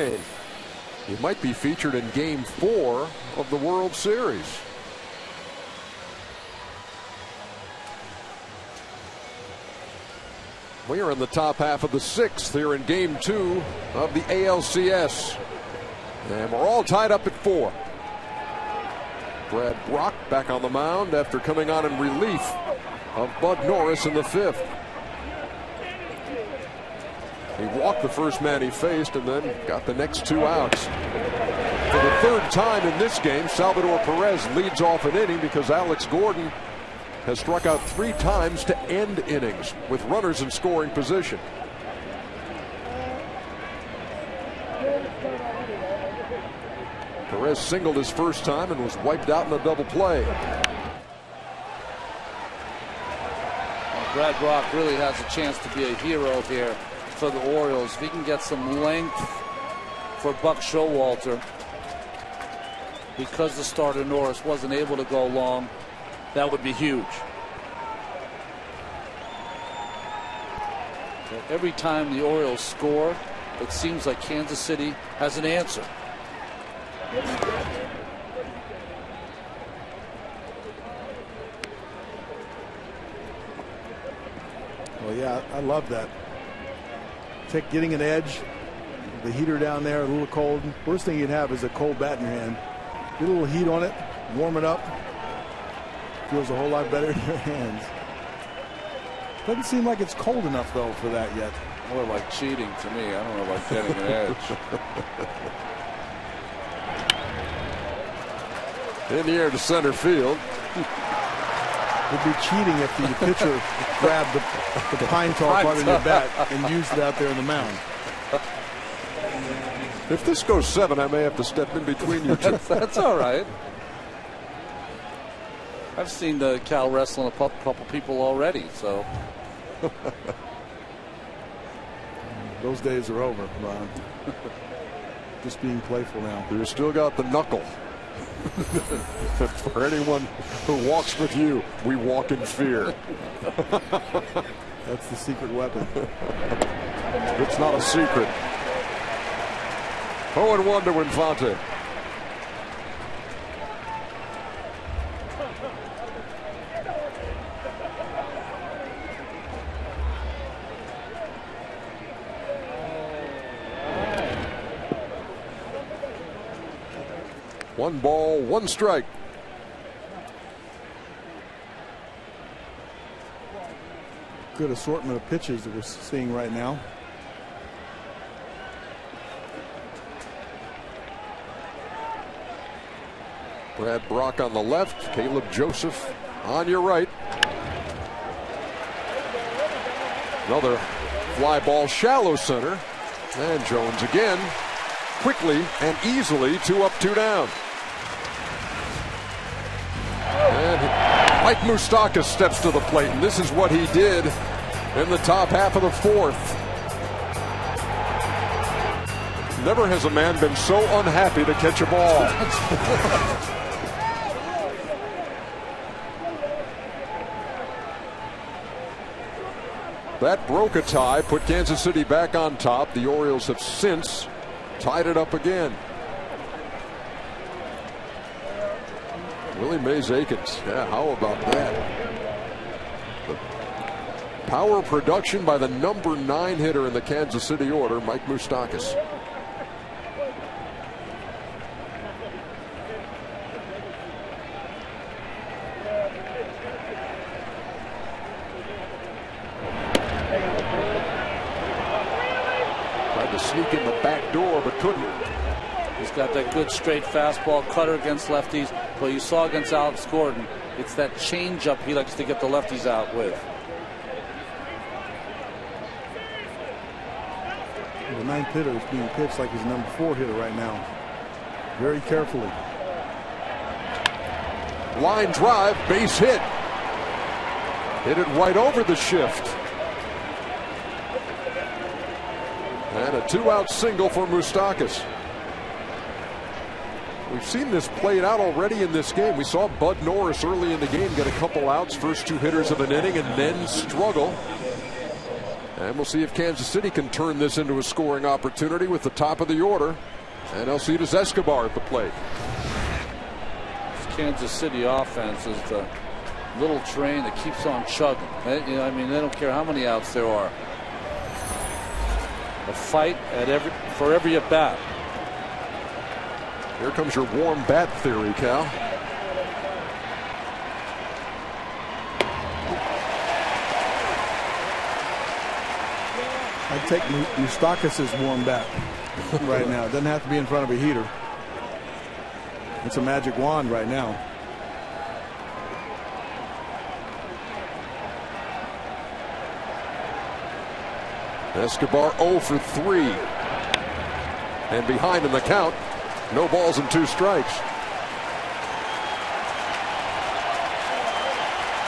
He might be featured in Game 4 of the World Series. We are in the top half of the 6th here in Game 2 of the ALCS. And we're all tied up at 4. Brad Brock back on the mound after coming on in relief of Bud Norris in the 5th. He walked the first man he faced and then got the next 2 outs. For the 3rd time in this game, Salvador Perez leads off an inning because Alex Gordon has struck out 3 times to end innings with runners in scoring position. Perez singled his first time and was wiped out in a double play. Brad Brock really has a chance to be a hero here for the Orioles. If he can get some length for Buck Showalter, because the starter Norris wasn't able to go long, that would be huge. But every time the Orioles score, it seems like Kansas City has an answer. Well, yeah, I love that. Getting an edge, the heater down there, a little cold. Worst thing you'd have is a cold bat in your hand. Get a little heat on it, warm it up. Feels a whole lot better in your hands. Doesn't seem like it's cold enough, though, for that yet. More like cheating to me. I don't know about getting an edge. In the air to center field. It'd be cheating if the pitcher grabbed the pine tar part of your bat and used it out there in the mound. If this goes 7, I may have to step in between you two. That's all right. I've seen Cal wrestling a couple people already, so. Those days are over, Ron. Just being playful now. You still got the knuckle. For anyone who walks with you, we walk in fear. That's the secret weapon. It's not a secret. 0-1 to Infante. One ball, 1 strike. Good assortment of pitches that we're seeing right now. Brad Brock on the left, Caleb Joseph on your right. Another fly ball, shallow center. And Jones again, quickly and easily, 2 up, 2 down. And Mike Moustakas steps to the plate, and this is what he did in the top half of the 4th. Never has a man been so unhappy to catch a ball. That broke a tie, put Kansas City back on top. The Orioles have since tied it up again. Willie Mays Aikens. Yeah, how about that? The power production by the number 9 hitter in the Kansas City order, Mike Moustakas. Tried to sneak in the back door, but couldn't. He's got that good straight fastball cutter against lefties. But you saw against Alex Gordon, it's that changeup he likes to get the lefties out with. The 9th hitter is being pitched like his number 4 hitter right now. Very carefully. Line drive, base hit. Hit it right over the shift. And a 2-out single for Moustakas. We've seen this played out already in this game. We saw Bud Norris early in the game get a couple outs, first 2 hitters of an inning, and then struggle. And we'll see if Kansas City can turn this into a scoring opportunity with the top of the order. And Alcides Escobar at the plate. This Kansas City offense is the little train that keeps on chugging. I mean, they don't care how many outs there are. A fight for every at bat. Here comes your warm bat theory, Cal. I'd take Moustakas' warm bat right now. It doesn't have to be in front of a heater. It's a magic wand right now. Escobar 0 for 3. And behind in the count. No balls and 2 strikes.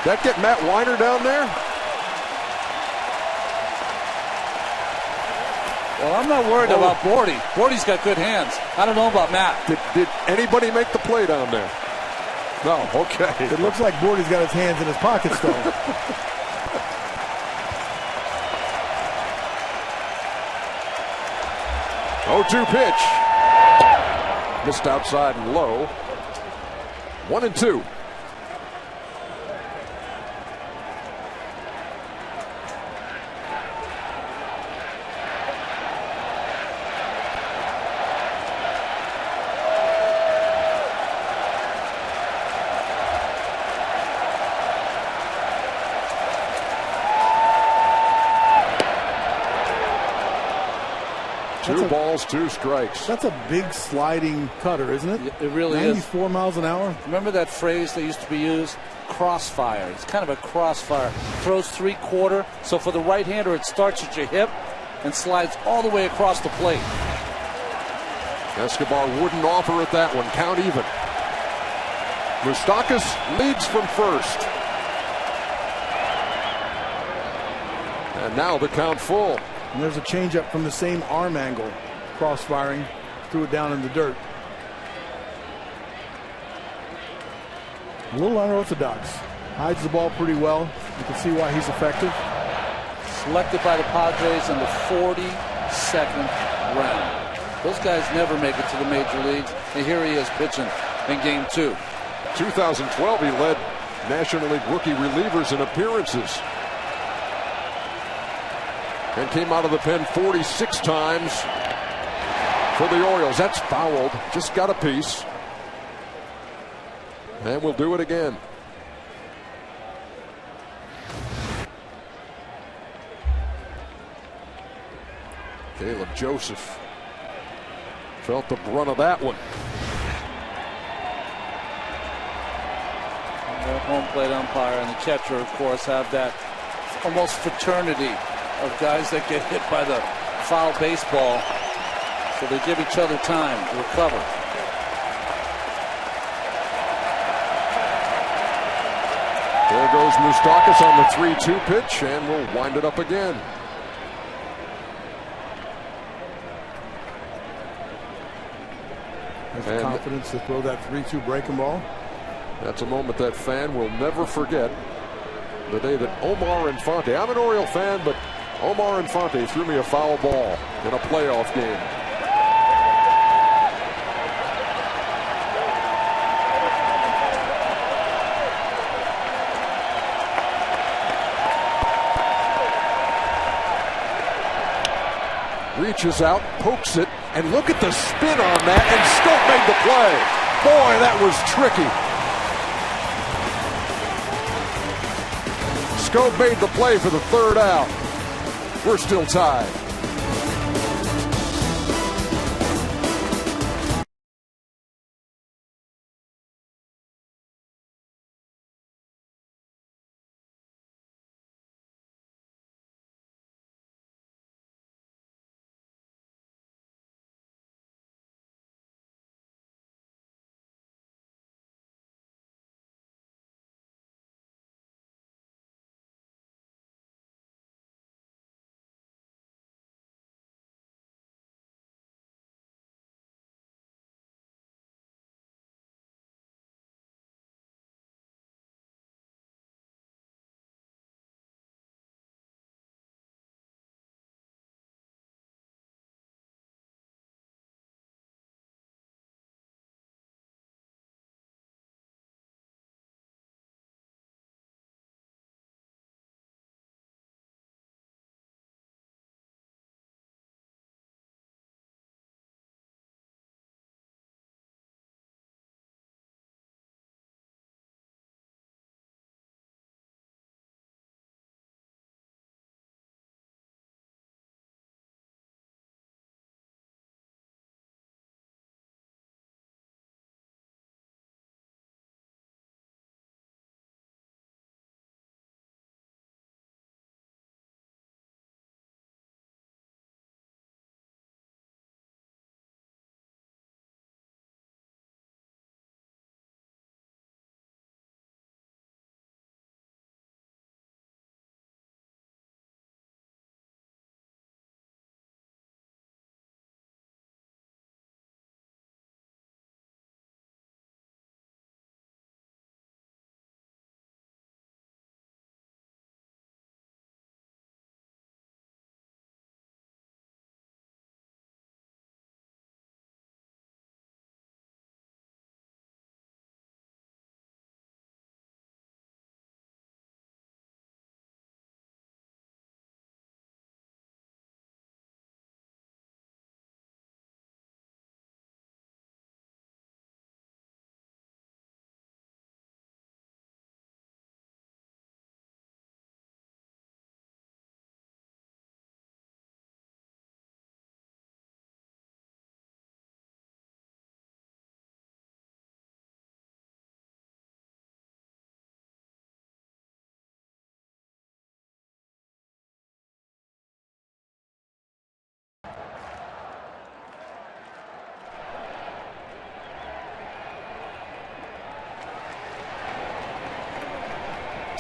That get Matt Weiner down there? Well, I'm not worried about Bordy. Bordy's got good hands. I don't know about Matt. Did anybody make the play down there? No, okay. It looks like Bordy's got his hands in his pockets, though. 0-2 pitch. Missed outside and low. 1-2. Two balls, 2 strikes. That's a big sliding cutter, isn't it? It really 94 miles an hour. Remember that phrase that used to be used? Crossfire. It's kind of a crossfire. Throws 3/4. So for the right-hander, it starts at your hip and slides all the way across the plate. Escobar wouldn't offer at that one. Count even. Moustakas leads from first. And now the count full. And there's a changeup from the same arm angle. Cross-firing. Threw it down in the dirt. A little unorthodox. Hides the ball pretty well. You can see why he's effective. Selected by the Padres in the 42nd round. Those guys never make it to the major leagues. And here he is pitching in game 2. 2012, he led National League rookie relievers in appearances. And came out of the pen 46 times for the Orioles. That's fouled. Just got a piece. And we'll do it again. Caleb Joseph felt the brunt of that one. The home plate umpire and the catcher, of course, have that almost fraternity of guys that get hit by the foul baseball. So they give each other time to recover. There goes Moustakas on the 3-2 pitch, and we'll wind it up again. Has the confidence to throw that 3-2 breaking ball. That's a moment that fan will never forget. The day that Omar Infante, I'm an Oriole fan, but Omar Infante threw me a foul ball in a playoff game. Reaches out, pokes it, and look at the spin on that, and Scope made the play. Boy, that was tricky. Scope made the play for the 3rd out. We're still tied.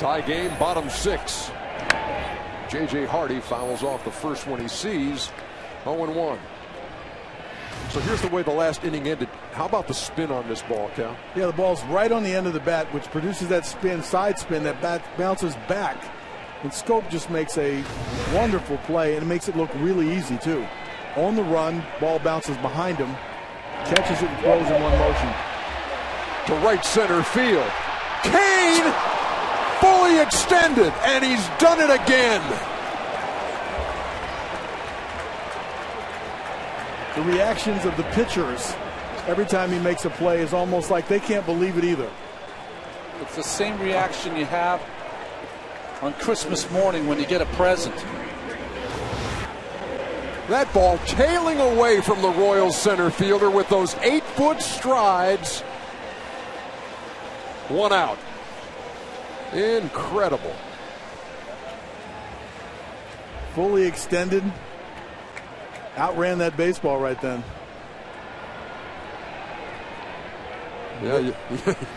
Tie game, bottom 6. J.J. Hardy fouls off the first one he sees. 0-1. So here's the way the last inning ended. How about the spin on this ball, Cal? Yeah, the ball's right on the end of the bat, which produces that spin, side spin, that bat bounces back. And Scope just makes a wonderful play, and it makes it look really easy, too. On the run, ball bounces behind him, catches it and throws in one motion. To right center field. Kane fully extended, and he's done it again. The reactions of the pitchers every time he makes a play is almost like they can't believe it either. It's the same reaction you have on Christmas morning when you get a present. That ball tailing away from the Royals center fielder with those 8-foot strides. 1 out. Incredible. Fully extended. Outran that baseball right then. Yeah,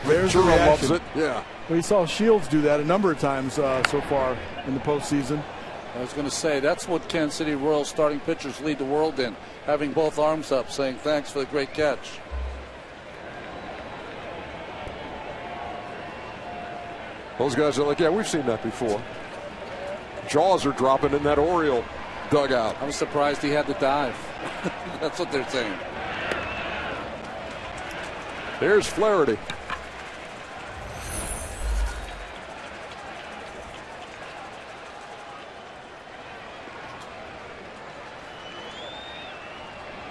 there's the reaction. Loves it. Yeah. We saw Shields do that a number of times so far in the postseason. I was going to say, that's what Kansas City Royals starting pitchers lead the world in, having both arms up, saying thanks for the great catch. Those guys are like, yeah, we've seen that before. Jaws are dropping in that Oriole dugout. I'm surprised he had to dive. That's what they're saying. There's Flaherty.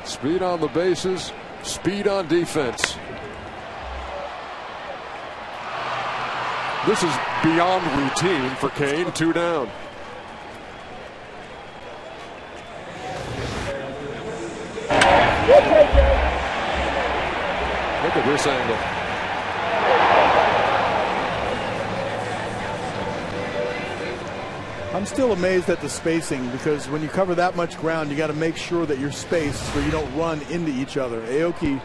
Speed on the bases, speed on defense. This is beyond routine for Kane. 2 down. Look at this angle. I'm still amazed at the spacing, because when you cover that much ground, you got to make sure that you're spaced so you don't run into each other. Aoki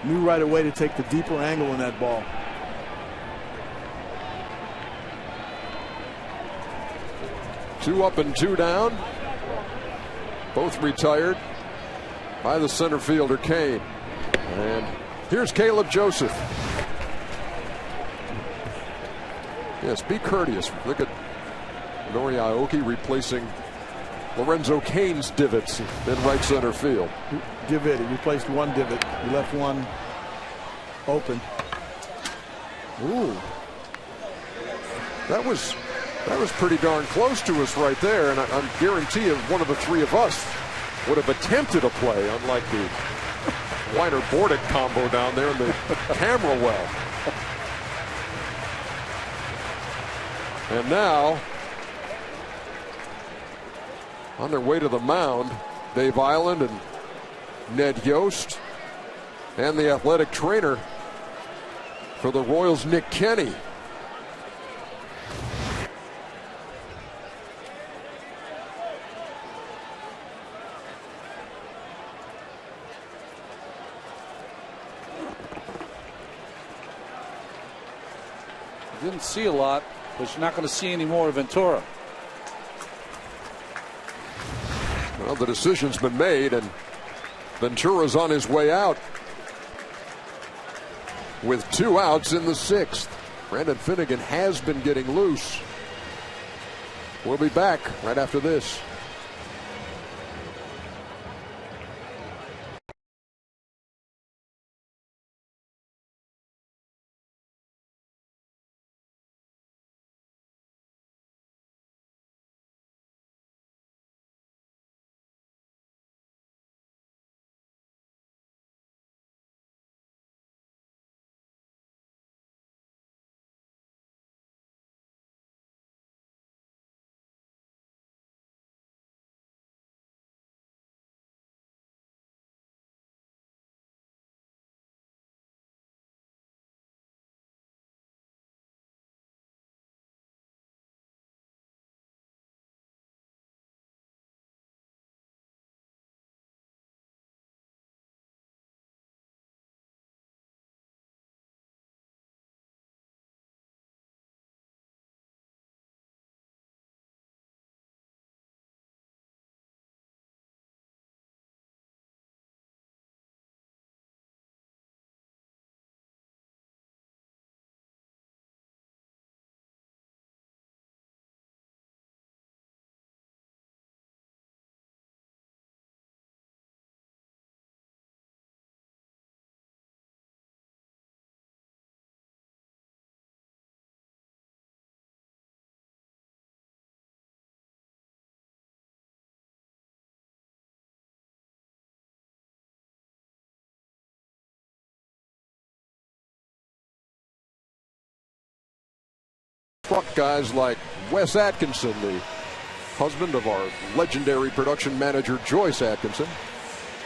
knew right away to take the deeper angle in that ball. Two up and 2 down. Both retired by the center fielder, Kane. And here's Caleb Joseph. Yes, be courteous. Look at Nori Aoki replacing Lorenzo Cain's divots in right center field. Divot. He replaced one divot. He left one open. Ooh. That was pretty darn close to us right there, and I guarantee you one of the 3 of us would have attempted a play, unlike the Weiner-Bordick combo down there in the camera well. And now, on their way to the mound, Dave Island and Ned Yost, and the athletic trainer for the Royals, Nick Kenny. Didn't see a lot, but you're not going to see any more of Ventura. Well, the decision's been made, and Ventura's on his way out with 2 outs in the 6th. Brandon Finnegan has been getting loose. We'll be back right after this. truck guys like Wes Atkinson, the husband of our legendary production manager Joyce Atkinson,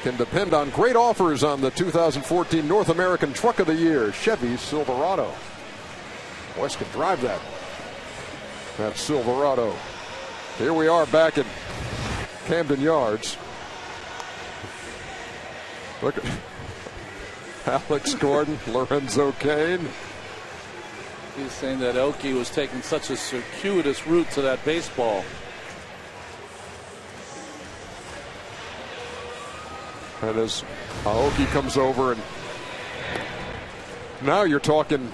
can depend on great offers on the 2014 North American Truck of the Year, Chevy Silverado. Wes can drive that Silverado. Here we are back at Camden Yards. Look at Alex Gordon, Lorenzo Cain. He's saying that Oki was taking such a circuitous route to that baseball. And as Aoki comes over, and now you're talking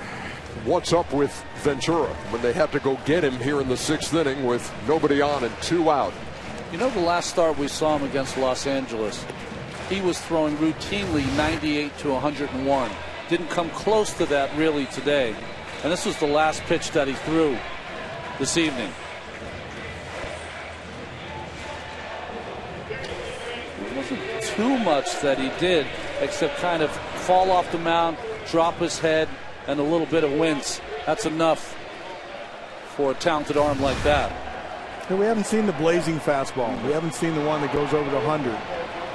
what's up with Ventura when they have to go get him here in the 6th inning with nobody on and 2 out. You know, the last start we saw him against Los Angeles, he was throwing routinely 98 to 101. Didn't come close to that really today. And this was the last pitch that he threw this evening. It wasn't too much that he did, except kind of fall off the mound, drop his head, and a little bit of wince. That's enough for a talented arm like that. We haven't seen the blazing fastball. We haven't seen the one that goes over the 100.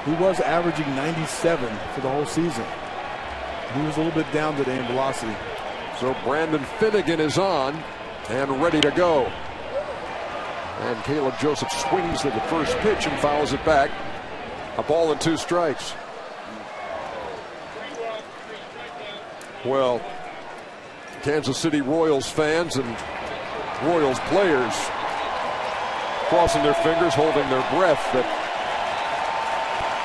He was averaging 97 for the whole season. He was a little bit down today in velocity. So Brandon Finnegan is on and ready to go. And Caleb Joseph swings at the first pitch and fouls it back. A ball and 2 strikes. Well, Kansas City Royals fans and Royals players crossing their fingers, holding their breath that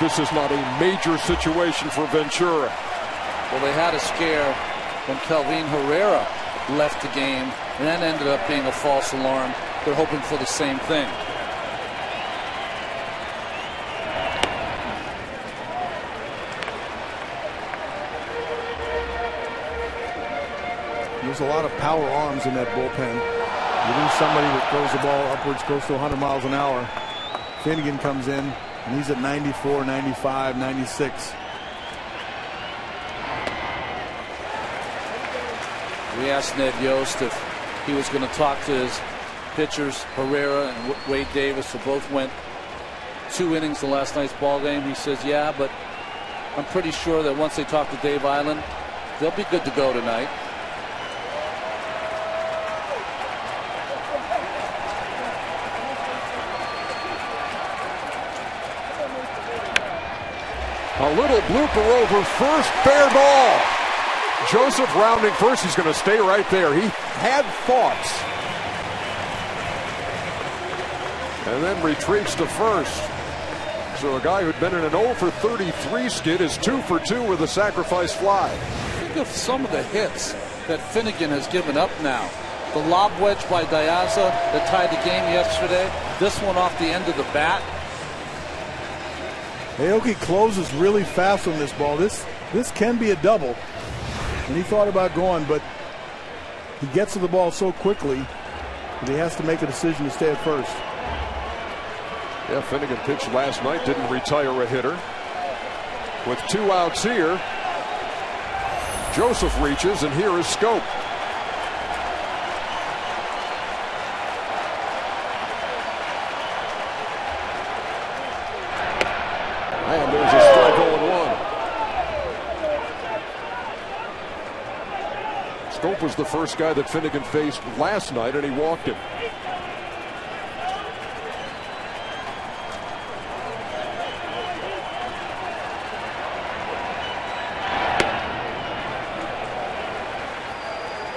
this is not a major situation for Ventura. Well, they had a scare when Kelvin Herrera left the game, and that ended up being a false alarm. They're hoping for the same thing. There's a lot of power arms in that bullpen. You need somebody that throws the ball upwards close to 100 miles an hour. Finnegan comes in, and he's at 94, 95, 96. We asked Ned Yost if he was going to talk to his pitchers, Herrera and Wade Davis, who both went 2 innings in last night's ball game. He says, yeah, but I'm pretty sure that once they talk to Dave Island, they'll be good to go tonight. A little blooper over first, fair ball. Joseph rounding first. He's going to stay right there. He had thoughts. And then retreats to first. So a guy who'd been in an 0 for 33 skid is 2 for 2 with a sacrifice fly. Think of some of the hits that Finnegan has given up now. The lob wedge by Diaza that tied the game yesterday. This one off the end of the bat. Aoki closes really fast on this ball. This can be a double. And he thought about going, but he gets to the ball so quickly that he has to make a decision to stay at first. Yeah, Finnegan pitched last night, didn't retire a hitter. With 2 outs here, Joseph reaches, and here is Scope. And there's a strike 0-1. Scope was the first guy that Finnegan faced last night, and he walked him.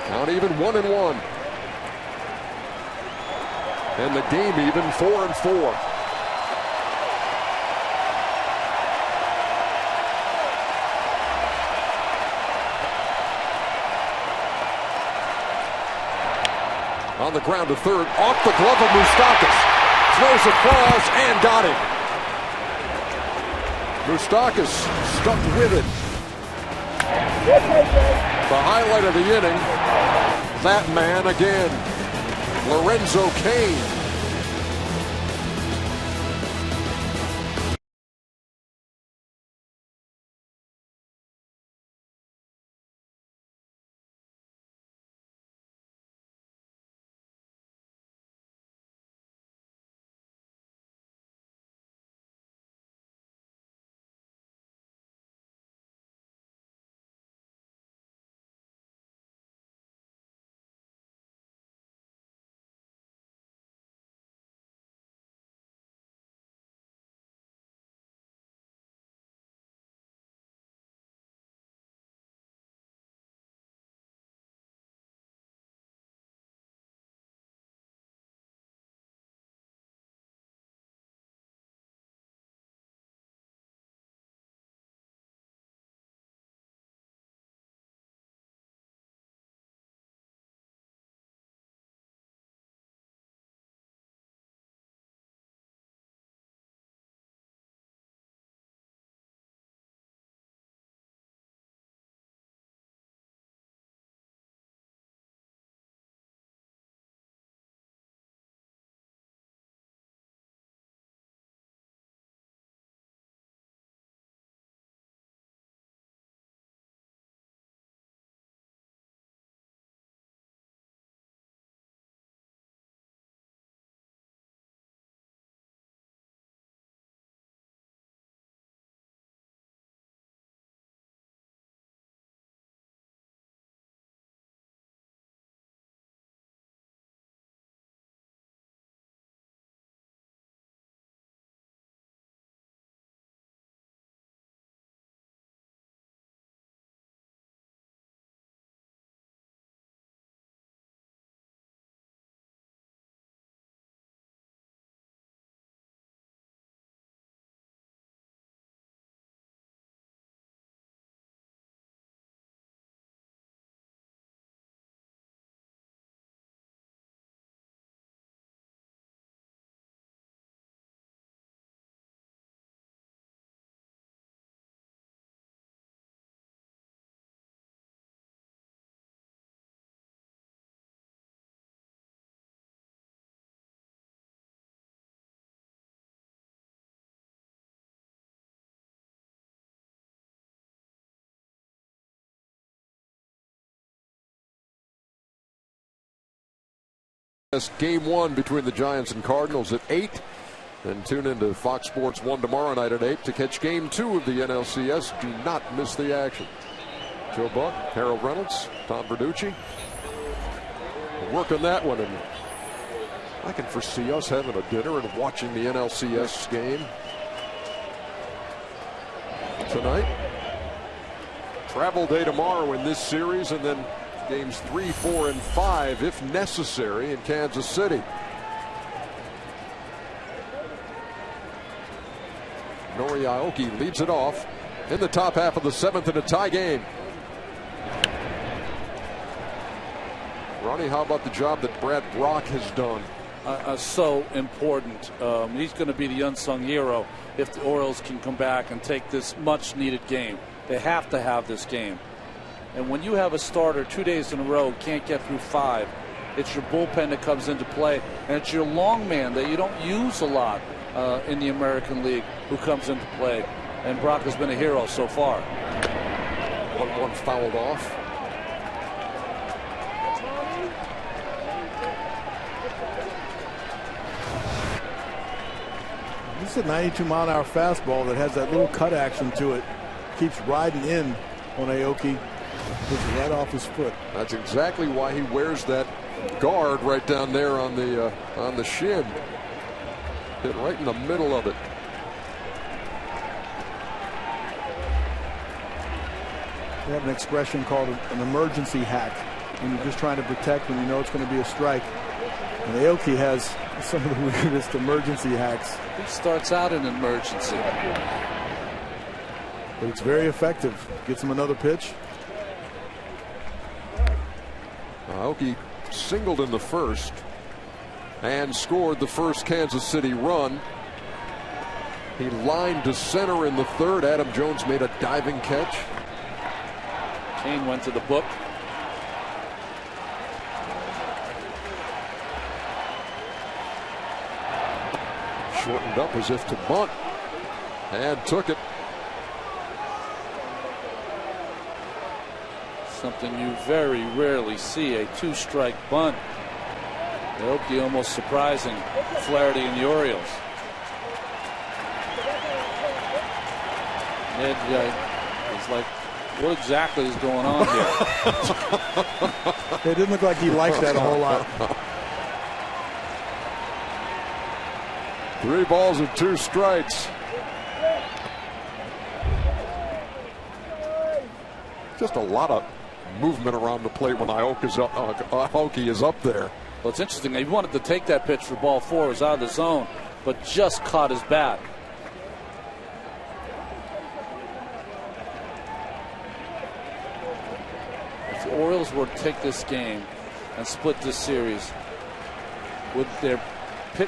Count even 1-1. And the game even 4-4. On the ground to third, off the glove of Moustakas. Throws across and got him. Moustakas stuck with it. The highlight of the inning, that man again, Lorenzo Cain. Game 1 between the Giants and Cardinals at 8. And tune into Fox Sports 1 tomorrow night at 8 to catch Game 2 of the NLCS. Do not miss the action. Joe Buck, Harold Reynolds, Tom Verducci. Work on that one. And I can foresee us having a dinner and watching the NLCS game tonight. Travel day tomorrow in this series, and then games 3, 4, and 5, if necessary, in Kansas City. Nori Aoki leads it off in the top half of the 7th in a tie game. Ronnie, how about the job that Brad Brock has done? So important. He's going to be the unsung hero if the Orioles can come back and take this much needed game. They have to have this game. And when you have a starter 2 days in a row, can't get through 5, it's your bullpen that comes into play, and it's your long man that you don't use a lot in the American League who comes into play. And Brock has been a hero so far. 1-1 fouled off. This is a 92-mile-an-hour fastball that has that little cut action to it. Keeps riding in on Aoki. Puts it right off his foot. That's exactly why he wears that guard right down there on the shin. Hit right in the middle of it. They have an expression called an emergency hack, when you're just trying to protect when you know it's going to be a strike. And Aoki has some of the weirdest emergency hacks. He starts out in an emergency. But it's very effective. Gets him another pitch. Aoki singled in the first and scored the first Kansas City run. He lined to center in the third. Adam Jones made a diving catch. Kane went to the book. Shortened up as if to bunt and took it. Something you very rarely see, a 2-strike bunt. Aoki almost surprising Flaherty and the Orioles. Ned is like, what exactly is going on here? It didn't look like he liked that a whole lot. 3 balls and 2 strikes. Just a lot of movement around the plate when Aoki is up there. Well, it's interesting. He wanted to take that pitch for ball 4. It was out of the zone, but just caught his bat. If the Orioles were to take this game and split this series with their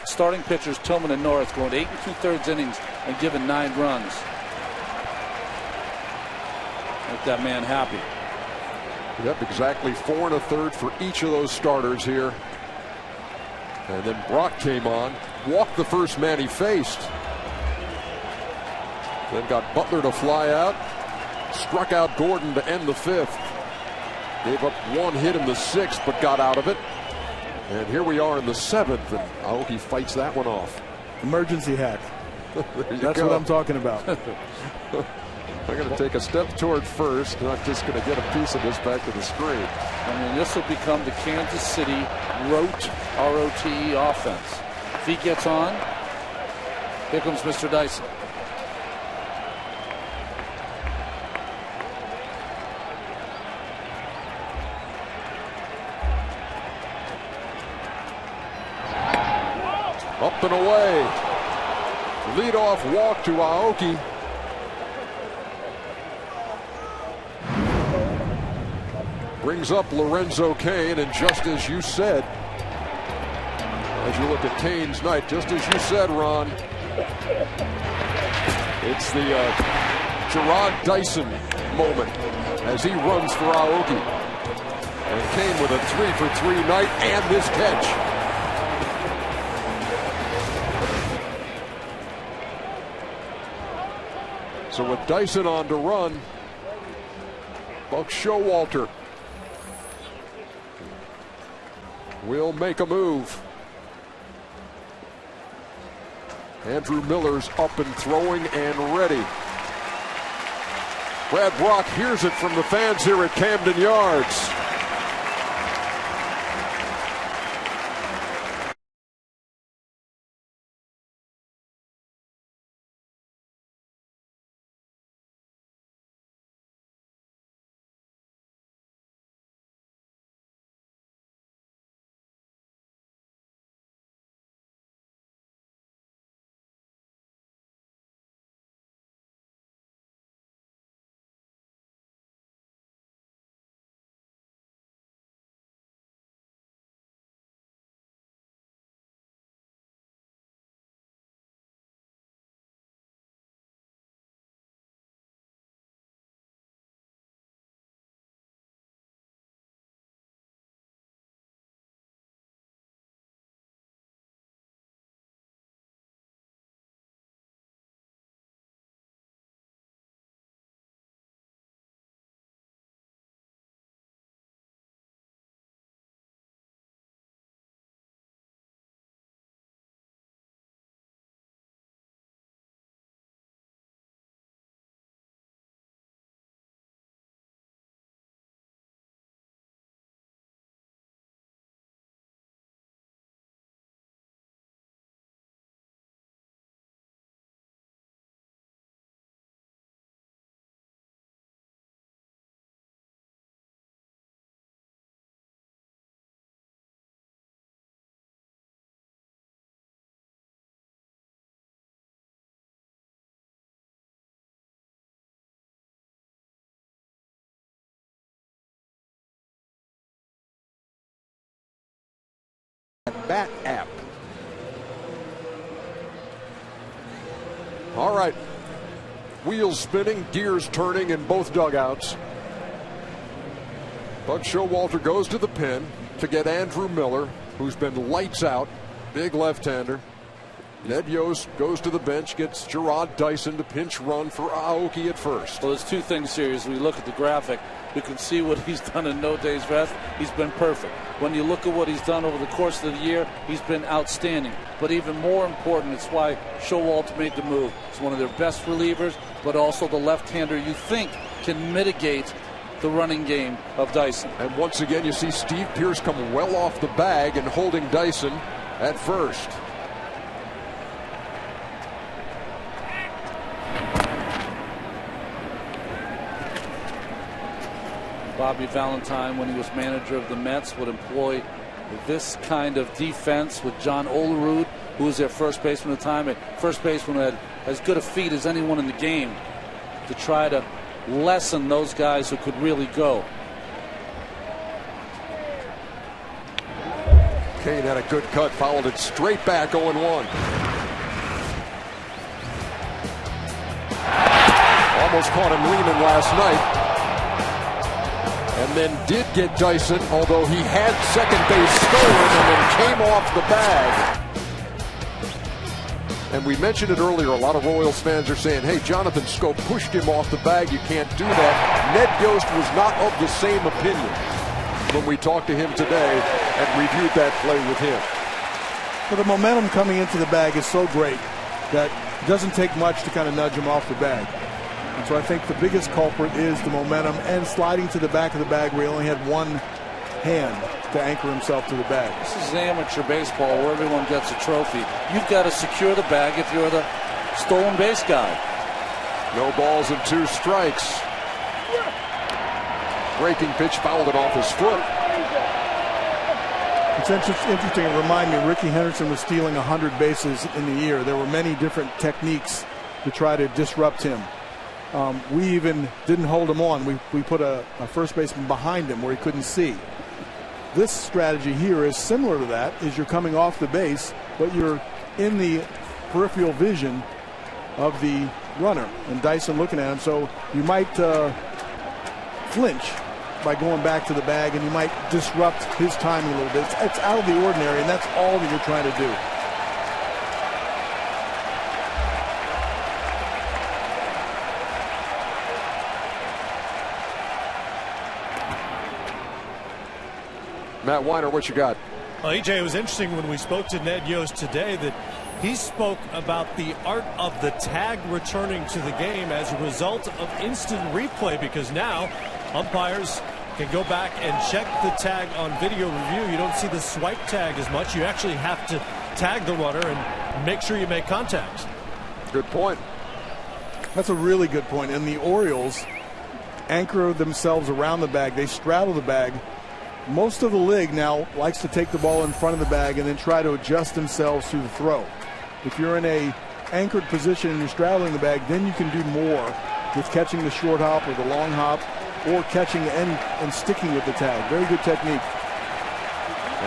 starting pitchers Tillman and Norris going 8 2/3 innings and giving 9 runs, make that man happy. Yep, exactly 4 1/3 for each of those starters here. And then Brock came on, walked the first man he faced. Then got Butler to fly out, struck out Gordon to end the 5th. Gave up 1 hit in the 6th, but got out of it. And here we are in the 7th, and Aoki fights that one off. Emergency hack. That's what I'm talking about. I'm going to take a step toward first, and I'm just going to get a piece of this back to the screen. I mean, this will become the Kansas City rote, R-O-T-E offense. If he gets on, here comes Mr. Dyson. Up and away. Leadoff walk to Aoki. Brings up Lorenzo Cain, and just as you said, as you look at Cain's night, just as you said, Ron, it's the Gerard Dyson moment as he runs for Aoki. And Cain with a 3-for-3 night and this catch. So with Dyson on to run, Buck Showalter will make a move. Andrew Miller's up and throwing and ready. Brad Brock hears it from the fans here at Camden Yards. Bat app. All right. Wheels spinning, gears turning in both dugouts. Buck Showalter goes to the pen to get Andrew Miller, who's been lights out, big left-hander. Ned Yost goes to the bench, gets Gerard Dyson to pinch run for Aoki at first. Well, there's two things here. As we look at the graphic, you can see what he's done in no days rest. He's been perfect. When you look at what he's done over the course of the year, he's been outstanding. But even more important, it's why Showalter made the move. He's one of their best relievers, but also the left-hander you think can mitigate the running game of Dyson. And once again, you see Steve Pearce come well off the bag and holding Dyson at first. Bobby Valentine, when he was manager of the Mets, would employ this kind of defense with John Olerud, who was their first baseman at the time. A first baseman who had as good a feet as anyone in the game to try to lessen those guys who could really go. Kane had a good cut, fouled it straight back 0-1. Almost caught him leaning last night. And then did get Dyson, although he had second base stolen and then came off the bag. And we mentioned it earlier, a lot of Royals fans are saying, hey, Jonathan Scope pushed him off the bag, you can't do that. Ned Yost was not of the same opinion when we talked to him today and reviewed that play with him. But the momentum coming into the bag is so great that it doesn't take much to kind of nudge him off the bag. And so I think the biggest culprit is the momentum and sliding to the back of the bag where he only had one hand to anchor himself to the bag. This is amateur baseball where everyone gets a trophy. You've got to secure the bag if you're the stolen base guy. No balls and 2 strikes. Breaking pitch, fouled it off his foot. It's interesting. It reminded me, Ricky Henderson was stealing 100 bases in the year. There were many different techniques to try to disrupt him. We even didn't hold him on. We put a first baseman behind him where he couldn't see. This strategy here is similar to that, is you're coming off the base, but you're in the peripheral vision of the runner, and Dyson looking at him. So you might flinch by going back to the bag, and you might disrupt his timing a little bit. It's out of the ordinary, and that's all that you're trying to do. Matt Weiner, what you got? Well, EJ, it was interesting when we spoke to Ned Yost today that he spoke about the art of the tag returning to the game as a result of instant replay, because now umpires can go back and check the tag on video review. You don't see the swipe tag as much. You actually have to tag the runner and make sure you make contact. Good point. That's a really good point. And the Orioles anchor themselves around the bag. They straddle the bag. Most of the league now likes to take the ball in front of the bag and then try to adjust themselves to the throw. If you're in a anchored position and you're straddling the bag, then you can do more with catching the short hop or the long hop, or catching and sticking with the tag. Very good technique.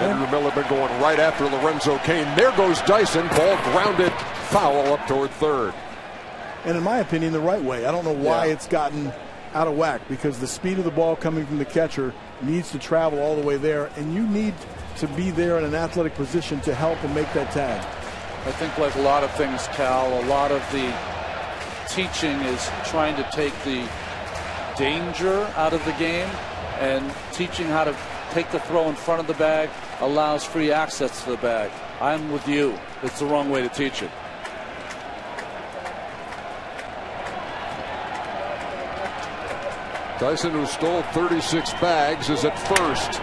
Andrew Miller been going right after Lorenzo Cain. There goes Dyson. Ball grounded, foul up toward third. And in my opinion, the right way. I don't know why it's gotten out of whack, because the speed of the ball coming from the catcher needs to travel all the way there, and you need to be there in an athletic position to help and make that tag. I think, like a lot of things, Cal, a lot of the teaching is trying to take the danger out of the game, and teaching how to take the throw in front of the bag allows free access to the bag. I'm with you. It's the wrong way to teach it. Dyson, who stole 36 bags, is at first.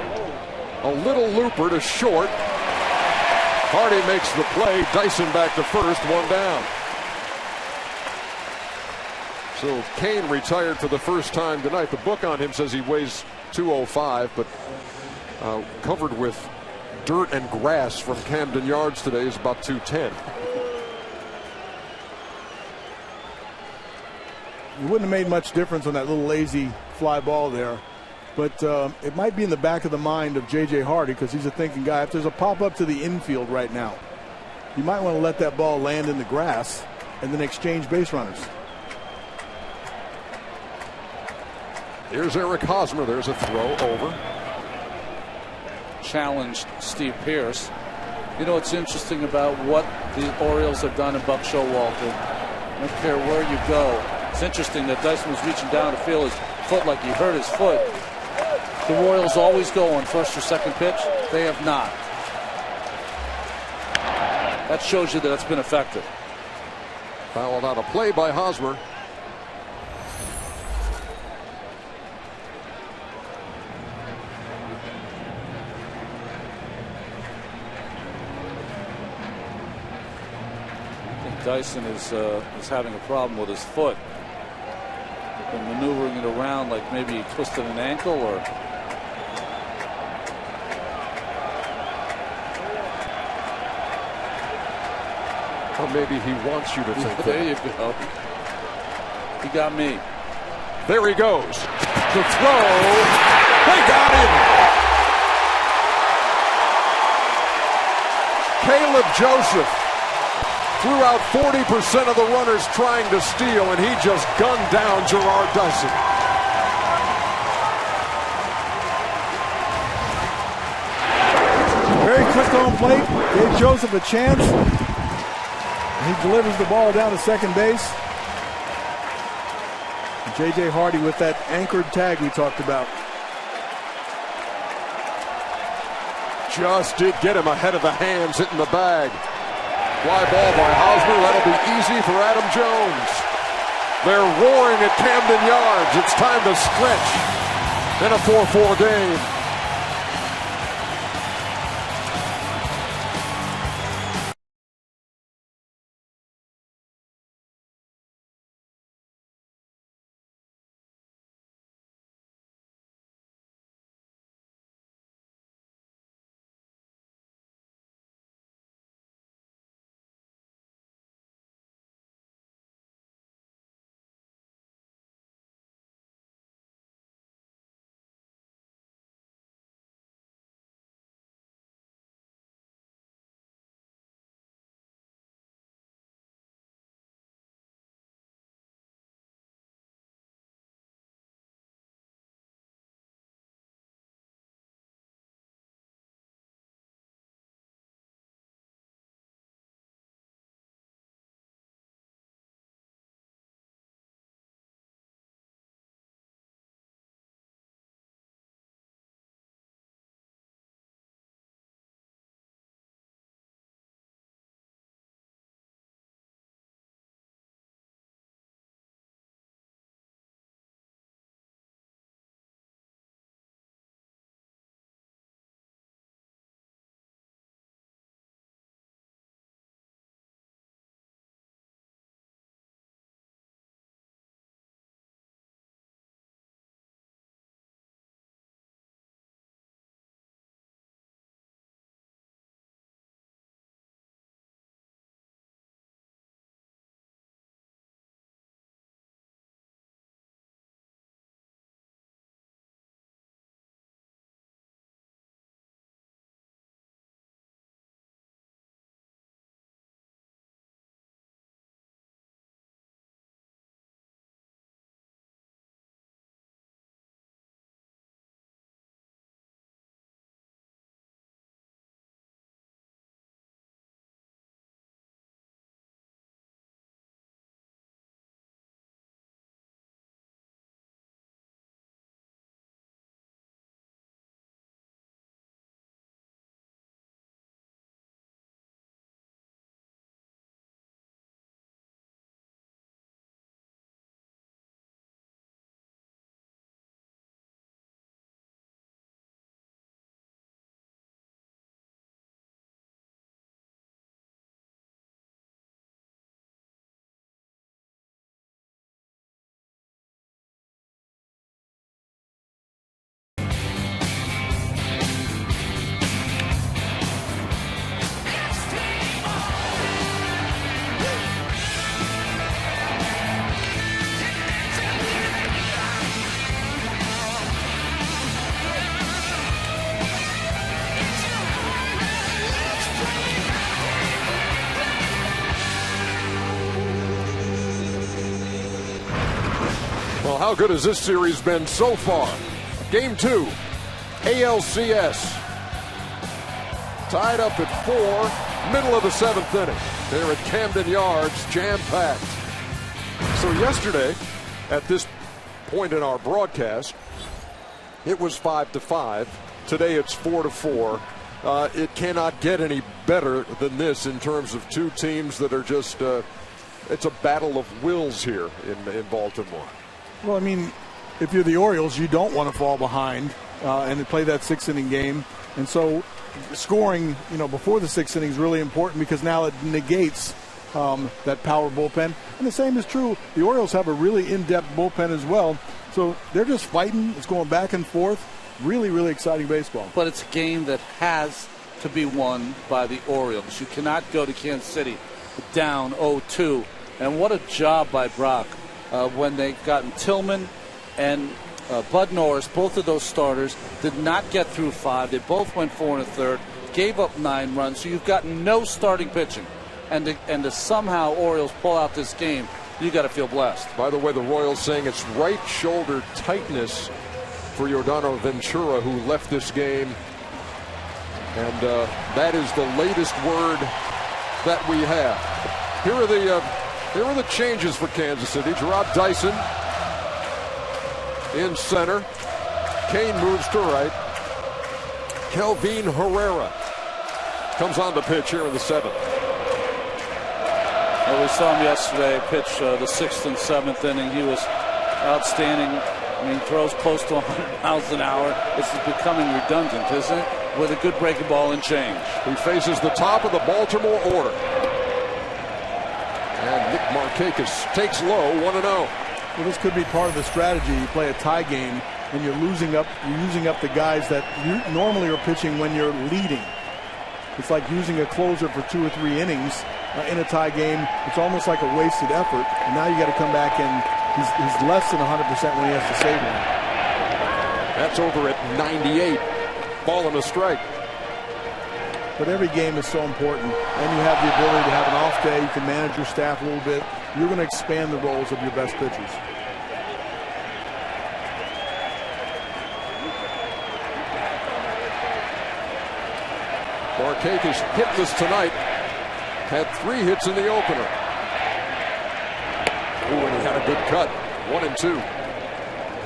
A little looper to short. Hardy makes the play. Dyson back to first, one down. So Cain retired for the first time tonight. The book on him says he weighs 205, but covered with dirt and grass from Camden Yards today is about 210. It wouldn't have made much difference on that little lazy fly ball there, but it might be in the back of the mind of J.J. Hardy, because he's a thinking guy. If there's a pop-up to the infield right now, you might want to let that ball land in the grass and then exchange base runners. Here's Eric Hosmer. There's a throw over. Challenged Steve Pearce. You know what's interesting about what the Orioles have done in Buck Showalter? I don't care where you go. It's interesting that Dyson was reaching down to feel his foot like he hurt his foot. The Royals always go on first or second pitch. They have not. That shows you that it's been effective. Fouled out a play by Hosmer. Dyson is having a problem with his foot. Been maneuvering it around like maybe he twisted an ankle, or maybe he wants you to think that. There you go. He got me. There he goes. The throw. They got him. Caleb Joseph threw out 40% of the runners trying to steal, and he just gunned down Gerard Dyson. Very quick home plate. Gave Joseph a chance. And he delivers the ball down to second base. J.J. Hardy with that anchored tag we talked about. Just did get him ahead of the hands, hitting the bag. Fly ball by Hosmer. That'll be easy for Adam Jones. They're roaring at Camden Yards. It's time to stretch in a 4-4 game. how good has this series been so far? Game 2, ALCS. Tied up at 4, middle of the 7th inning. They're at Camden Yards, jam-packed. So yesterday, at this point in our broadcast, it was 5-5. Today it's 4-4. It cannot get any better than this in terms of two teams that are just, it's a battle of wills here in Baltimore. Well, I mean, if you're the Orioles, you don't want to fall behind and play that 6-inning game. And so scoring, before the 6th inning is really important because now it negates that power bullpen. And the same is true. The Orioles have a really in-depth bullpen as well. So they're just fighting. It's going back and forth. Really, really exciting baseball. But it's a game that has to be won by the Orioles. You cannot go to Kansas City down 0-2. And what a job by Brock when they gotten Tillman and Bud Norris. Both of those starters did not get through 5. They both went 4 1/3, gave up 9 runs. So you've got no starting pitching. And to somehow Orioles pull out this game, you got to feel blessed. By the way, the Royals saying it's right shoulder tightness for Yordano Ventura, who left this game. And that is the latest word that we have. Here are the changes for Kansas City. Gerard Dyson in center. Kane moves to right. Kelvin Herrera comes on the pitch here in the 7th. Well, we saw him yesterday pitch the 6th and 7th inning. He was outstanding. I mean, throws close to 100 miles an hour. This is becoming redundant, isn't it? With a good breaking ball and change. He faces the top of the Baltimore order. And Nick Markakis takes low, 1-0. Well, this could be part of the strategy. You play a tie game, and you're using up the guys that you normally are pitching when you're leading. It's like using a closer for 2 or 3 innings in a tie game. It's almost like a wasted effort. And now you got to come back and he's less than 100% when he has to save one. That's over at 98. Ball and a strike. But every game is so important. And you have the ability to have an off day. You can manage your staff a little bit. You're going to expand the roles of your best pitchers. Markakis hitless tonight. Had 3 hits in the opener. Ooh, and he had a good cut. 1-2.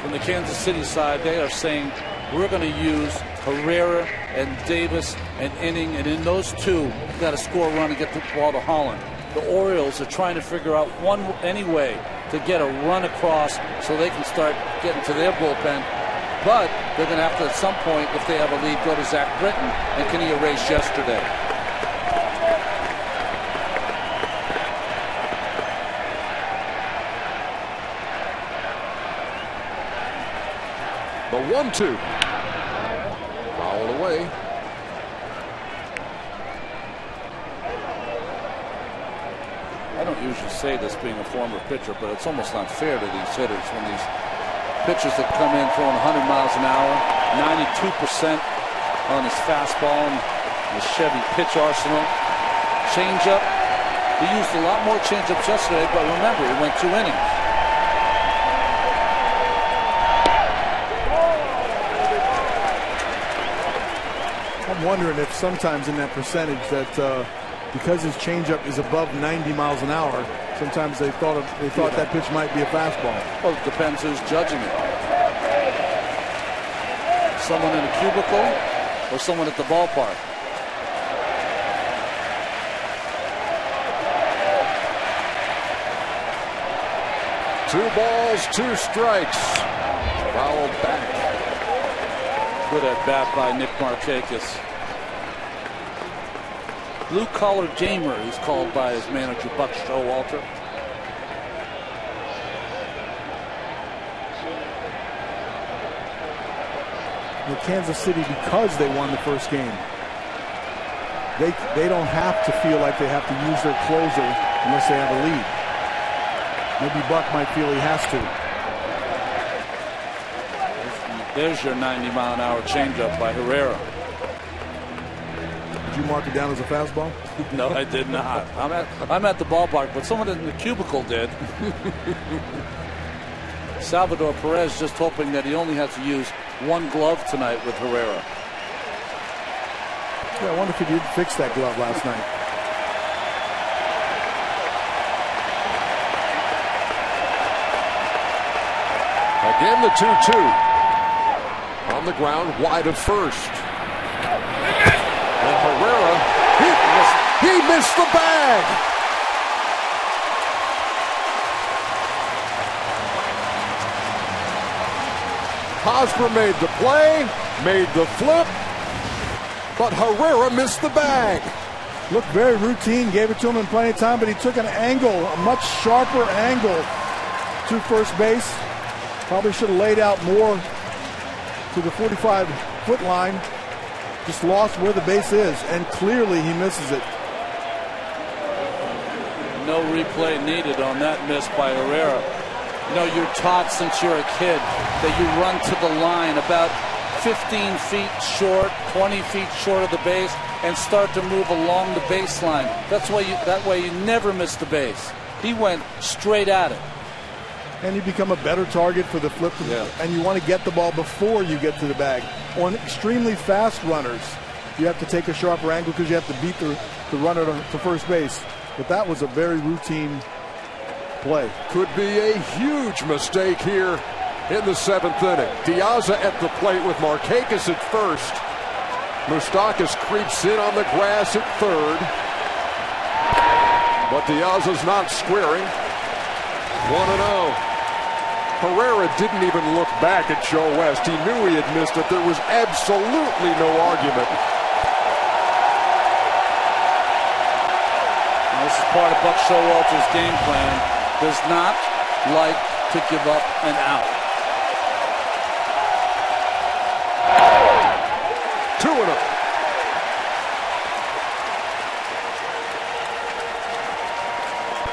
From the Kansas City side, they are saying we're going to use Herrera and Davis and Inning, and in those two, you got to score a run and get the ball to Holland. The Orioles are trying to figure out any way to get a run across so they can start getting to their bullpen. But they're going to have to, at some point, if they have a lead, go to Zach Britton. And can he erase yesterday? The 1-2. Foul away. I don't usually say this being a former pitcher, but it's almost not fair to these hitters when these pitchers that come in throwing 100 miles an hour, 92% on his fastball and the Chevy pitch arsenal. Changeup. He used a lot more changeups yesterday, but remember, he went 2 innings. I'm wondering if sometimes in that percentage that because his changeup is above 90 miles an hour, sometimes they thought that pitch might be a fastball. Well, it depends who's judging it. Someone in a cubicle or someone at the ballpark. Two balls, 2 strikes. Fouled back. Good at bat by Nick Markakis. Blue-collar gamer, he's called by his manager, Buck Showalter. With Kansas City, because they won the first game, they don't have to feel like they have to use their closer unless they have a lead. Maybe Buck might feel he has to. There's your 90-mile-an-hour changeup by Herrera. Did you mark it down as a fastball? No, I did not. I'm at the ballpark, but someone in the cubicle did. Salvador Perez just hoping that he only has to use one glove tonight with Herrera. Yeah, I wonder if he did fix that glove last night. Again, the 2-2. On the ground, wide of first. And Herrera, he missed the bag. Hosmer made the play, made the flip, but Herrera missed the bag. Looked very routine, gave it to him in plenty of time, but he took an angle, a much sharper angle to first base. Probably should have laid out more to the 45-foot line. Just lost where the base is, and clearly he misses it. No replay needed on that miss by Herrera. You know, you're taught since you're a kid that you run to the line about 15 feet short, 20 feet short of the base, and start to move along the baseline. That way you never miss the base. He went straight at it. And you become a better target for the flip, and you want to get the ball before you get to the bag. On extremely fast runners, you have to take a sharper angle because you have to beat the runner to first base. But that was a very routine play. Could be a huge mistake here in the 7th inning. Diaz at the plate with Markakis at first. Moustakas creeps in on the grass at third. But Diaz is not squaring. 1-0. Herrera didn't even look back at Joe West. He knew he had missed it. There was absolutely no argument. And this is part of Buck Showalter's game plan. Does not like to give up an out. 2-0.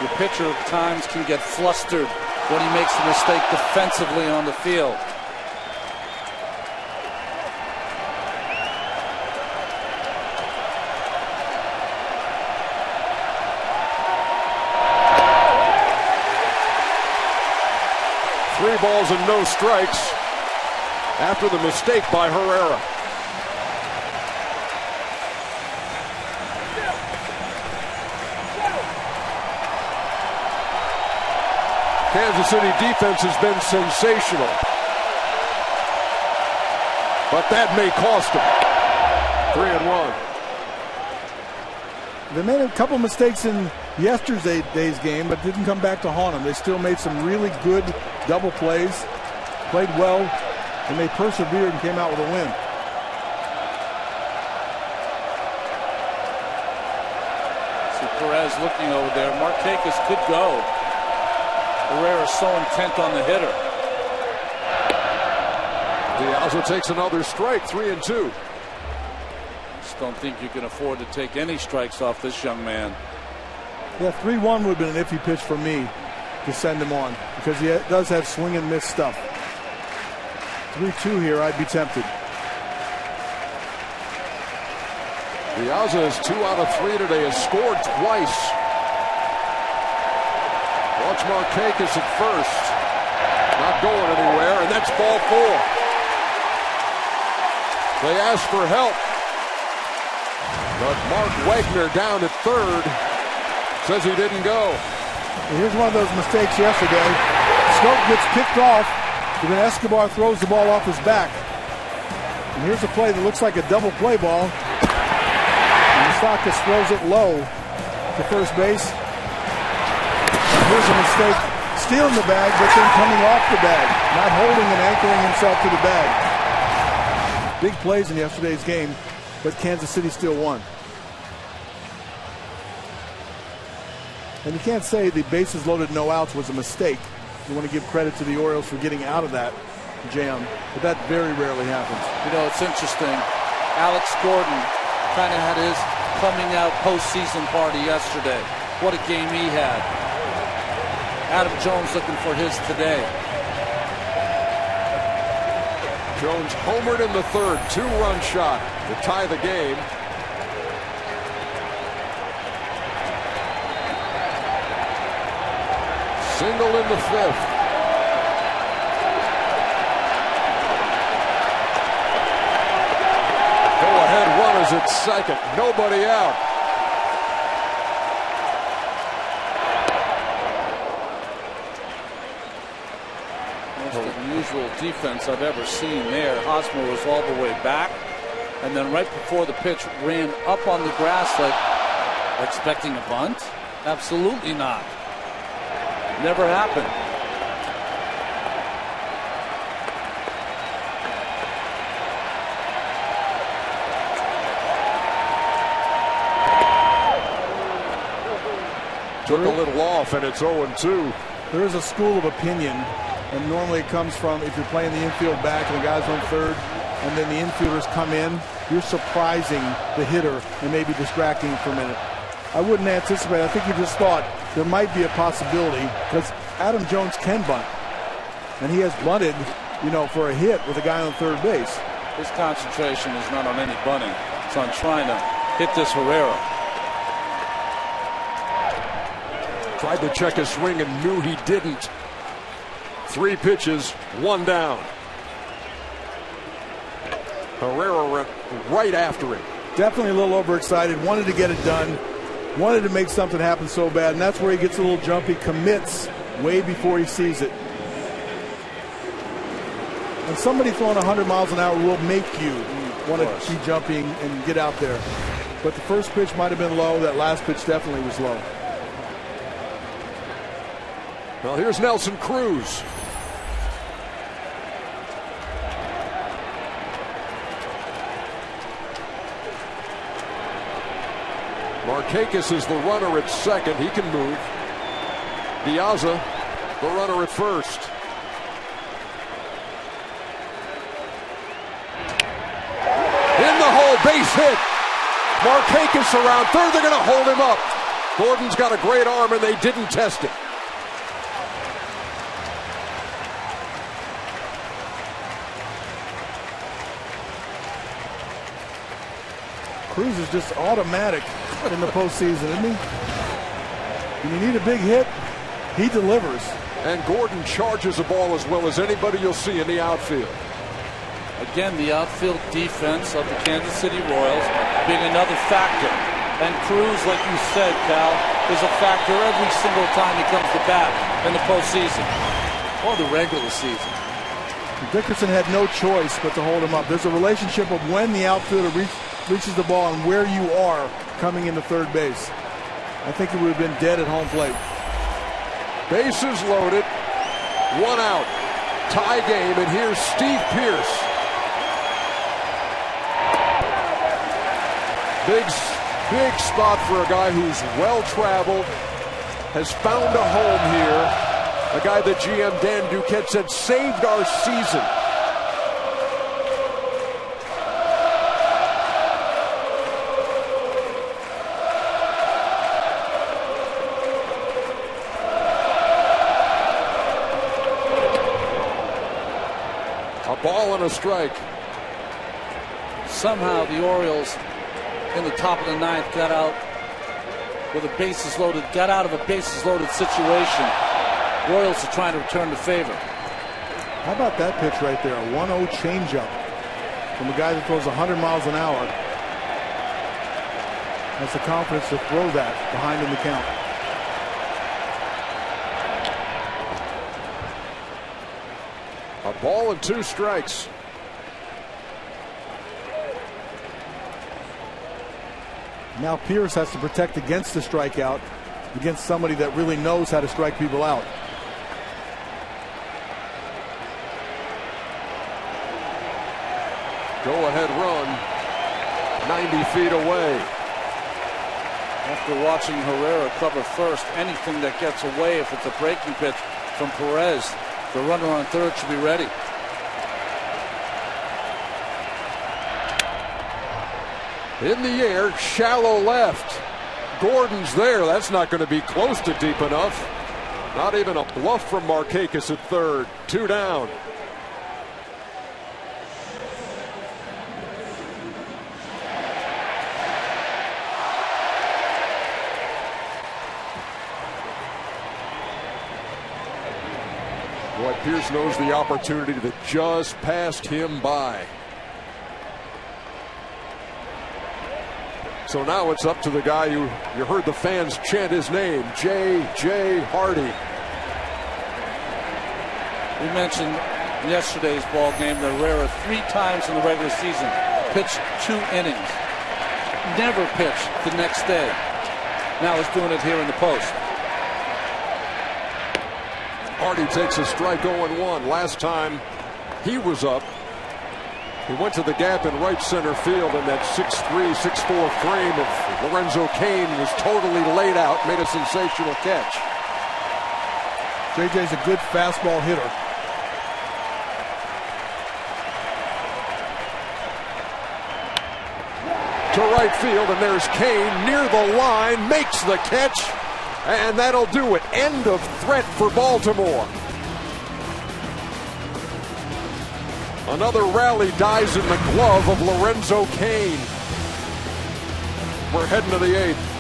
The pitcher at times can get flustered when he makes a mistake defensively on the field. Three balls and no strikes after the mistake by Herrera. Kansas City defense has been sensational. But that may cost them. 3-1. They made a couple mistakes in yesterday's game, but didn't come back to haunt them. They still made some really good double plays, played well, and they persevered and came out with a win. See Perez looking over there. Markakis could go. Herrera's so intent on the hitter. Diaz takes another strike, 3-2. Just don't think you can afford to take any strikes off this young man. Yeah, 3-1 would have been an iffy pitch for me to send him on because he does have swing and miss stuff. 3-2 here, I'd be tempted. Diaz is 2 out of 3 today, has scored twice. Watch Markakis at first. Not going anywhere, and that's ball 4. They asked for help. But Mark Wagner down at third says he didn't go. Here's one of those mistakes yesterday. Stoke gets kicked off, but then Escobar throws the ball off his back. And here's a play that looks like a double play ball. And Moustakas throws it low to first base. Here's a mistake, stealing the bag, but then coming off the bag, not holding and anchoring himself to the bag. Big plays in yesterday's game, but Kansas City still won. And you can't say the bases loaded, no outs was a mistake. You want to give credit to the Orioles for getting out of that jam, but that very rarely happens. You know, it's interesting. Alex Gordon kind of had his coming out postseason party yesterday. What a game he had. Adam Jones looking for his today. Jones homered in the third, 2-run shot to tie the game. Single in the 5th. at second. Nobody out. Most unusual defense I've ever seen there. Hosmer was all the way back, and then right before the pitch ran up on the grass like expecting a bunt. Absolutely not. Never happened. Took a little off, and it's 0-2. There is a school of opinion, and normally it comes from if you're playing the infield back and the guy's on third, and then the infielders come in, you're surprising the hitter and maybe distracting him for a minute. I wouldn't anticipate. I think he just thought there might be a possibility because Adam Jones can bunt, and he has bunted, for a hit with a guy on third base. His concentration is not on any bunting. It's on trying to hit this Herrera. Tried to check his swing and knew he didn't. 3 pitches, 1 down. Herrera went right after him. Definitely a little overexcited. Wanted to get it done. Wanted to make something happen so bad, and that's where he gets a little jumpy, commits way before he sees it. And somebody throwing 100 miles an hour will make you want to be jumping and get out there. But the first pitch might have been low. That last pitch definitely was low. Well, here's Nelson Cruz. Markakis is the runner at second. He can move. Piazza, the runner at first. In the hole, base hit. Markakis around third. They're going to hold him up. Gordon's got a great arm, and they didn't test it. Cruz is just automatic in the postseason, isn't he? When you need a big hit, he delivers. And Gordon charges the ball as well as anybody you'll see in the outfield. Again, the outfield defense of the Kansas City Royals being another factor. And Cruz, like you said, Cal, is a factor every single time he comes to bat in the postseason or the regular season. Dickerson had no choice but to hold him up. There's a relationship of when the outfielder reaches the ball and where you are coming into third base. I think he would have been dead at home plate. Bases loaded, 1 out, tie game, and here's Steve Pearce. Big spot for a guy who's well-traveled, has found a home here. A guy that GM Dan Duquette said saved our season. A ball and a strike. Somehow the Orioles in the top of the ninth got out with a bases loaded, got out of a bases loaded situation. Royals are trying to return the favor. How about that pitch right there? A 1-0 changeup from a guy that throws 100 miles an hour. Has the confidence to throw that behind in the count. A ball and 2 strikes. Now Pierce has to protect against the strikeout against somebody that really knows how to strike people out. Go-ahead run, 90 feet away. After watching Herrera cover first, anything that gets away, if it's a breaking pitch from Perez, the runner on third should be ready. In the air, shallow left. Gordon's there. That's not going to be close to deep enough. Not even a bluff from Markakis at third. 2 down. Boy, Pierce knows the opportunity that just passed him by. So now it's up to the guy you heard the fans chant his name, J.J. Hardy. We mentioned yesterday's ball game that Herrera 3 times in the regular season pitched 2 innings. Never pitched the next day. Now he's doing it here in the post. Hardy takes a strike 0-1. Last time he was up, he went to the gap in right center field, and that 6'3", 6'4" frame of Lorenzo Cain was totally laid out, made a sensational catch. JJ's a good fastball hitter. To right field, and there's Cain near the line, makes the catch, and that'll do it. End of threat for Baltimore. Another rally dies in the glove of Lorenzo Cain. We're heading to the 8th.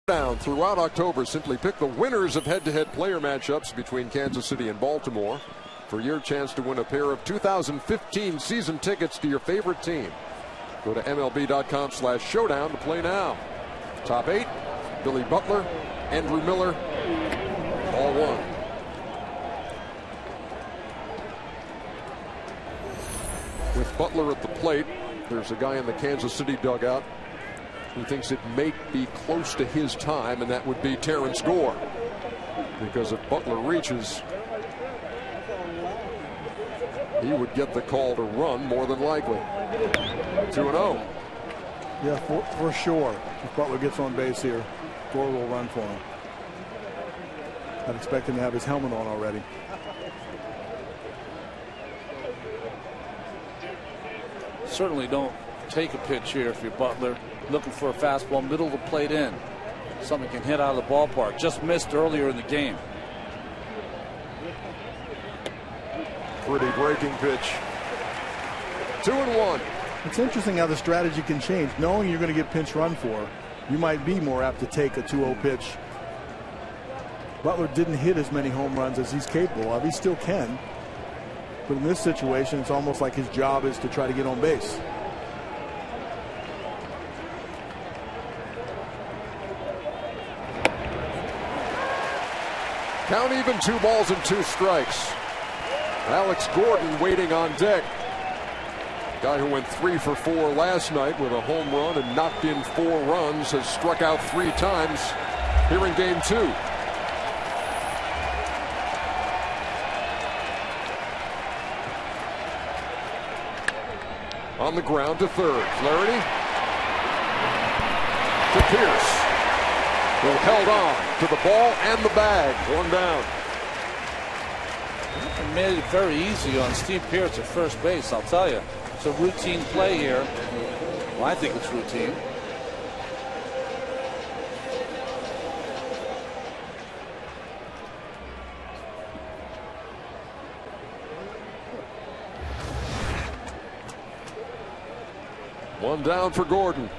Down throughout October. Simply pick the winners of head-to-head player matchups between Kansas City and Baltimore for your chance to win a pair of 2015 season tickets to your favorite team. Go to MLB.com/showdown to play now. Top 8, Billy Butler, Andrew Miller, all won. With Butler at the plate, there's a guy in the Kansas City dugout who thinks it may be close to his time, and that would be Terrence Gore. Because if Butler reaches, he would get the call to run more than likely. 2-0. Yeah, for sure. If Butler gets on base here, Gore will run for him. I'd expect him to have his helmet on already. Certainly don't take a pitch here if you're Butler. Looking for a fastball middle of the plate in. Something can hit out of the ballpark. Just missed earlier in the game. Pretty breaking pitch. 2-1. It's interesting how the strategy can change. Knowing you're going to get pinch run for, you might be more apt to take a 2-0 pitch. Butler didn't hit as many home runs as he's capable of. He still can. But in this situation, it's almost like his job is to try to get on base. Count even, 2 balls and 2 strikes. Alex Gordon waiting on deck. Guy who went 3 for 4 last night with a home run and knocked in 4 runs has struck out 3 times here in game 2. On the ground to third. Flaherty to Pierce, who held on to the ball and the bag. 1 down. It made it very easy on Steve Pierce at first base, I'll tell you. It's a routine play here. Well, I think it's routine. One down for Gordon.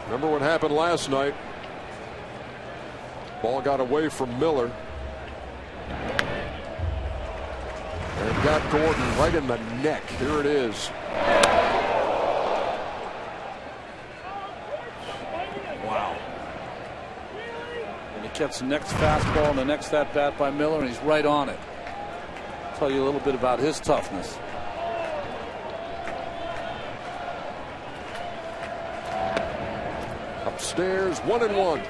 Remember what happened last night? Ball got away from Miller. And got Gordon right in the neck. Here it is. Wow. And he gets the next fastball and the next at bat by Miller, and he's right on it. I'll tell you a little bit about his toughness. Upstairs, 1-1.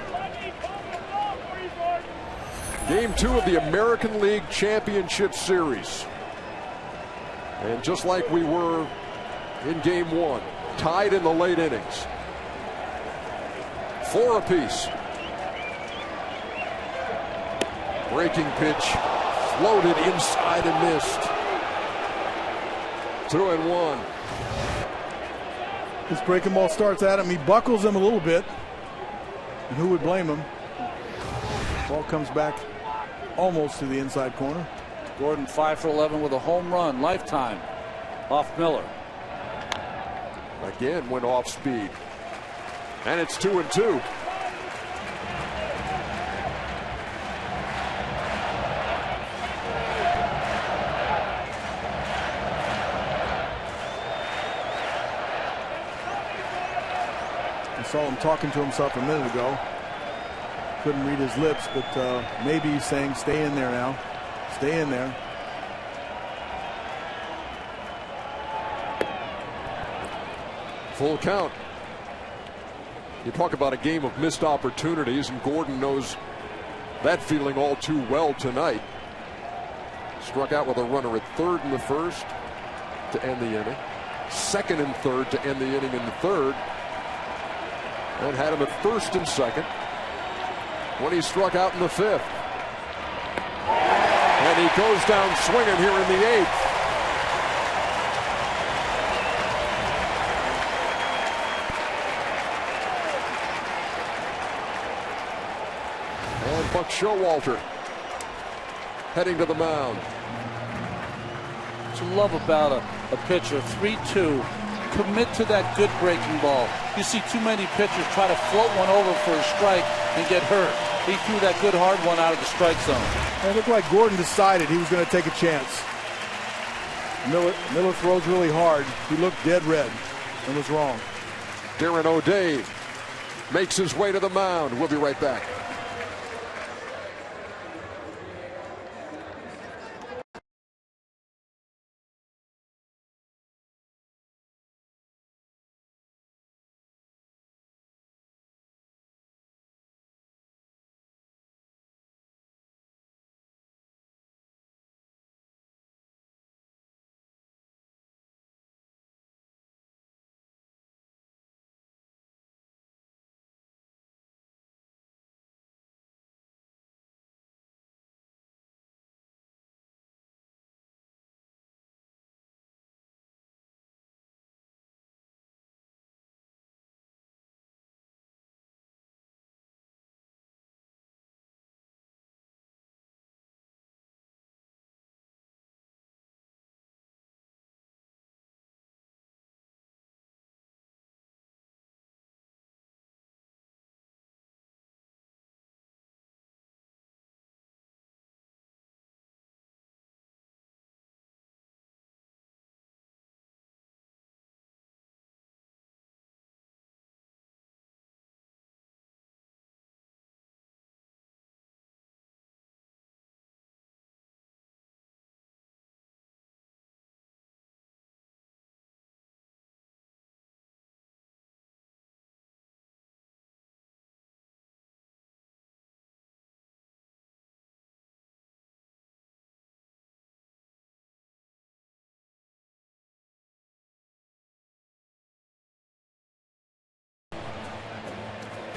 Game 2 of the American League Championship Series. And just like we were in game 1, tied in the late innings. 4 apiece. Breaking pitch, floated inside and missed. 2-1. This breaking ball starts at him. He buckles him a little bit. And who would blame him? Ball comes back almost to the inside corner. Gordon 5 for 11 with a home run, lifetime, off Miller. Again went off speed. And it's 2-2. I saw him talking to himself a minute ago. Couldn't read his lips, but maybe he's saying, stay in there now. Stay in there. Full count. You talk about a game of missed opportunities, and Gordon knows that feeling all too well tonight. Struck out with a runner at third in the first to end the inning. Second and third to end the inning in the third. And had him at first and second when he struck out in the fifth. And he goes down swinging here in the eighth. And Buck Showalter heading to the mound. What you love about a pitcher, 3-2, commit to that good breaking ball. You see too many pitchers try to float one over for a strike and get hurt. He threw that good hard one out of the strike zone. It looked like Gordon decided he was going to take a chance. Miller throws really hard. He looked dead red and was wrong. Darren O'Day makes his way to the mound. We'll be right back.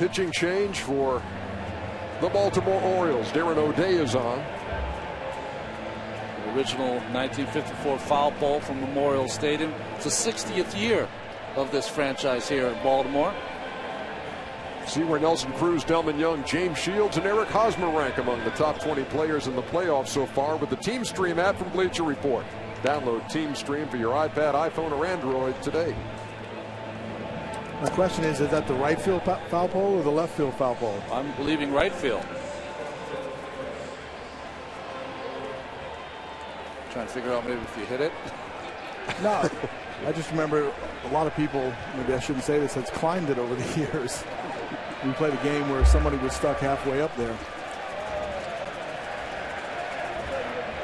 pitching change for the Baltimore Orioles. Darren O'Day is on. The original 1954 foul ball from Memorial Stadium. It's the 60th year of this franchise here in Baltimore. See where Nelson Cruz, Delman Young, James Shields, and Eric Hosmer rank among the top 20 players in the playoffs so far with the Team Stream app from Bleacher Report. Download Team Stream for your iPad, iPhone, or Android today. My question is that the right field foul pole or the left field foul pole? I'm believing right field. Trying to figure out maybe if you hit it. No, I just remember a lot of people, maybe I shouldn't say this, has climbed it over the years. We played a game where somebody was stuck halfway up there.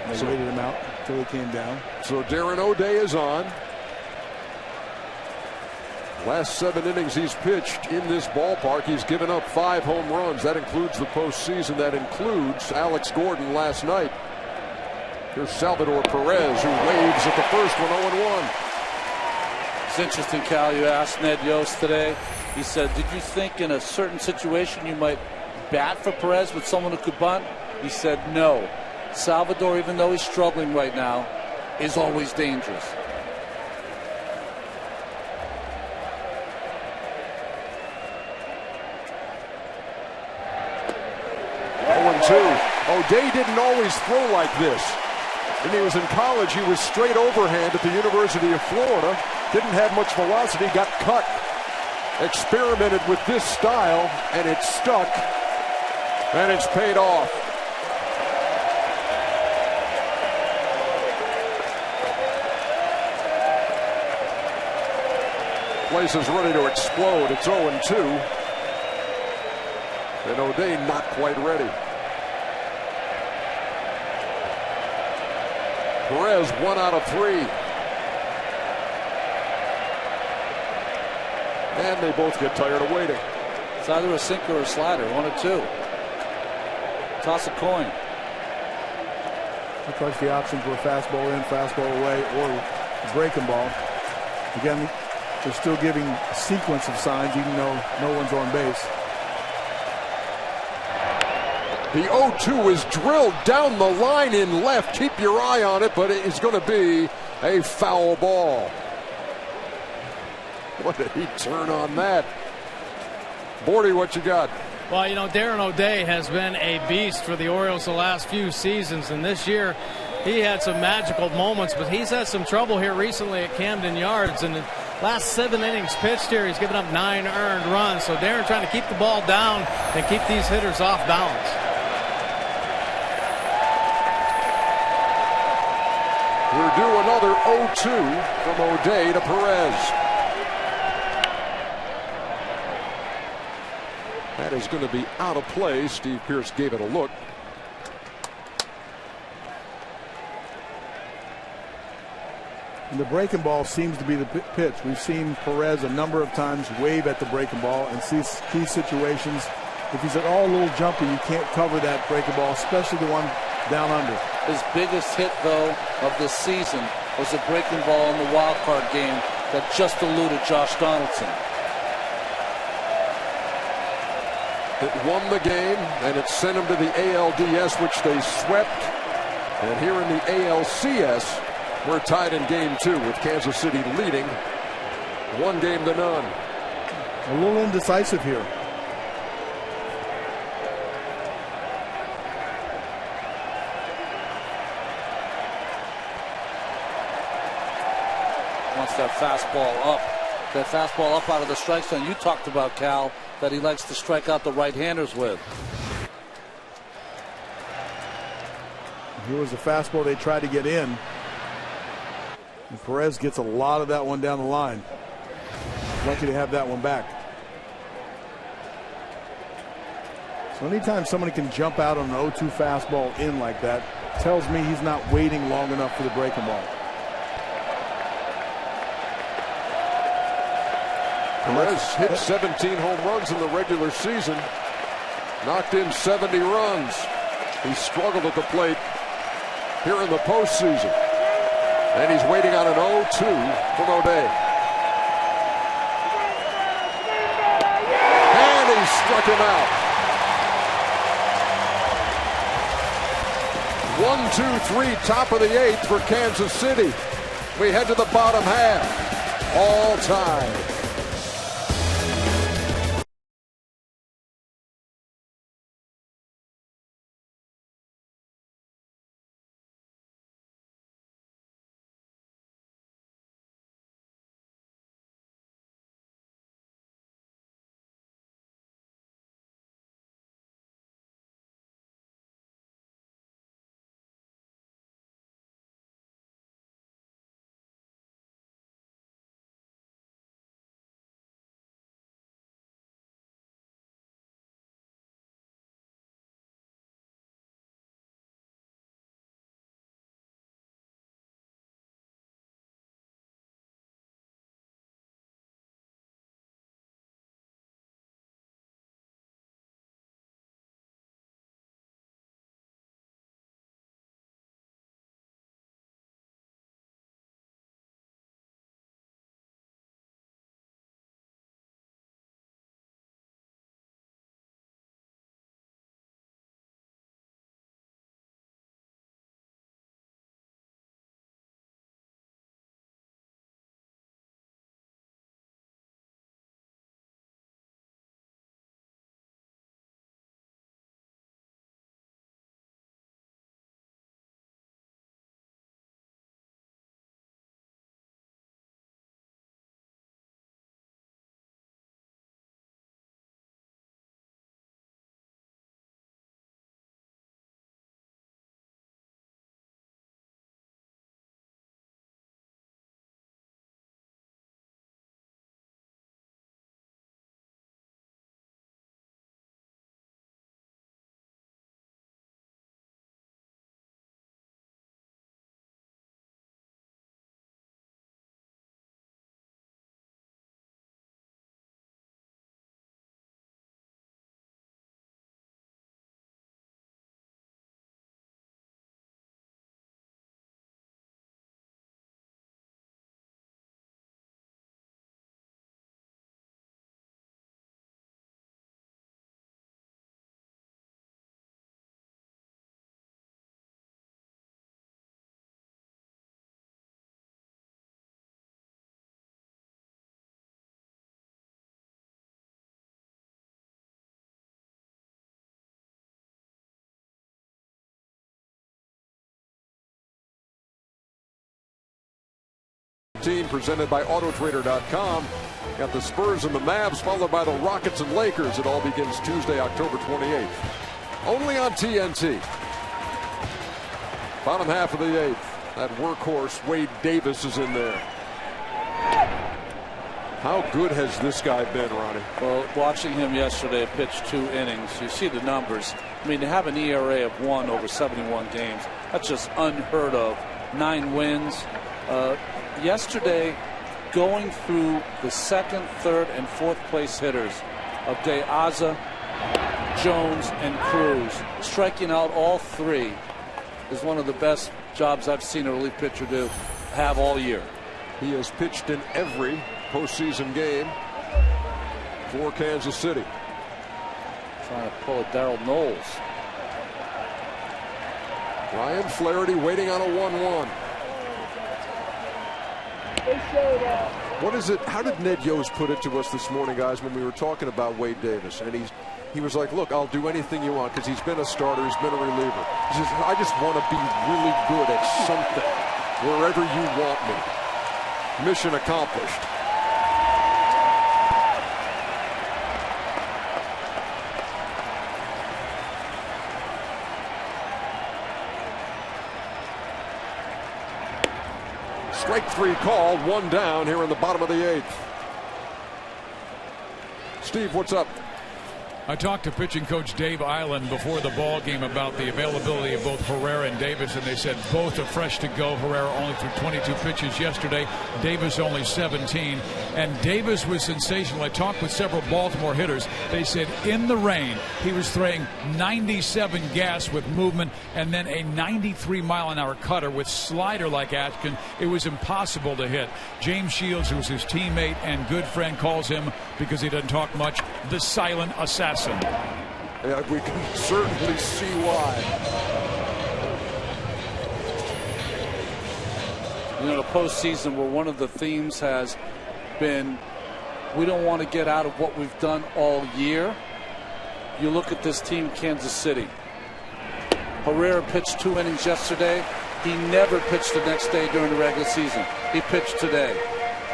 They waited him out until he came down. So Darren O'Day is on. Last 7 innings he's pitched in this ballpark, he's given up 5 home runs. That includes the postseason. That includes Alex Gordon last night. Here's Salvador Perez, who waves at the first one, 0-1. It's interesting, Cal. You asked Ned Yost today. He said, did you think in a certain situation you might bat for Perez with someone who could bunt? He said, no. Salvador, even though he's struggling right now, is always dangerous. O'Day didn't always throw like this. When he was in college, he was straight overhand at the University of Florida. Didn't have much velocity, got cut. Experimented with this style, and it stuck. And it's paid off. Place is ready to explode. It's 0-2. And O'Day not quite ready. Perez 1 out of 3. And they both get tired of waiting. It's either a sinker or a slider, 1 or 2. Toss a coin. Looks like the options were fastball in, fastball away, or a breaking ball. Again, they're still giving a sequence of signs even though no one's on base. The 0-2 is drilled down the line in left. Keep your eye on it, but it is going to be a foul ball. What did he turn on that? Bordy, what you got? Well, you know, Darren O'Day has been a beast for the Orioles the last few seasons, and this year he had some magical moments, but he's had some trouble here recently at Camden Yards. In the last 7 innings pitched here, he's given up 9 earned runs. So Darren trying to keep the ball down and keep these hitters off balance. We're due another 0-2 from O'Day to Perez. That is going to be out of play. Steve Pearce gave it a look. And the breaking ball seems to be the pitch. We've seen Perez a number of times wave at the breaking ball and see key situations. If he's at all a little jumpy, you can't cover that breaking ball, especially the one down under. His biggest hit, though, of this season was a breaking ball in the wild card game that just eluded Josh Donaldson. It won the game, and it sent them to the ALDS, which they swept. And here in the ALCS, we're tied in game 2 with Kansas City leading 1-0. A little indecisive here. Wants that fastball up. That fastball up out of the strike zone. You talked about, Cal, that he likes to strike out the right-handers with. Here was a fastball they tried to get in. And Perez gets a lot of that one down the line. Lucky to have that one back. So anytime somebody can jump out on an 0-2 fastball in like that, tells me he's not waiting long enough for the breaking ball. Perez hit 17 home runs in the regular season. Knocked in 70 runs. He struggled at the plate here in the postseason. And he's waiting on an 0-2 from O'Day. And he struck him out. 1-2-3, top of the 8th for Kansas City. We head to the bottom half. All tied. Presented by Autotrader.com. Got the Spurs and the Mavs, followed by the Rockets and Lakers. It all begins Tuesday, October 28th. Only on TNT. Bottom half of the 8th. That workhorse, Wade Davis, is in there. How good has this guy been, Ronnie? Well, watching him yesterday pitch 2 innings, you see the numbers. I mean, to have an ERA of 1 over 71 games, that's just unheard of. 9 wins. Yesterday, going through the 2nd, 3rd, and 4th place hitters of De Aza, Jones, and Cruz, striking out all 3 is one of the best jobs I've seen a relief pitcher have all year. He has pitched in every postseason game for Kansas City. Trying to pull a Darryl Knowles. Ryan Flaherty waiting on a 1-1. What is it? How did Ned Yost put it to us this morning, guys, when we were talking about Wade Davis? And he was like, look, I'll do anything you want, because he's been a starter, he's been a reliever. He says, I just want to be really good at something, wherever you want me. Mission accomplished. Strike 3 called, 1 down here in the bottom of the 8th. Steve, what's up? I talked to pitching coach Dave Island before the ball game about the availability of both Herrera and Davis, and they said both are fresh to go. Herrera only threw 22 pitches yesterday, Davis only 17, and Davis was sensational. I talked with several Baltimore hitters. They said in the rain he was throwing 97 gas with movement and then a 93-mile-an-hour cutter with slider like Atkin. It was impossible to hit. James Shields, who was his teammate and good friend, calls him, because he doesn't talk much, the silent assassin. Yeah, we can certainly see why. You know, the postseason, where one of the themes has been we don't want to get out of what we've done all year. You look at this team, Kansas City. Herrera pitched 2 innings yesterday. He never pitched the next day during the regular season. He pitched today.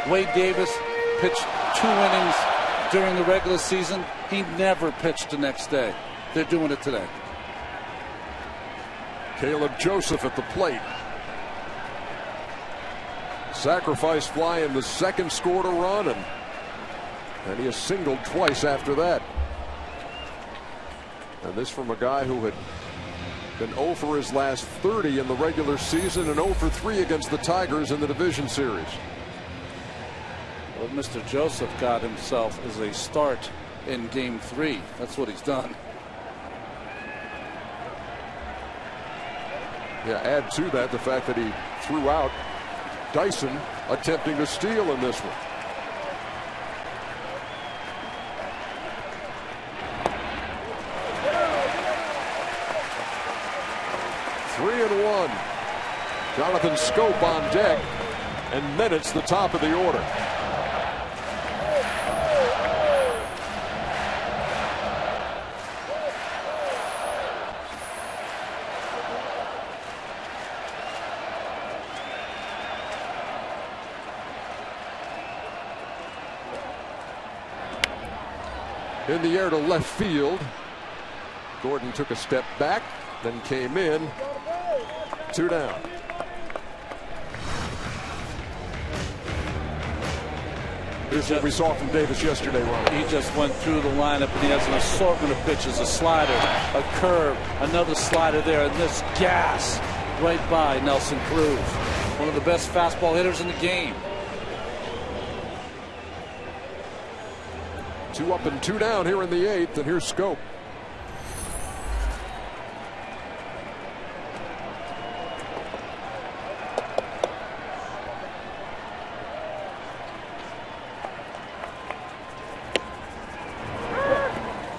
Wade Davis pitched 2 innings during the regular season. He never pitched the next day. They're doing it today. Caleb Joseph at the plate. Sacrifice fly in the second, scored a run, and he has singled twice after that. And this from a guy who had been 0 for his last 30 in the regular season and 0 for 3 against the Tigers in the division series. Well, Mr. Joseph got himself as a start in Game 3. That's what he's done. Yeah, add to that the fact that he threw out Dyson attempting to steal in this one. Three and one. Jonathan Scope on deck, and then it's the top of the order. In the air to left field. Gordon took a step back, then came in. 2 down. Here's what we saw from Davis yesterday, Ron. He just went through the lineup, and he has an assortment of pitches, a slider, a curve, another slider there, and this gas right by Nelson Cruz. One of the best fastball hitters in the game. 2 up and 2 down here in the 8th, and here's Scope.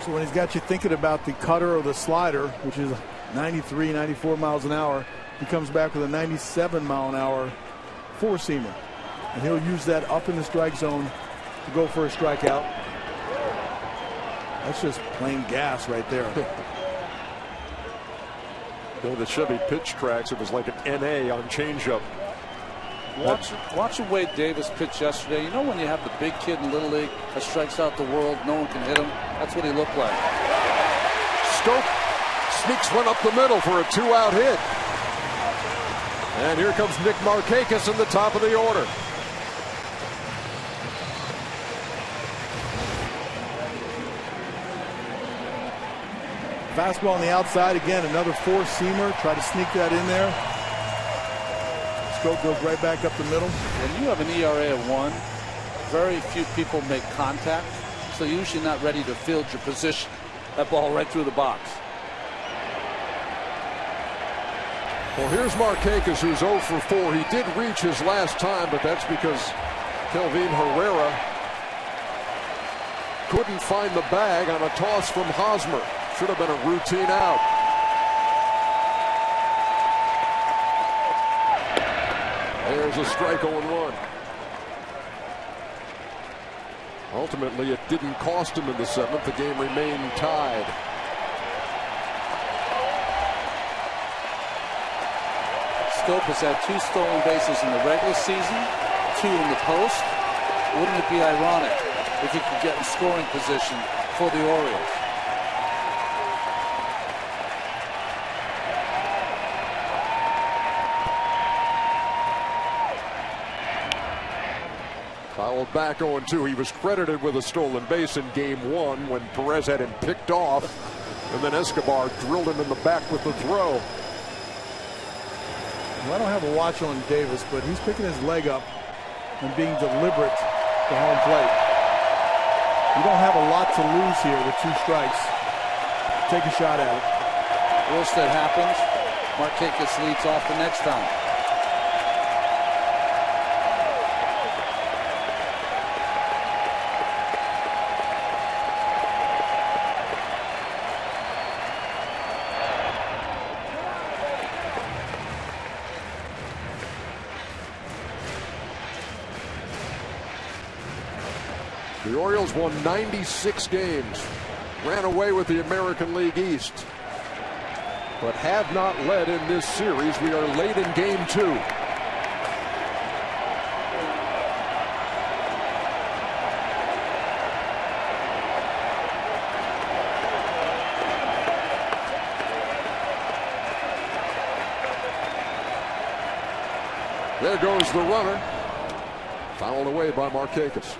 So when he's got you thinking about the cutter or the slider, which is 93, 94 miles an hour, he comes back with a 97 mile an hour four-seamer. And he'll use that up in the strike zone to go for a strikeout. That's just plain gas right there. You know, the Chevy pitch tracks, it was like an NA on changeup. Watching Wade Davis pitch yesterday, you know when you have the big kid in Little League that strikes out the world, no one can hit him? That's what he looked like. Scope sneaks one up the middle for a 2-out hit. And here comes Nick Markakis in the top of the order. Fastball on the outside again, another four-seamer. Try to sneak that in there. Scope goes right back up the middle. When you have an ERA of 1, very few people make contact, so you're usually not ready to field your position. That ball right through the box. Well, here's Markakis, who's 0 for 4. He did reach his last time, but that's because Kelvin Herrera couldn't find the bag on a toss from Hosmer. Should have been a routine out. There's a strike 0-1. Ultimately, it didn't cost him in the 7th. The game remained tied. Scope has had 2 stolen bases in the regular season, 2 in the post. Wouldn't it be ironic if he could get in scoring position for the Orioles? Fouled back 0-2. He was credited with a stolen base in game 1 when Perez had him picked off, and then Escobar drilled him in the back with the throw. Well, I don't have a watch on Davis, but he's picking his leg up and being deliberate to home plate. You don't have a lot to lose here with 2 strikes. Take a shot at it. Worst that happens, Markakis leads off the next time. The Orioles won 96 games, ran away with the American League East, but have not led in this series. We are late in game 2. There goes the runner. Fouled away by Markakis.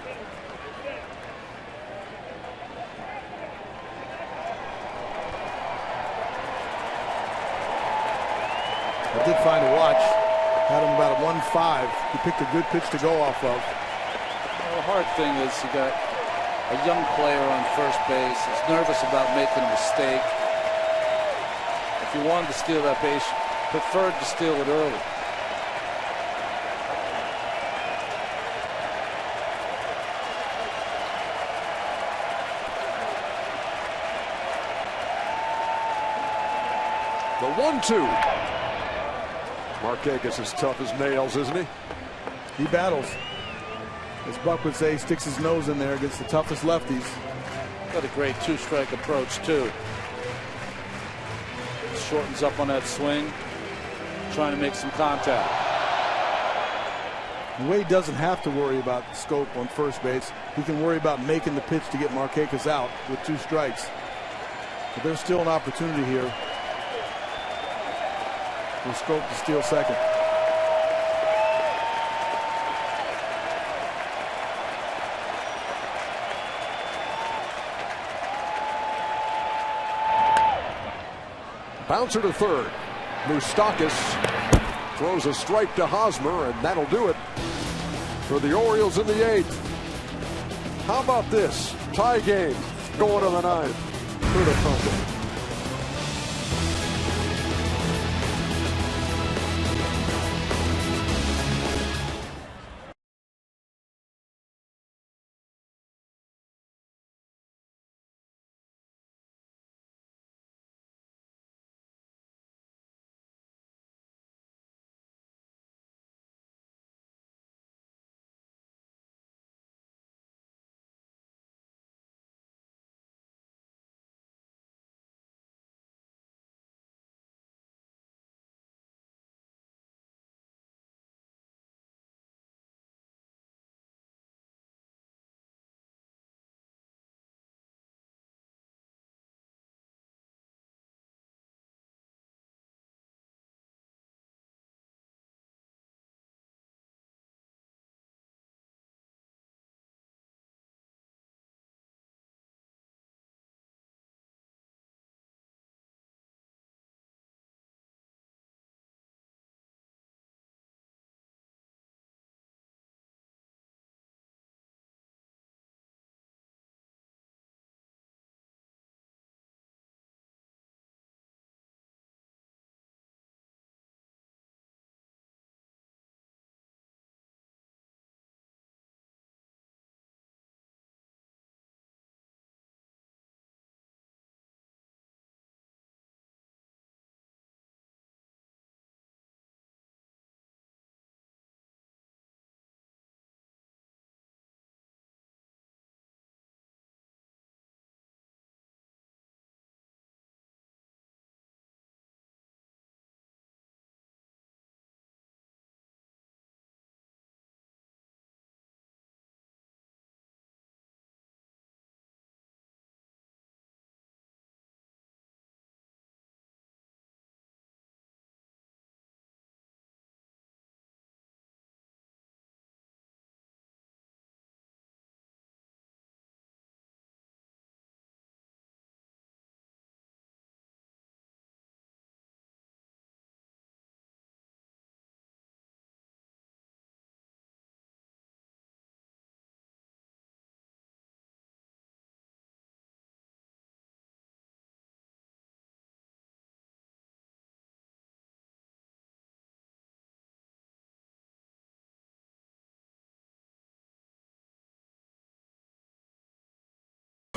I did find a watch. Had him about a 1-5. He picked a good pitch to go off of. Well, the hard thing is you got a young player on first base. He's nervous about making a mistake. If you wanted to steal that base, preferred to steal it early. The 1-2. Markakis is tough as nails, isn't he? He battles. As Buck would say, he sticks his nose in there against the toughest lefties. Got a great two-strike approach, too. Shortens up on that swing, trying to make some contact. The way he doesn't have to worry about scope on first base, he can worry about making the pitch to get Markakis out with 2 strikes. But there's still an opportunity here for Scope to steal second. Bouncer to third. Moustakas throws a strike to Hosmer, and that'll do it for the Orioles in the 8th. How about this? Tie game going to the 9th. Who'd have thunk it?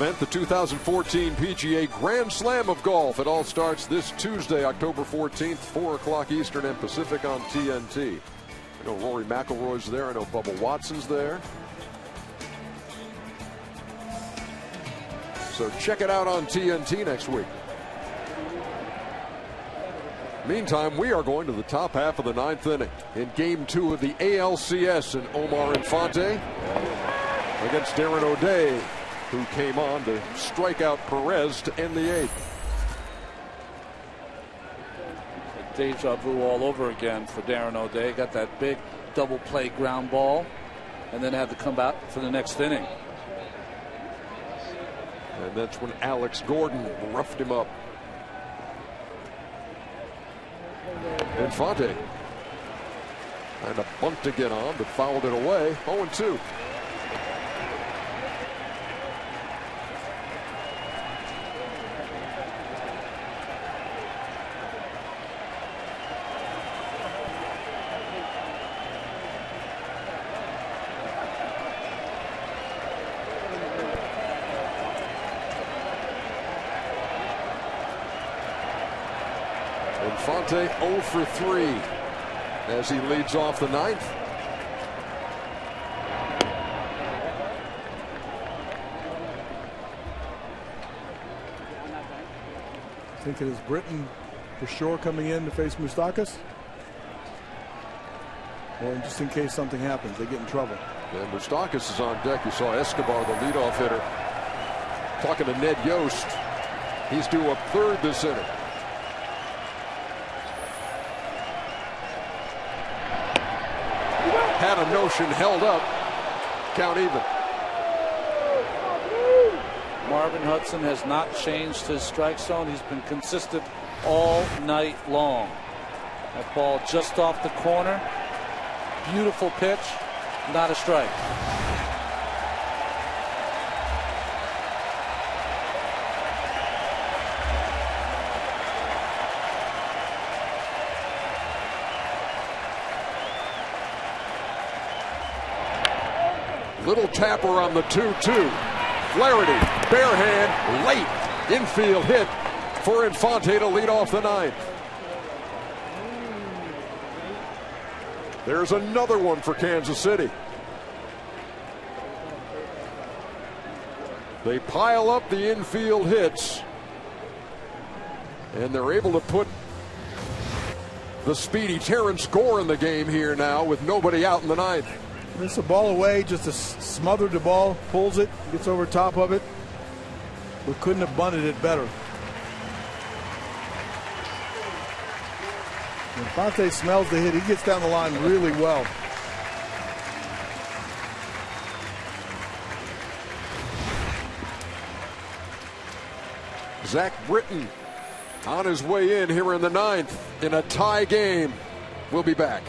The 2014 PGA Grand Slam of Golf. It all starts this Tuesday, October 14th, 4 o'clock Eastern and Pacific on TNT. I know Rory McIlroy's there. I know Bubba Watson's there. So check it out on TNT next week. Meantime, we are going to the top half of the 9th inning in Game 2 of the ALCS, and Omar Infante against Darren O'Day, who came on to strike out Perez to end the 8th. Deja vu all over again for Darren O'Day. Got that big double play ground ball and then had to come out for the next inning. And that's when Alex Gordon roughed him up. Infante and a bunt to get on, but fouled it away. 0-2. Infante 0 for 3 as he leads off the 9th. Think it is Britton for sure coming in to face Moustakas? Or just in case something happens, they get in trouble. And Moustakas is on deck. You saw Escobar, the leadoff hitter, talking to Ned Yost. He's due up 3rd this inning. Had a notion, held up, count even. Marvin Hudson has not changed his strike zone. He's been consistent all night long. That ball just off the corner. Beautiful pitch, not a strike. Little tapper on the 2-2. Flaherty, bare hand, late infield hit for Infante to lead off the 9th. There's another one for Kansas City. They pile up the infield hits, and they're able to put the speedy Terrence Gore in the game here now with nobody out in the 9th. It's a ball away, just a smothered the ball, pulls it, gets over top of it, but couldn't have bunted it better. Infante smells the hit. He gets down the line really well. Zach Britton on his way in here in the 9th in a tie game. We'll be back.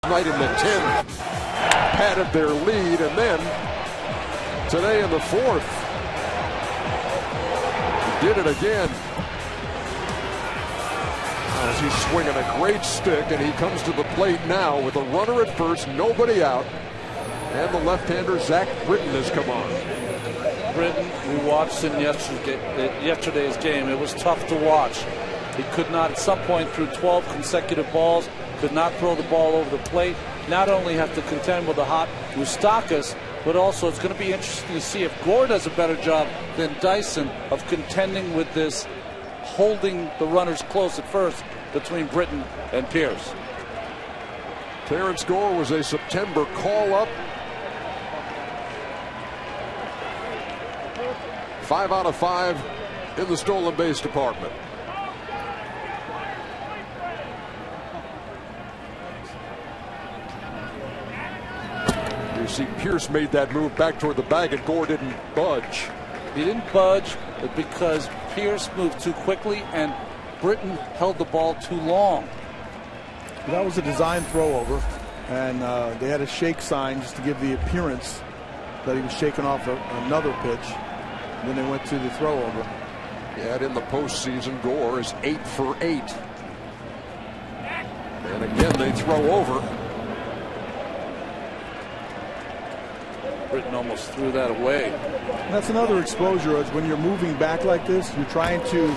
Night in the 10th padded their lead, and then today in the 4th did it again. As he's swinging a great stick, and he comes to the plate now with a runner at first, nobody out. And the left-hander, Zach Britton, has come on. Britton, we watched in yesterday's game. It was tough to watch. He could not, at some point through 12 consecutive balls, could not throw the ball over the plate. Not only have to contend with a hot Moustakas, but also it's going to be interesting to see if Gore does a better job than Dyson of contending with this, holding the runners close at first between Britton and Pierce. Terrence Gore was a September call-up. 5 out of 5 in the stolen base department. You see Pierce made that move back toward the bag, and Gore didn't budge. He didn't budge because Pierce moved too quickly and Britton held the ball too long. That was a design throw over, and they had a shake sign just to give the appearance that he was shaking off another pitch. Then they went to the throw over. Yet in the postseason, Gore is 8 for 8. And again, they throw over. Britton almost threw that away. And that's another exposure, is when you're moving back like this, you're trying to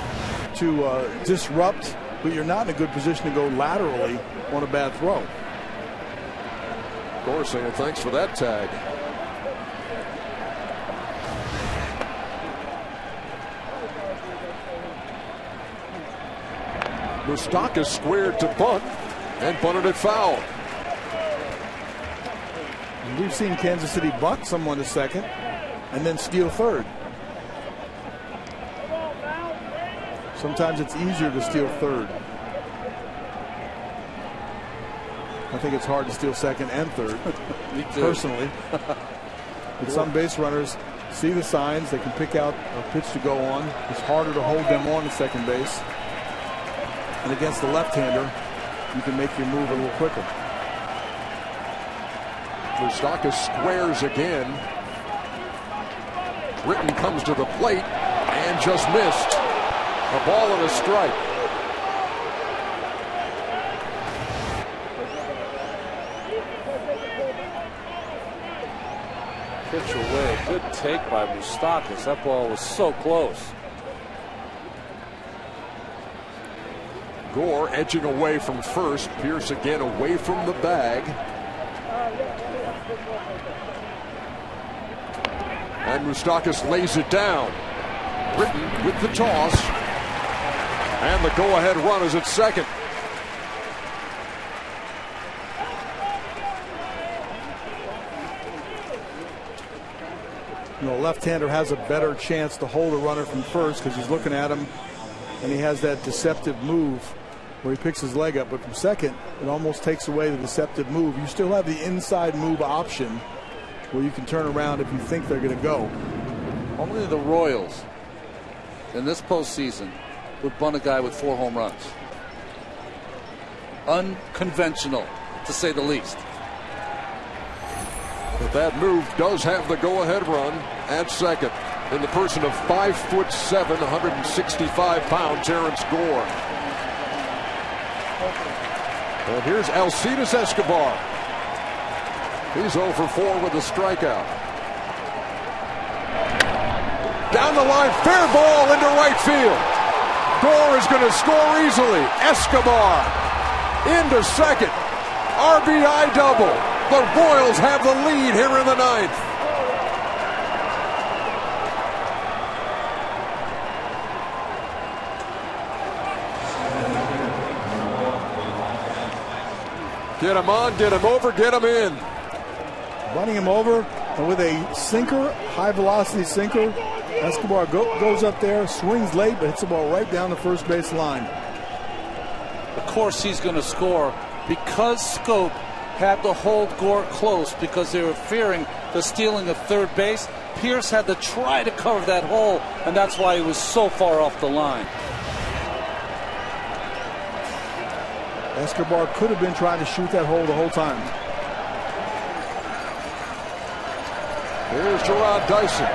disrupt, but you're not in a good position to go laterally on a bad throw. Gore saying thanks for that tag. Moustakas squared to bunt and bunted it foul. And we've seen Kansas City bunt someone to second and then steal third. Sometimes it's easier to steal third. I think it's hard to steal second and third. Me too. Personally. But some base runners see the signs, they can pick out a pitch to go on. It's harder to hold them on at second base. And against the left-hander, you can make your move a little quicker. Moustakas squares again. Britton comes to the plate and just missed. A ball and a strike. Pitch away. Good take by Moustakas. That ball was so close. Gore edging away from first. Pierce again away from the bag. And Moustakas lays it down. Britton with the toss. And the go-ahead run is at second. You know, a left-hander has a better chance to hold a runner from first because he's looking at him and he has that deceptive move where he picks his leg up, but from second it almost takes away the deceptive move. You still have the inside move option where you can turn around if you think they're going to go. Only the Royals in this postseason would bunt a guy with 4 home runs. Unconventional, to say the least. But that move does have the go-ahead run at second in the person of 5'7", 165-pound Terrence Gore. And here's Alcides Escobar. He's 0 for 4 with a strikeout. Down the line, fair ball into right field. Gore is going to score easily. Escobar into second. RBI double. The Royals have the lead here in the ninth. Get him on, get him over, get him in. Running him over, and with a sinker, high velocity sinker, Escobar goes up there, swings late, but hits the ball right down the first base line. Of course he's going to score because Scope had to hold Gore close because they were fearing the stealing of third base. Pierce had to try to cover that hole, and that's why he was so far off the line. Escobar could have been trying to shoot that hole the whole time. Here's Gerard Dyson.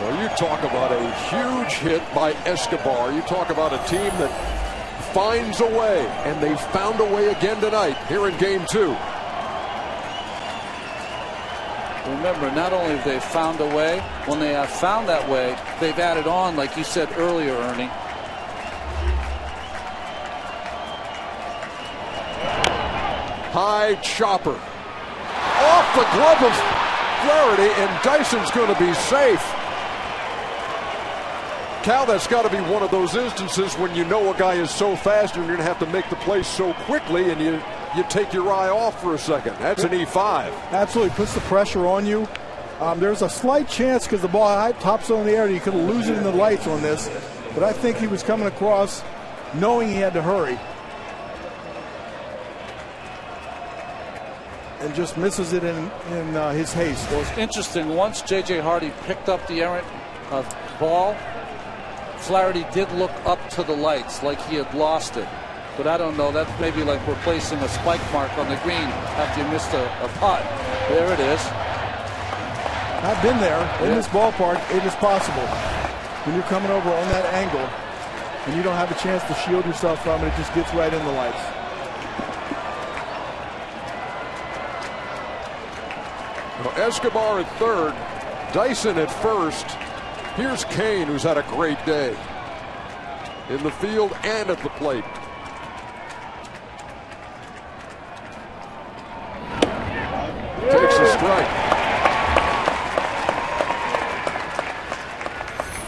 Well, you talk about a huge hit by Escobar. You talk about a team that finds a way, and they found a way again tonight here in Game 2. Remember, not only have they found a way, when they have found that way, they've added on, like you said earlier, Ernie. High chopper. Off the glove of Flaherty, and Dyson's going to be safe. Cal, that's got to be one of those instances when you know a guy is so fast and you're going to have to make the play so quickly, and you take your eye off for a second. That's an E5. Absolutely puts the pressure on you. There's a slight chance because the ball tops on the air, and you could lose it in the lights on this. But I think he was coming across knowing he had to hurry. And just misses it in his haste. Well, it's interesting. Once J.J. Hardy picked up the errant ball, Flaherty did look up to the lights like he had lost it. But I don't know. That's maybe like replacing a spike mark on the green after you missed a putt. There it is. I've been there in this ballpark. It is possible. When you're coming over on that angle and you don't have a chance to shield yourself from it, it just gets right in the lights. Escobar at third, Dyson at first. Here's Kane, who's had a great day in the field and at the plate. Takes a strike.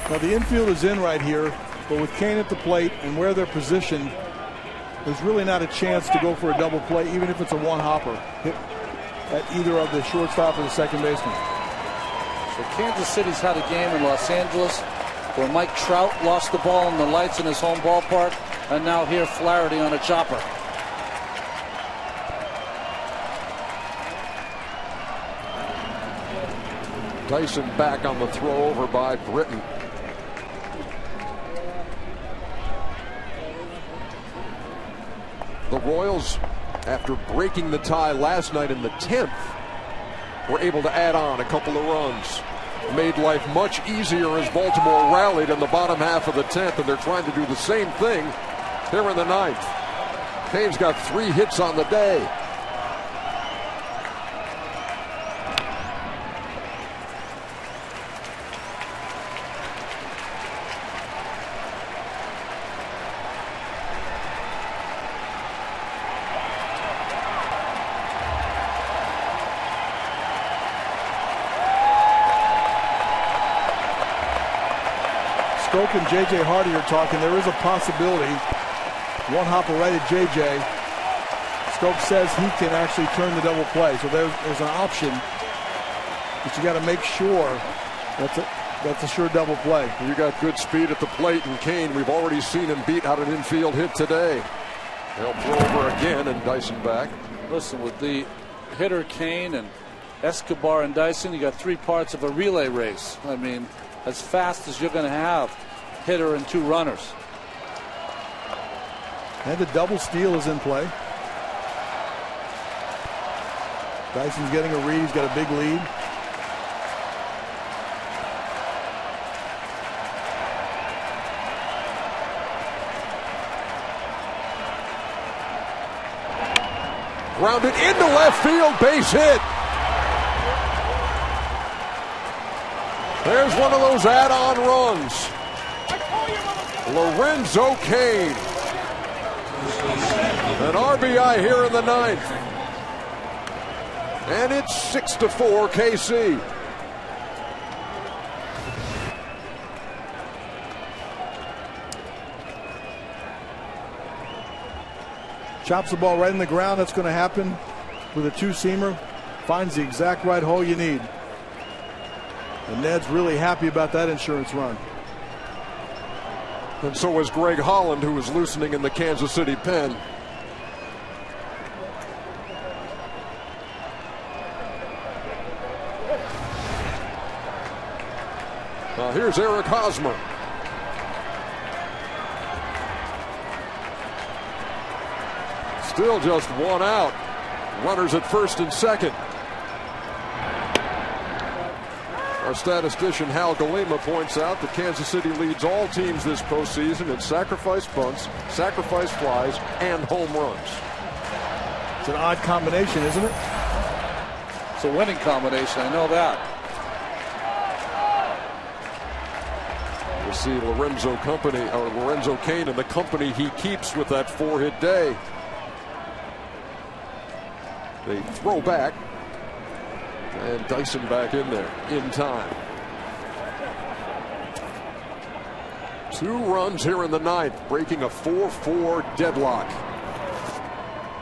Now the infield is in right here, but with Kane at the plate and where they're positioned, there's really not a chance to go for a double play, even if it's a one-hopper. Hit at either of the shortstop or the second baseman. So Kansas City's had a game in Los Angeles where Mike Trout lost the ball in the lights in his home ballpark, and now here Flaherty on a chopper. Dyson back on the throw over by Britton. The Royals, after breaking the tie last night in the 10th, were able to add on a couple of runs. Made life much easier as Baltimore rallied in the bottom half of the 10th, and they're trying to do the same thing here in the 9th. Kane's got 3 hits on the day. Stoke and J.J. Hardy are talking. There is a possibility. One hopper right at J.J. Stoke says he can actually turn the double play. So there's an option. But you got to make sure that's a sure double play. You got good speed at the plate, and Kane, we've already seen him beat out an infield hit today. They'll throw over again, and Dyson back. Listen, with the hitter Kane and Escobar and Dyson, you got 3 parts of a relay race. I mean, as fast as you're going to have, hitter and 2 runners. And the double steal is in play. Dyson's getting a read. He's got a big lead. Grounded into left field, base hit. There's one of those add-on runs. Lorenzo Kane. An RBI here in the 9th. And it's 6-4 KC. Chops the ball right in the ground. That's going to happen with a 2-seamer. Finds the exact right hole you need. And Ned's really happy about that insurance run. And so was Greg Holland, who was loosening in the Kansas City pen. Now here's Eric Hosmer. Still just 1 out. Runners at first and second. Our statistician Hal Galima points out that Kansas City leads all teams this postseason in sacrifice bunts, sacrifice flies, and home runs. It's an odd combination, isn't it? It's a winning combination, I know that. We'll see Lorenzo Cain and the company he keeps with that 4-hit day. They throw back, and Dyson back in there in time. 2 runs here in the ninth, breaking a 4-4 deadlock.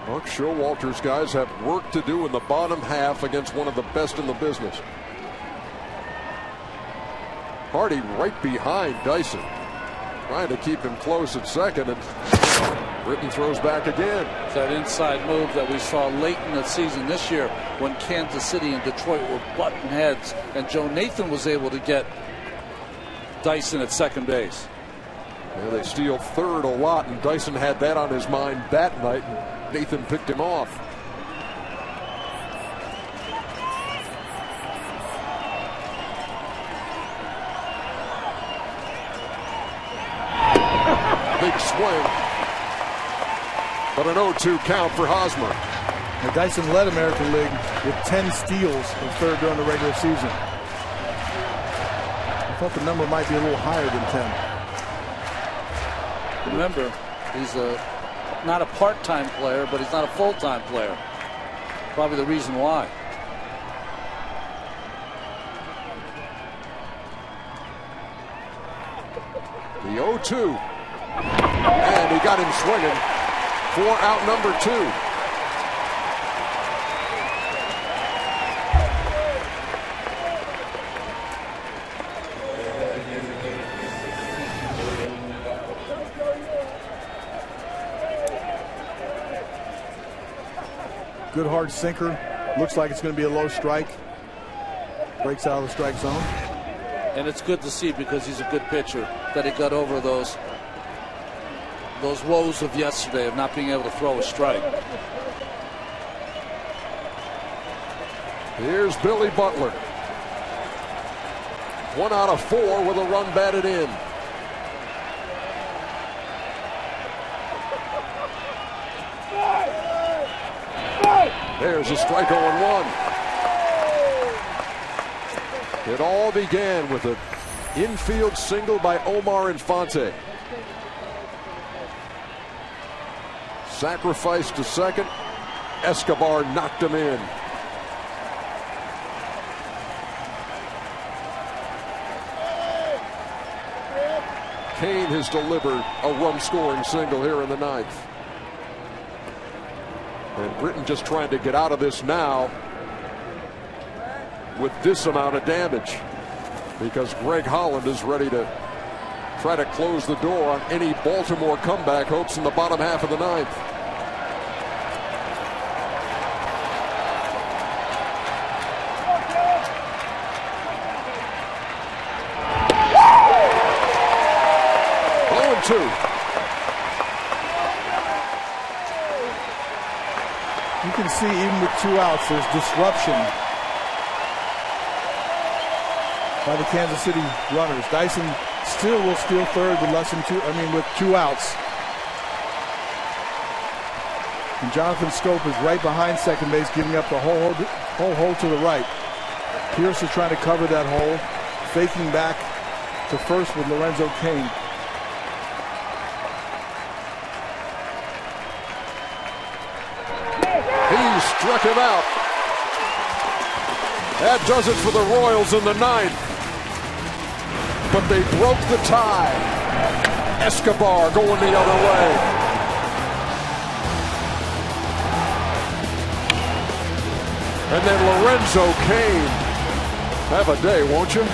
Buck Showalter's guys have work to do in the bottom half against one of the best in the business. Hardy right behind Dyson, trying to keep him close at second, and Britton throws back again. That inside move that we saw late in the season this year when Kansas City and Detroit were butting heads, and Joe Nathan was able to get Dyson at second base. Yeah, they steal third a lot, and Dyson had that on his mind that night, and Nathan picked him off. Big swing, but an 0-2 count for Hosmer. Now Dyson led American League with 10 steals in third during the regular season. I thought the number might be a little higher than 10. Remember, he's not a part-time player, but he's not a full-time player. Probably the reason why. The 0-2. And he got him swinging for out number 2. Good hard sinker. Looks like it's going to be a low strike. Breaks out of the strike zone. And it's good to see, because he's a good pitcher, that he got over those woes of yesterday of not being able to throw a strike. Here's Billy Butler. 1 out of 4 with a run batted in. There's a strike 0-1. It all began with an infield single by Omar Infante. Sacrifice to second. Escobar knocked him in. Cain has delivered a run-scoring single here in the ninth. And Britton just trying to get out of this now with this amount of damage, because Greg Holland is ready to try to close the door on any Baltimore comeback hopes in the bottom half of the ninth. Oh, 2. You can see even with 2 outs, there's disruption by the Kansas City runners. Dyson still will steal third with 2 outs. And Jonathan Scope is right behind second base, giving up the whole hole to the right. Pierce is trying to cover that hole, faking back to first with Lorenzo Cain. He struck him out. That does it for the Royals in the ninth. But they broke the tie. Escobar going the other way. And then Lorenzo Cain. Have a day, won't you?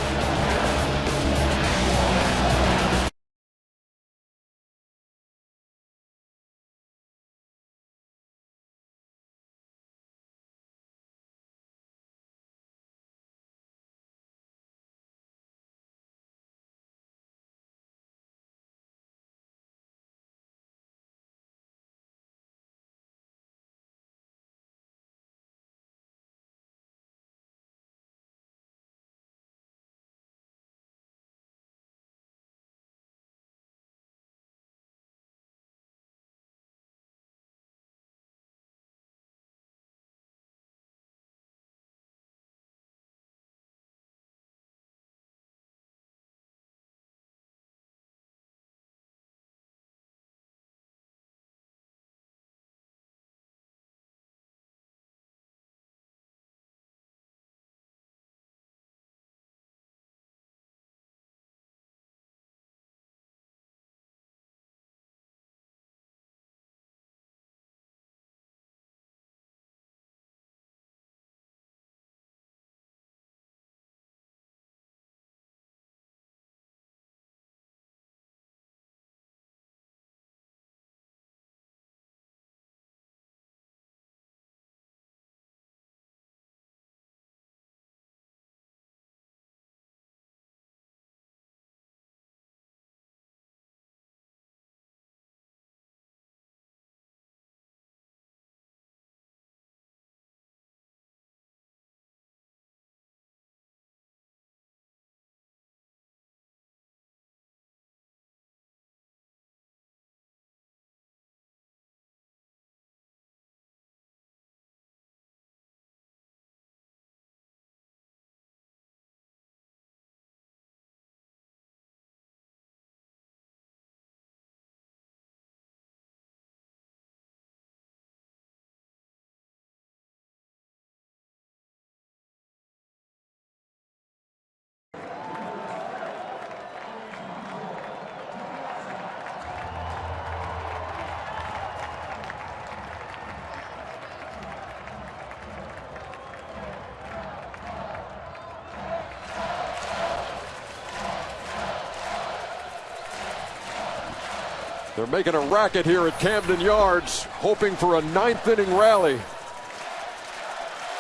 They're making a racket here at Camden Yards, hoping for a 9th-inning rally.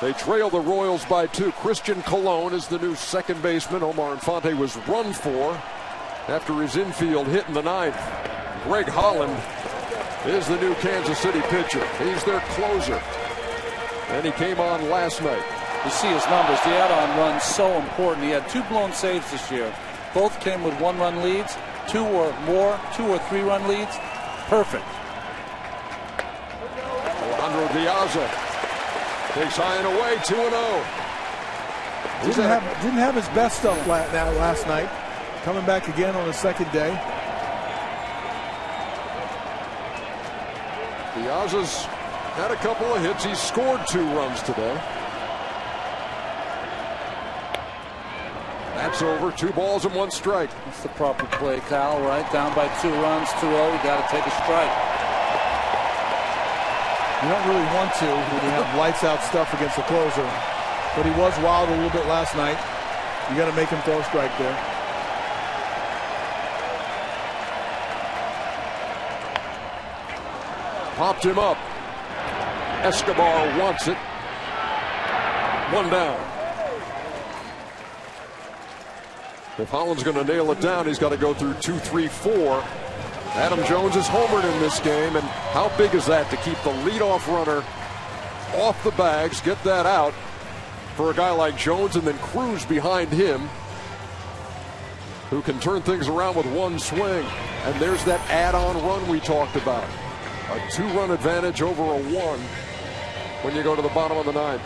They trail the Royals by 2. Christian Colon is the new second baseman. Omar Infante was run for after his infield hit in the 9th. Greg Holland is the new Kansas City pitcher. He's their closer. And he came on last night. You see his numbers. The add-on run's so important. He had 2 blown saves this year. Both came with 1-run leads, 2 or more, 2 or 3-run leads. Perfect. Alejandro Diaza takes high and away, 2-0. Didn't have his best stuff last night. Coming back again on the second day. Diaza's had a couple of hits. He's scored 2 runs today. That's over. 2 balls and 1 strike. That's the proper play, Kyle, right? Down by 2 runs, 2-0. You got to take a strike. You don't really want to when you have lights out stuff against the closer. But he was wild a little bit last night. You got to make him throw a strike there. Popped him up. Escobar wants it. 1 down. If Holland's going to nail it down, he's got to go through 2, 3, 4. Adam Jones is homered in this game, and how big is that to keep the leadoff runner off the bags, get that out for a guy like Jones, and then Cruz behind him, who can turn things around with 1 swing. And there's that add-on run we talked about. A 2-run advantage over a 1 when you go to the bottom of the 9th.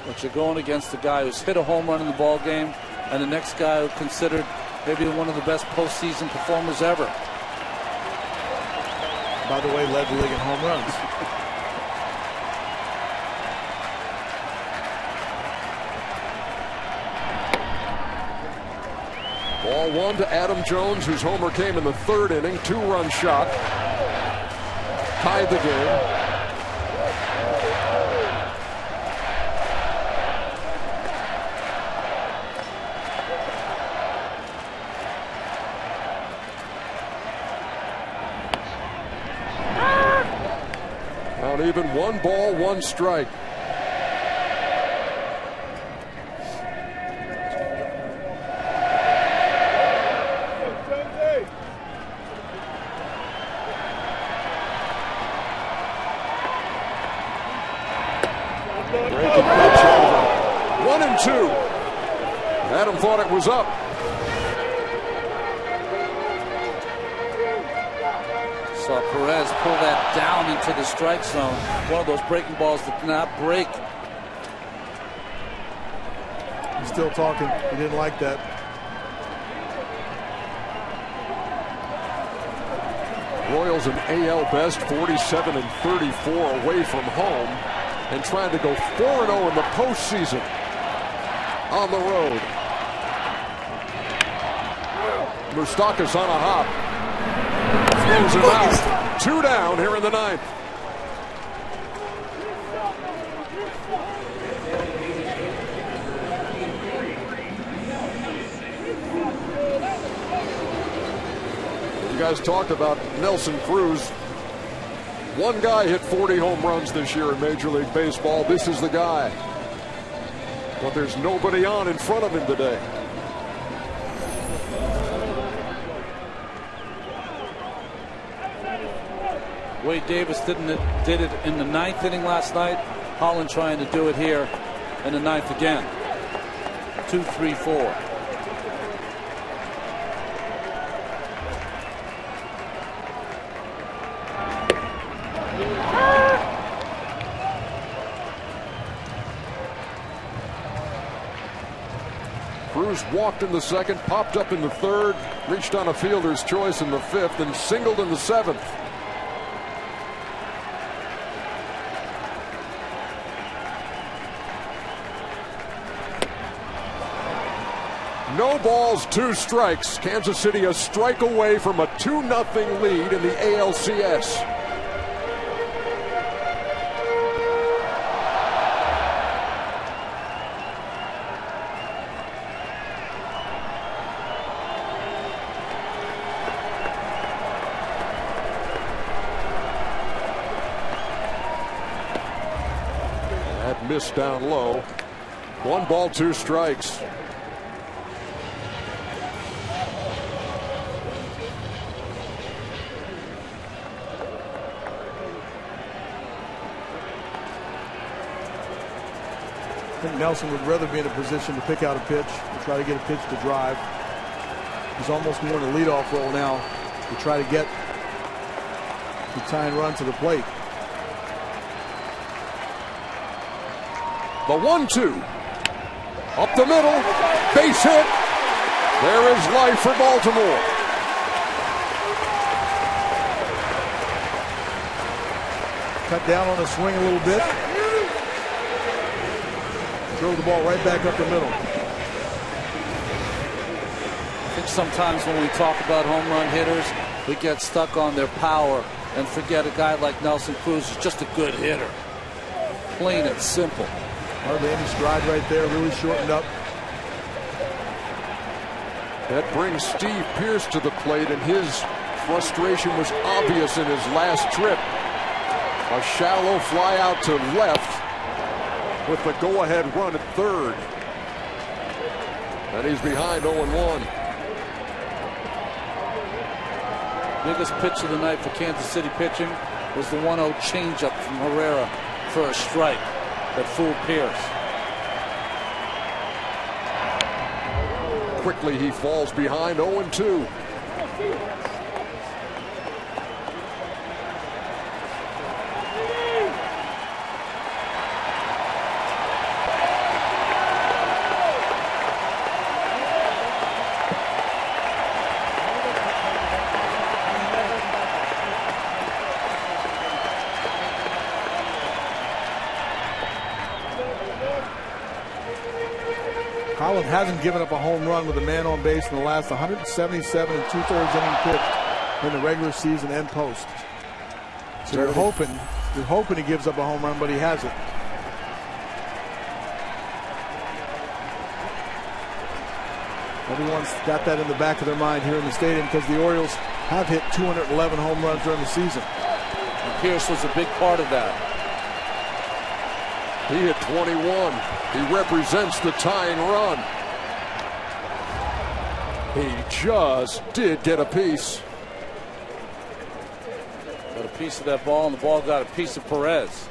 But you're going against the guy who's hit a home run in the ball game, and the next guy who considered maybe one of the best postseason performers ever. By the way, led the league in home runs. Ball 1 to Adam Jones, whose homer came in the 3rd inning. 2-run shot. Tied the game. Out even, 1 ball, 1 strike. Breaking pitch over. 1-2. Adam thought it was up. Saw Perez pull that down into the strike zone. One of those breaking balls that did not break. He's still talking. He didn't like that. Royals an AL best, 47-34 away from home, and trying to go 4-0 in the postseason on the road. Moustakas on a hop. Throws him out. 2 down here in the 9th. You guys talked about Nelson Cruz. One guy hit 40 home runs this year in Major League Baseball. This is the guy. But there's nobody on in front of him today. Wade Davis did it in the 9th inning last night. Holland trying to do it here in the 9th again. 2, 3, 4. Cruz walked in the 2nd, popped up in the 3rd, reached on a fielder's choice in the 5th, and singled in the 7th. No balls, 2 strikes. Kansas City a strike away from a 2-0 lead in the ALCS. missed down low. 1 ball, 2 strikes. I think Nelson would rather be in a position to pick out a pitch, to try to get a pitch to drive. He's almost more in a leadoff role now to try to get the tying run to the plate. The 1-2. Up the middle. Base hit. There is life for Baltimore. Cut down on the swing a little bit. Throw the ball right back up the middle. I think sometimes when we talk about home run hitters, we get stuck on their power and forget a guy like Nelson Cruz is just a good hitter. Plain and simple. Hardly any stride right there, really shortened up. That brings Steve Pearce to the plate, and his frustration was obvious in his last trip. A shallow fly out to left with the go-ahead run at third. And he's behind 0-1. Biggest pitch of the night for Kansas City pitching was the 1-0 changeup from Herrera for a strike that fooled Pearce. Quickly he falls behind 0-2. Holland hasn't given up a home run with a man on base in the last 177 and 2/3 inning pitched in the regular season and post. So you're hoping he gives up a home run, but he hasn't. Everyone's got that in the back of their mind here in the stadium because the Orioles have hit 211 home runs during the season. And Pearce was a big part of that. He hit 21. He represents the tying run. He just did get a piece. Got a piece of that ball, and the ball got a piece of Perez.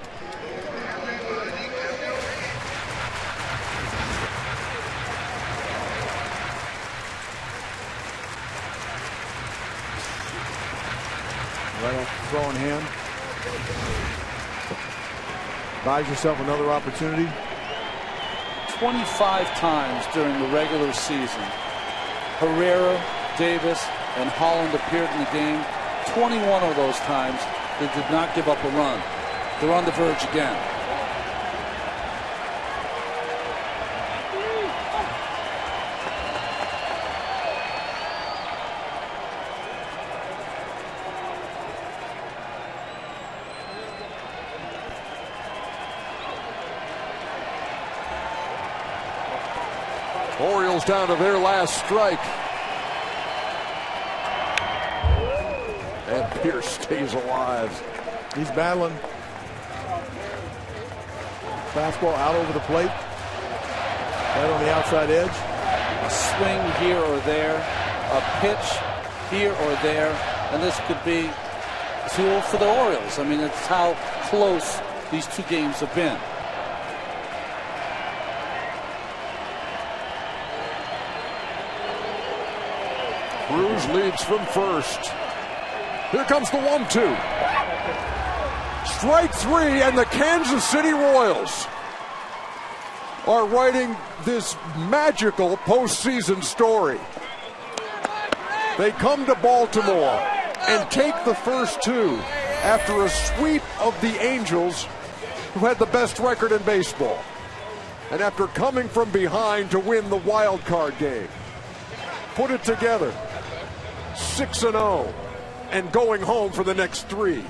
Right off the throwing hand. Buys yourself another opportunity. 25 times during the regular season, Herrera, Davis, and Holland appeared in the game. 21 of those times, they did not give up a run. They're on the verge again. Orioles down to their last strike. And Pearce stays alive. He's battling. Fastball out over the plate. Right on the outside edge. A swing here or there. A pitch here or there. And this could be 2-0 for the Orioles. I mean, that's how close these two games have been. Cruz leads from first. Here comes the 1-2. Strike three, and the Kansas City Royals are writing this magical postseason story. They come to Baltimore and take the first two after a sweep of the Angels, who had the best record in baseball, and after coming from behind to win the wild card game. Put it together. 6-0 and going home for the next three.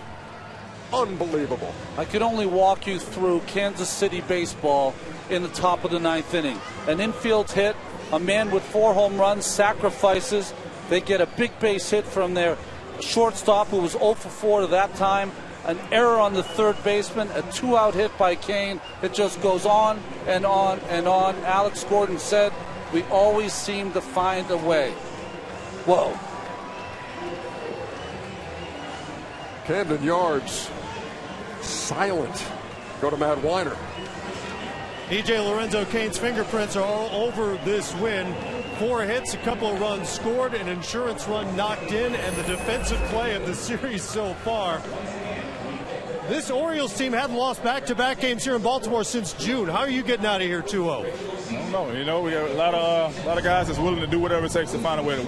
Unbelievable. I could only walk you through Kansas City baseball in the top of the ninth inning. An infield hit, a man with 4 home runs, sacrifices. They get a big base hit from their shortstop, who was 0 for 4 to that time. an error on the third baseman, a 2-out hit by Kane. It just goes on and on and on. Alex Gordon said, we always seem to find a way. Whoa. Camden Yards, silent. Go to Matt Weiner. E.J. Lorenzo Cain's fingerprints are all over this win. 4 hits, a couple of runs scored, an insurance run knocked in, and the defensive play of the series so far. This Orioles team hadn't lost back-to-back games here in Baltimore since June. How are you getting out of here 2-0? I don't know. You know, we got a lot of guys that's willing to do whatever it takes to find a way to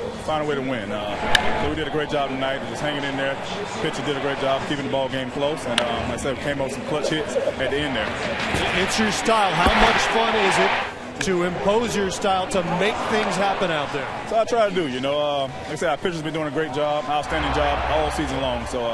win. So we did a great job tonight, just hanging in there. Pitcher did a great job keeping the ball game close, and like I said, we came up with some clutch hits at the end there. It's your style. How much fun is it to impose your style to make things happen out there? So I try to do. You know, like I said, our pitcher's been doing a great job, outstanding job all season long. So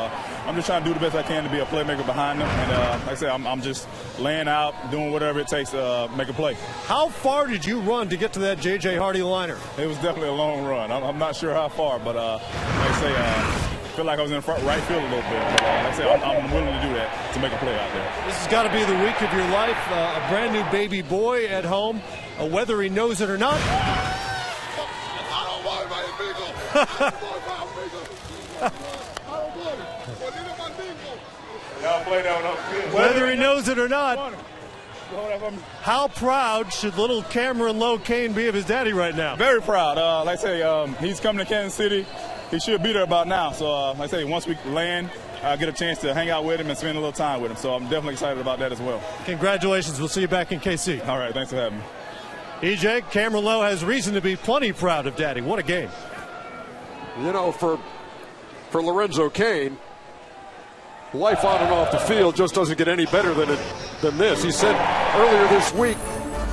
I'm just trying to do the best I can to be a playmaker behind them. And like I said, I'm just laying out, doing whatever it takes to make a play. How far did you run to get to that J.J. Hardy liner? It was definitely a long run. I'm not sure how far, but like I say, I feel like I was in front right field a little bit. But like I say, I'm willing to do that to make a play out there. This has got to be the week of your life. A brand new baby boy at home, whether he knows it or not. Whether he knows it or not, how proud should little Cameron Lowe Cain be of his daddy right now? Very proud. Like I say, he's coming to Kansas City. He should be there about now. So like I say, once we land, I get a chance to hang out with him and spend a little time with him. So I'm definitely excited about that as well. Congratulations. We'll see you back in KC. All right. Thanks for having me. EJ, Cameron Lowe has reason to be plenty proud of daddy. What a game. You know, for Lorenzo Cain, life on and off the field just doesn't get any better than this. He said earlier this week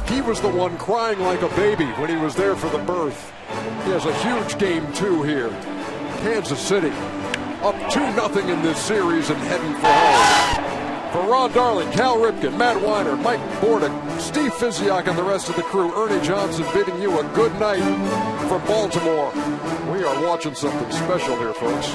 he was the one crying like a baby when he was there for the birth. He has a huge game, too, here. Kansas City up 2-0 in this series and heading for home. For Ron Darling, Cal Ripken, Matt Weiner, Mike Bordick, Steve Fiziak, and the rest of the crew, Ernie Johnson bidding you a good night from Baltimore. We are watching something special here, folks.